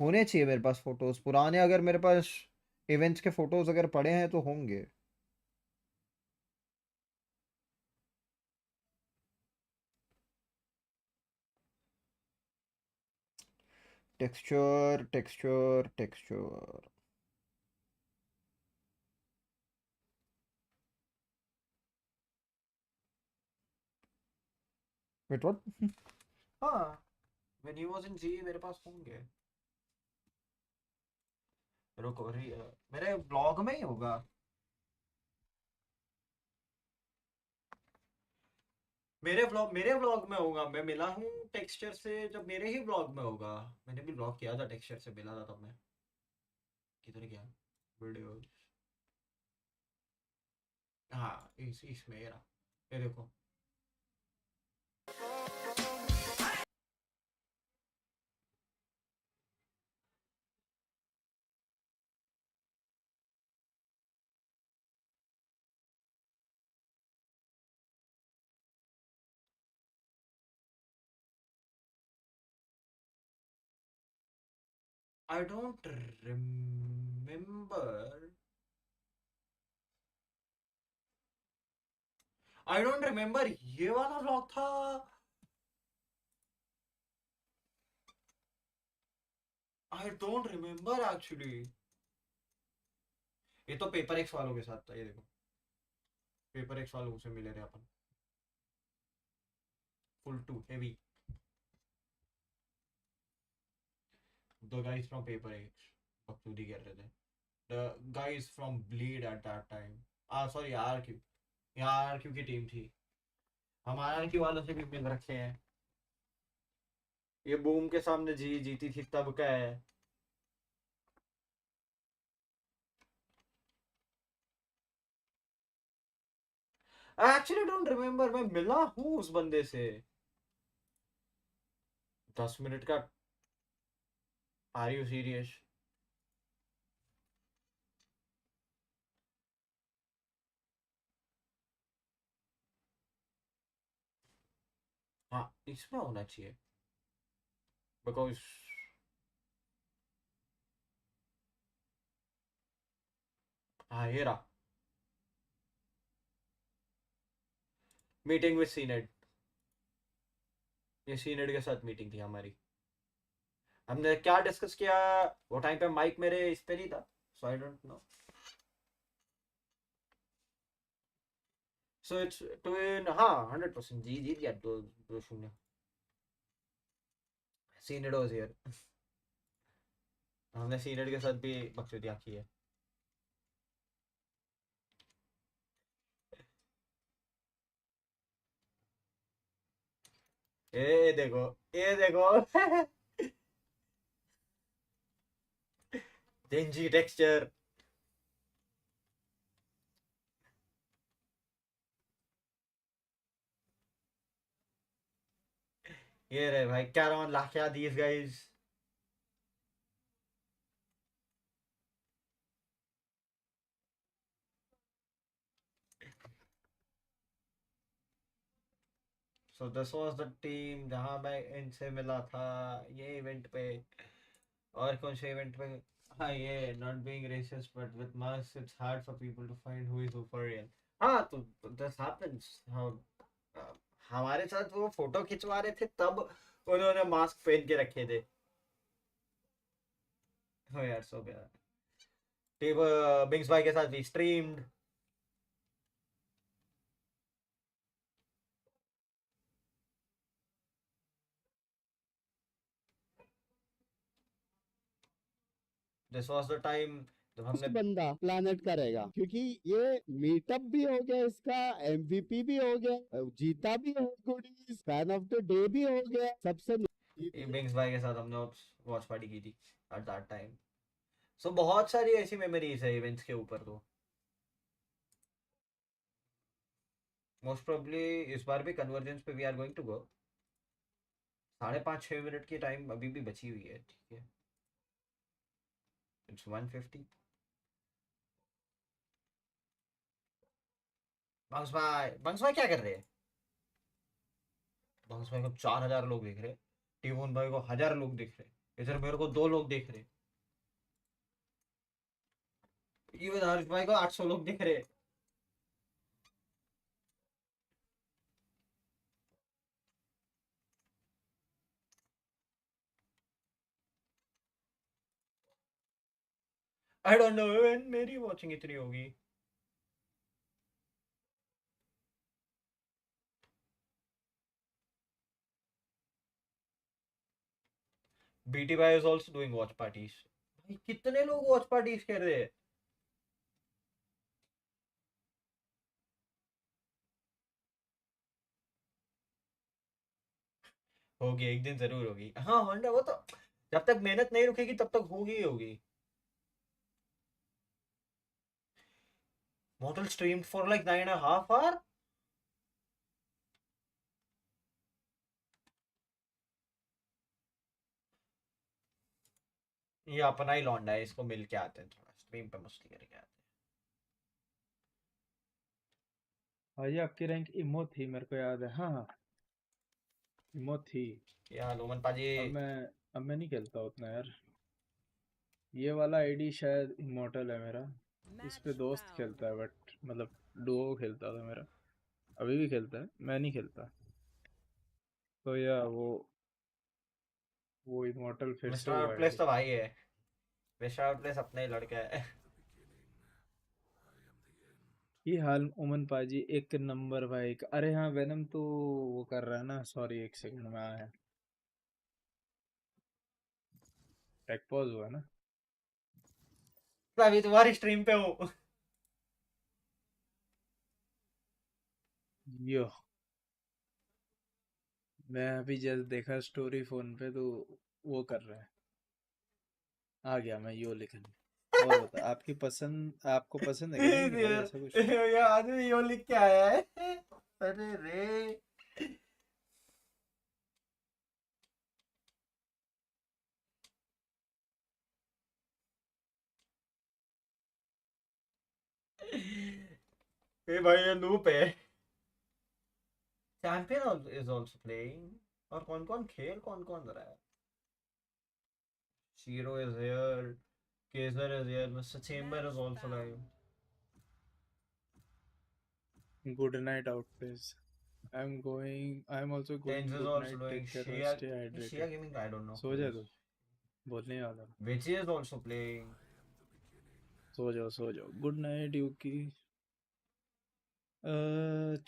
होने चाहिए मेरे पास फोटोज पुराने. अगर मेरे पास इवेंट्स के फोटोज अगर पड़े हैं तो होंगे. टेक्सचर. Wait, what? हाँ, when he was in GE मेरे पास होंगे. रुको, मेरे ब्लॉग में ही होगा. मेरे व्लॉग में होगा. मैं मिला हूँ टेक्सचर से जब मेरे ही व्लॉग में होगा. मैंने भी व्लॉग किया था, टेक्सचर से मिला था तब मैं. किधर गया वीडियो? हाँ, इसमें ये रहा. ये देखो. I don't remember. I don't remember ये वाला व्लॉग था. I don't remember actually. ये तो पेपर एक्स वालों के साथ था. ये देखो, पेपर एक्स वालों से मिले थे अपन. Full to heavy. The guys from paper X बकचोदी कर रहे थे. The guys from bleed at that time. Sorry, RRQ. यहाँ RRQ की टीम थी. हम RRQ वालों से भी मिल रखे हैं. ये बूम के सामने जीती थी तब का है. I actually don't remember. मैं मिला हूँ उस बंदे से. 10 मिनट का. Are you serious? हाँ, इसमें होना चाहिए. Because हाँ, ये रहा. Meeting with senate. ये सीनेट के साथ मीटिंग थी हमारी. हमने क्या डिस्कस किया वो टाइम पे माइक मेरे इस पे नहीं था. So I don't know. So it's two in. हाँ, 100% जी जीत गया. 2-0. सीनेट वाज हियर. हमने सीनेट के साथ भी बकचोदियां की है. ये देखो, ये देखो. Gen Z texture. ये रहे भाई. कैरॉन Lakhia these guys. So this was the team जहां मैं इनसे मिला था ये इवेंट पे. और कौन से इवेंट पे? हाँ, ये not being racist but with mask it's hard for people to find who is who for real. हाँ, तो दिस हैपेंस. हमारे साथ वो फोटो खिंचवा रहे थे तब उन्होंने मास्क पहन के रखे थे. हो यार, सो गया. टीम बिंग्स भाई के साथ भी streamed. This was the time जब हमने बंदा प्लानट करेगा क्योंकि ये मीटअप भी हो गया, इसका एमवीपी भी हो गया, जीता भी है, goodies fan of the day भी हो गया, सबसे बिंग्स भाई के साथ हमने वॉच पार्टी की थी एट दैट टाइम. सो बहुत सारी ऐसी मेमोरीज है इवेंट्स के ऊपर. तो मोस्ट प्रोबेबली इस बार भी कन्वर्जेंस पे we are going to go. 5.5-6 minute की टाइम अभी भी बची हुई है, ठीक है। इट्स 150। बंस भाई क्या कर रहे हैं? बंस भाई को 4,000 लोग देख रहे, टीमोन भाई को 1,000 लोग देख रहे, इधर मेरे को 2 लोग देख रहे, इवन हर्ष भाई को 800 लोग देख रहे। आई डोंट नो, मेरी वॉचिंग इतनी होगी। बीटी भाई is also doing watch parties. भाई कितने लोग वॉच पार्टीज कर रहे हैं? होगी, एक दिन जरूर होगी। हाँ होंडा, वो तो जब तक मेहनत नहीं रुकेगी तब तक होगी ही होगी। Model stream for like 9.5 hours। ये अपना ही लौंडा है, इसको मिल के आते हैं, थोड़ा स्ट्रीम पे मस्ती करके आते भाई आपकी रैंक इमो थी, मेरे को याद है। हाँ हाँ, इमो थी। हैं। या लोमन पाजी। अब मैं नहीं खेलता उतना यार। ये वाला आईडी शायद इमोर्टल है मेरा। इस पे दोस्त खेलता है, बट मतलब डुओ खेलता था मेरा, अभी भी खेलता है, मैं नहीं खेलता। तो या वो इमोर्टल फिर से मिस्टर हुआ आउटप्लेस आईडी। तो भाई है, मिस्टर आउटप्लेस अपने ही लड़का है। ये हाल उमन पाजी एक नंबर भाई का। अरे हाँ वेनम तो वो कर रहा है ना, सॉरी एक सेकंड में आया। टेक पॉज हुआ ना। अभी तुम्हारी स्ट्रीम पे हूँ। यो, मैं अभी जस्ट देखा स्टोरी फोन पे, तो वो कर रहा है। आ गया मैं यो लिखने। और बता, आपकी पसंद, आपको पसंद है कि नहीं प्लीज भाई ऐसा कुछ? यार, ये आदमी यो लिख के आया है। अरे रे, ये भाई ये लूप है। Champion is also playing. और कौन कौन रहा है? Shiro is here. Kaiser is here. Mr. Chamber is also live. Good night outplace. I am also Tens going. is good also night, doing take care और Shia. Stay Shia hydrated. Gaming, I don't know so who जा is. तो, बोलने वाला। Vichy is also playing. सो जाओ, good night यूकी।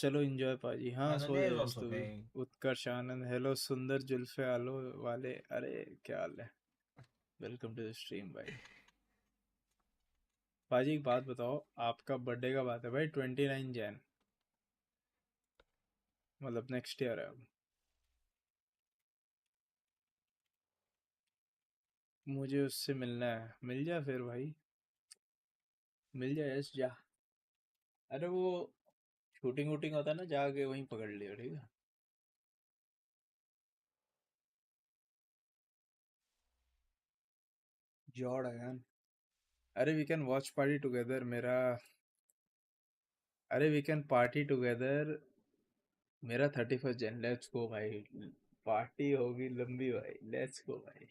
चलो enjoy पाजी। हाँ सो Ananya जा is यस also तू भी। playing. उत्कर्ष आनंद, हेलो सुंदर जुल्फे आलो वाले, अरे क्या हाल है, वेलकम टू द स्ट्रीम भाई। पाजी एक बात बताओ, आपका बर्थडे का बात है भाई? 29 जैन, मतलब नेक्स्ट ईयर है अब। मुझे उससे मिलना है, मिल जा फिर भाई, मिल जा यस जा। अरे वो शूटिंग वूटिंग होता है ना, जाके वहीं पकड़ लियो, ठीक है। जॉर्ड अगन, अरे we can watch party together मेरा। अरे वी कैन पार्टी टुगेदर मेरा 31 जन, लेट्स गो भाई। पार्टी होगी लंबी भाई, लेट्स गो भाई।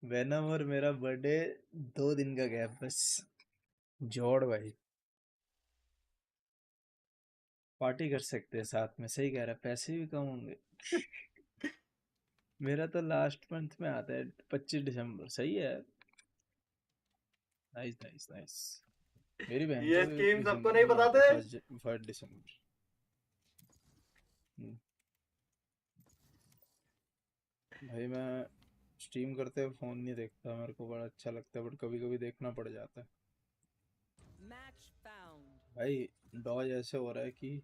वेनम और मेरा बर्थडे 2 दिन का गैप बस। जोड़ भाई, पार्टी कर सकते हैं साथ में, सही कह रहा है, पैसे भी कम होंगे। मेरा तो लास्ट मंथ में आता है 25 दिसंबर, सही है। Nice nice nice. मेरी बहन का ये भी स्कीम सबको दिसंबर नहीं में ही आता बताते। है, 1 दिसंबर। भाई मैं स्ट्रीम करते हुए फ़ोन नहीं देखता, मेरे को बड़ा अच्छा लगता है, बट कभी कभी देखना पड़ जाता है। भाई डॉज ऐसे हो रहा है कि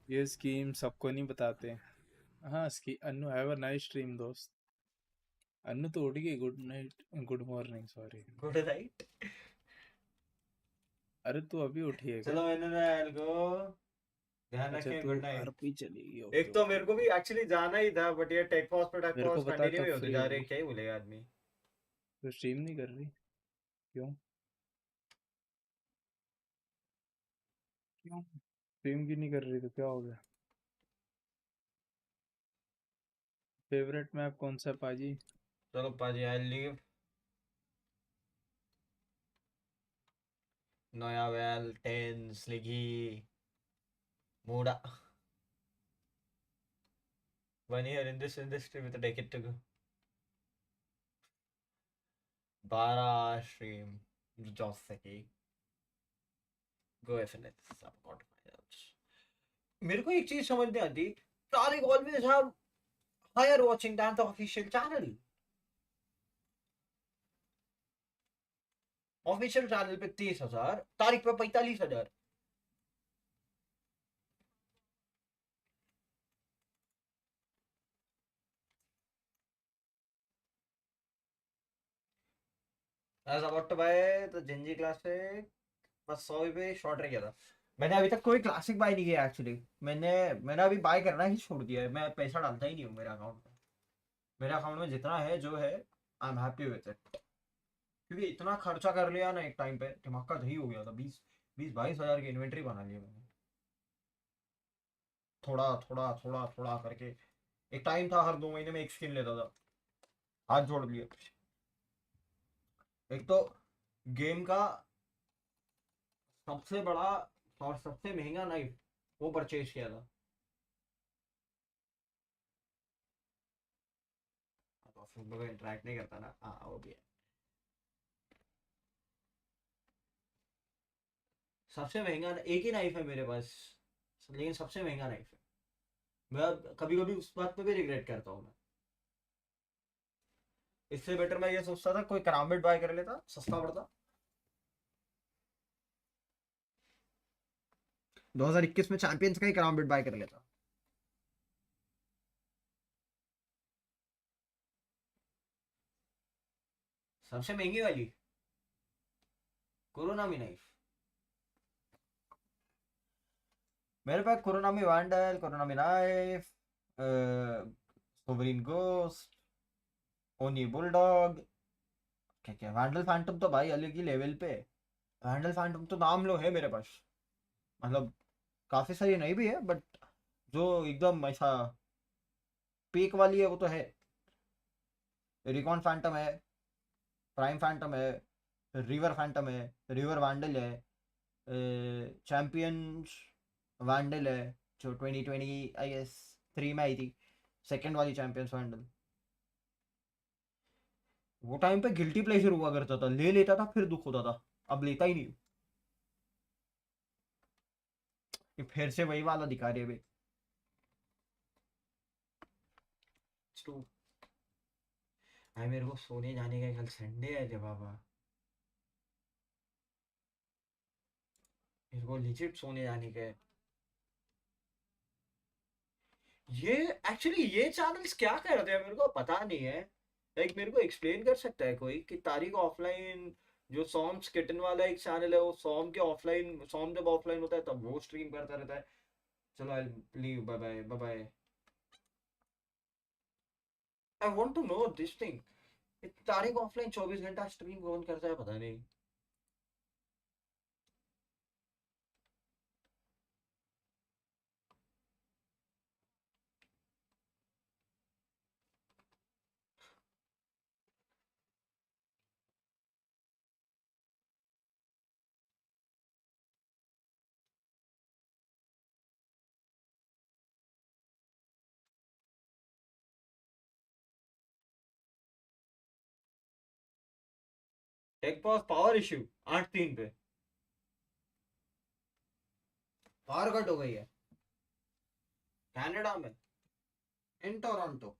ये स्कीम सबको नहीं बताते। हाँ, ski Anu, have a nice stream दोस्त। अन्नू तो उठ गई. Good night, good morning, sorry. Good night. अरे तू अभी उठी है क्या? चलो को ध्यान अच्छा रखें. तू गुड नाइट. आरपी चली गई. ओके एक तो ओके मेरे को ओके. भी एक्चुअली जाना ही था, बट ये टेक पॉज पे मेरे को बता कंटिन्यू कब ही होते फ्री जा रहे होगी. हैं. क्या ही बोलेगा आदमी. तो स्ट्रीम नहीं कर रही? क्यों? क्यों स्ट्रीम क्यों नहीं कर रही? तो क्या हो गया? फेवरेट मैप कौन सा पाजी? चलो पाजी, आई लीव. नया well 10 स्लिगी मूडा 1 year in this industry with a decade to go. 12 stream just सकी. Go FNC सब quarter finals. मेरे को एक चीज समझ नहीं आती. Tariq always have higher watching than the official channel. Official channel पे 30,000, तारिक पे 45,000. As about to buy तो जेंजी क्लासिक बस 100 रुपये शॉर्ट रह गया था. मैंने अभी तक कोई क्लासिक बाय नहीं किया एक्चुअली. मैंने अभी बाय करना ही छोड़ दिया है. मैं पैसा डालता ही नहीं हूँ मेरे अकाउंट में. मेरे अकाउंट में जितना है जो है I am happy with it. क्योंकि इतना खर्चा कर लिया ना एक टाइम पे, दिमाग का दही हो गया था. 20-22 हज़ार की इन्वेंट्री बना ली मैंने. थोड़ा थोड़ा थोड़ा थोड़ा करके. एक टाइम था हर 2 महीने में एक स्किन लेता था. हाथ जोड़ लिए. एक तो गेम का सबसे बड़ा और सबसे महंगा नाइफ वो परचेज किया था. तो इंटरेक्ट नहीं करता ना. हाँ वो भी है. सबसे महंगा एक ही नाइफ है मेरे पास, लेकिन सबसे महंगा नाइफ है. मैं कभी कभी उस बात पे भी रिग्रेट करता हूँ. मैं इससे बेटर मैं ये सोचता था कोई कराम्बिट बाय कर लेता, सस्ता पड़ता. 2021 में चैंपियंस का ही कराम्बिट बाय कर लेता. सबसे महंगी वाली कोरोना में नाइफ मेरे पास. कोरोना में वैंडल, कोरोना में नाइफ, सोवरिन गोस्ट, ओनी बुलडॉग. क्या क्या वैंडल फैंटम तो भाई अलग ही लेवल पे. वैंडल फैंटम तो नाम लो है मेरे पास. मतलब काफी सारी नहीं भी है, बट जो एकदम ऐसा पीक वाली है वो तो है. रिकॉन फैंटम है, प्राइम फैंटम है, रिवर फैंटम है, रिवर वैंडल है, चैंपियंस वैंडल है जो 2020 आई गेस 3 में आई थी. सेकंड वाली चैंपियंस वैंडल. वो टाइम पे गिल्टी प्लेजर हुआ करता था. ले लेता था फिर दुख होता था. अब लेता ही नहीं. ये फिर से वही वाला दिखा रही है भाई. भाई मेरे को सोने जाने का. कल संडे है जब बाबा. मेरे को लिजिट सोने जाने का है. ये एक्चुअली ये चैनल्स क्या करते हैं मेरे को पता नहीं है. लाइक मेरे को एक्सप्लेन कर सकता है कोई कि तारीख ऑफलाइन जो सॉम्स किटन वाला एक चैनल है, वो सॉम के ऑफलाइन, सॉम जब ऑफलाइन होता है तब वो स्ट्रीम करता रहता है. चलो I leave. Bye bye bye bye. I want to know this thing. तारीख ऑफलाइन 24 घंटा स्ट्रीम कौन करता है पता नहीं. टेक पॉज पावर इश्यू 8-3 पे पावर कट हो गई है कनाडा में, in Toronto.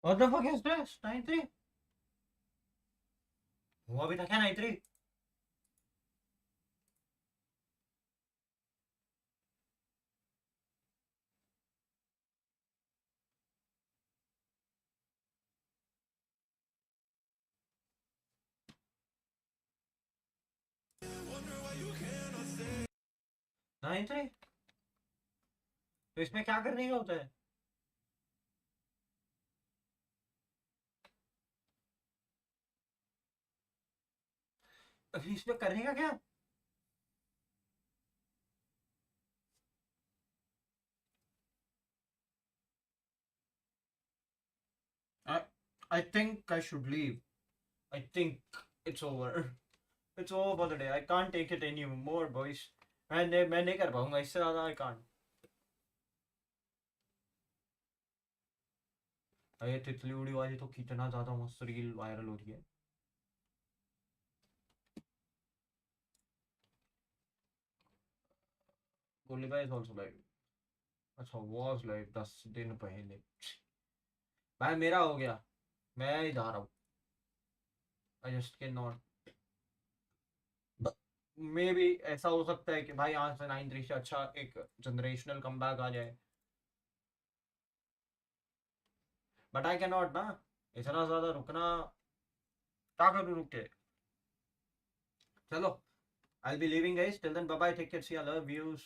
What the fuck is this? 9-3? हुआ भी था क्या 9-3? Nine three? तो इसमें क्या करने का होता है? अभी इसमें करने का क्या? I think I should leave. I think it's over. It's over for the day. I can't take it anymore, boys. मैं नहीं कर पाऊंगा इससे ज़्यादा. I can't. ये तितली उड़ी वाली तो कितना ज़्यादा मस्त रील वायरल हो रही है. गोलीबा is also live. अच्छा was live 10 दिन पहले. भाई मेरा हो गया. मैं ही जा रहा हूँ. I just cannot. मे भी ऐसा हो सकता है कि भाई यहाँ से 9-3 से अच्छा एक जनरेशनल कमबैक आ जाए. बट आई कैन नॉट ना. इतना ज़्यादा रुकना क्या करूँ रुक के. चलो. I'll be leaving guys. Till then, bye bye. Take care. See you. I love views.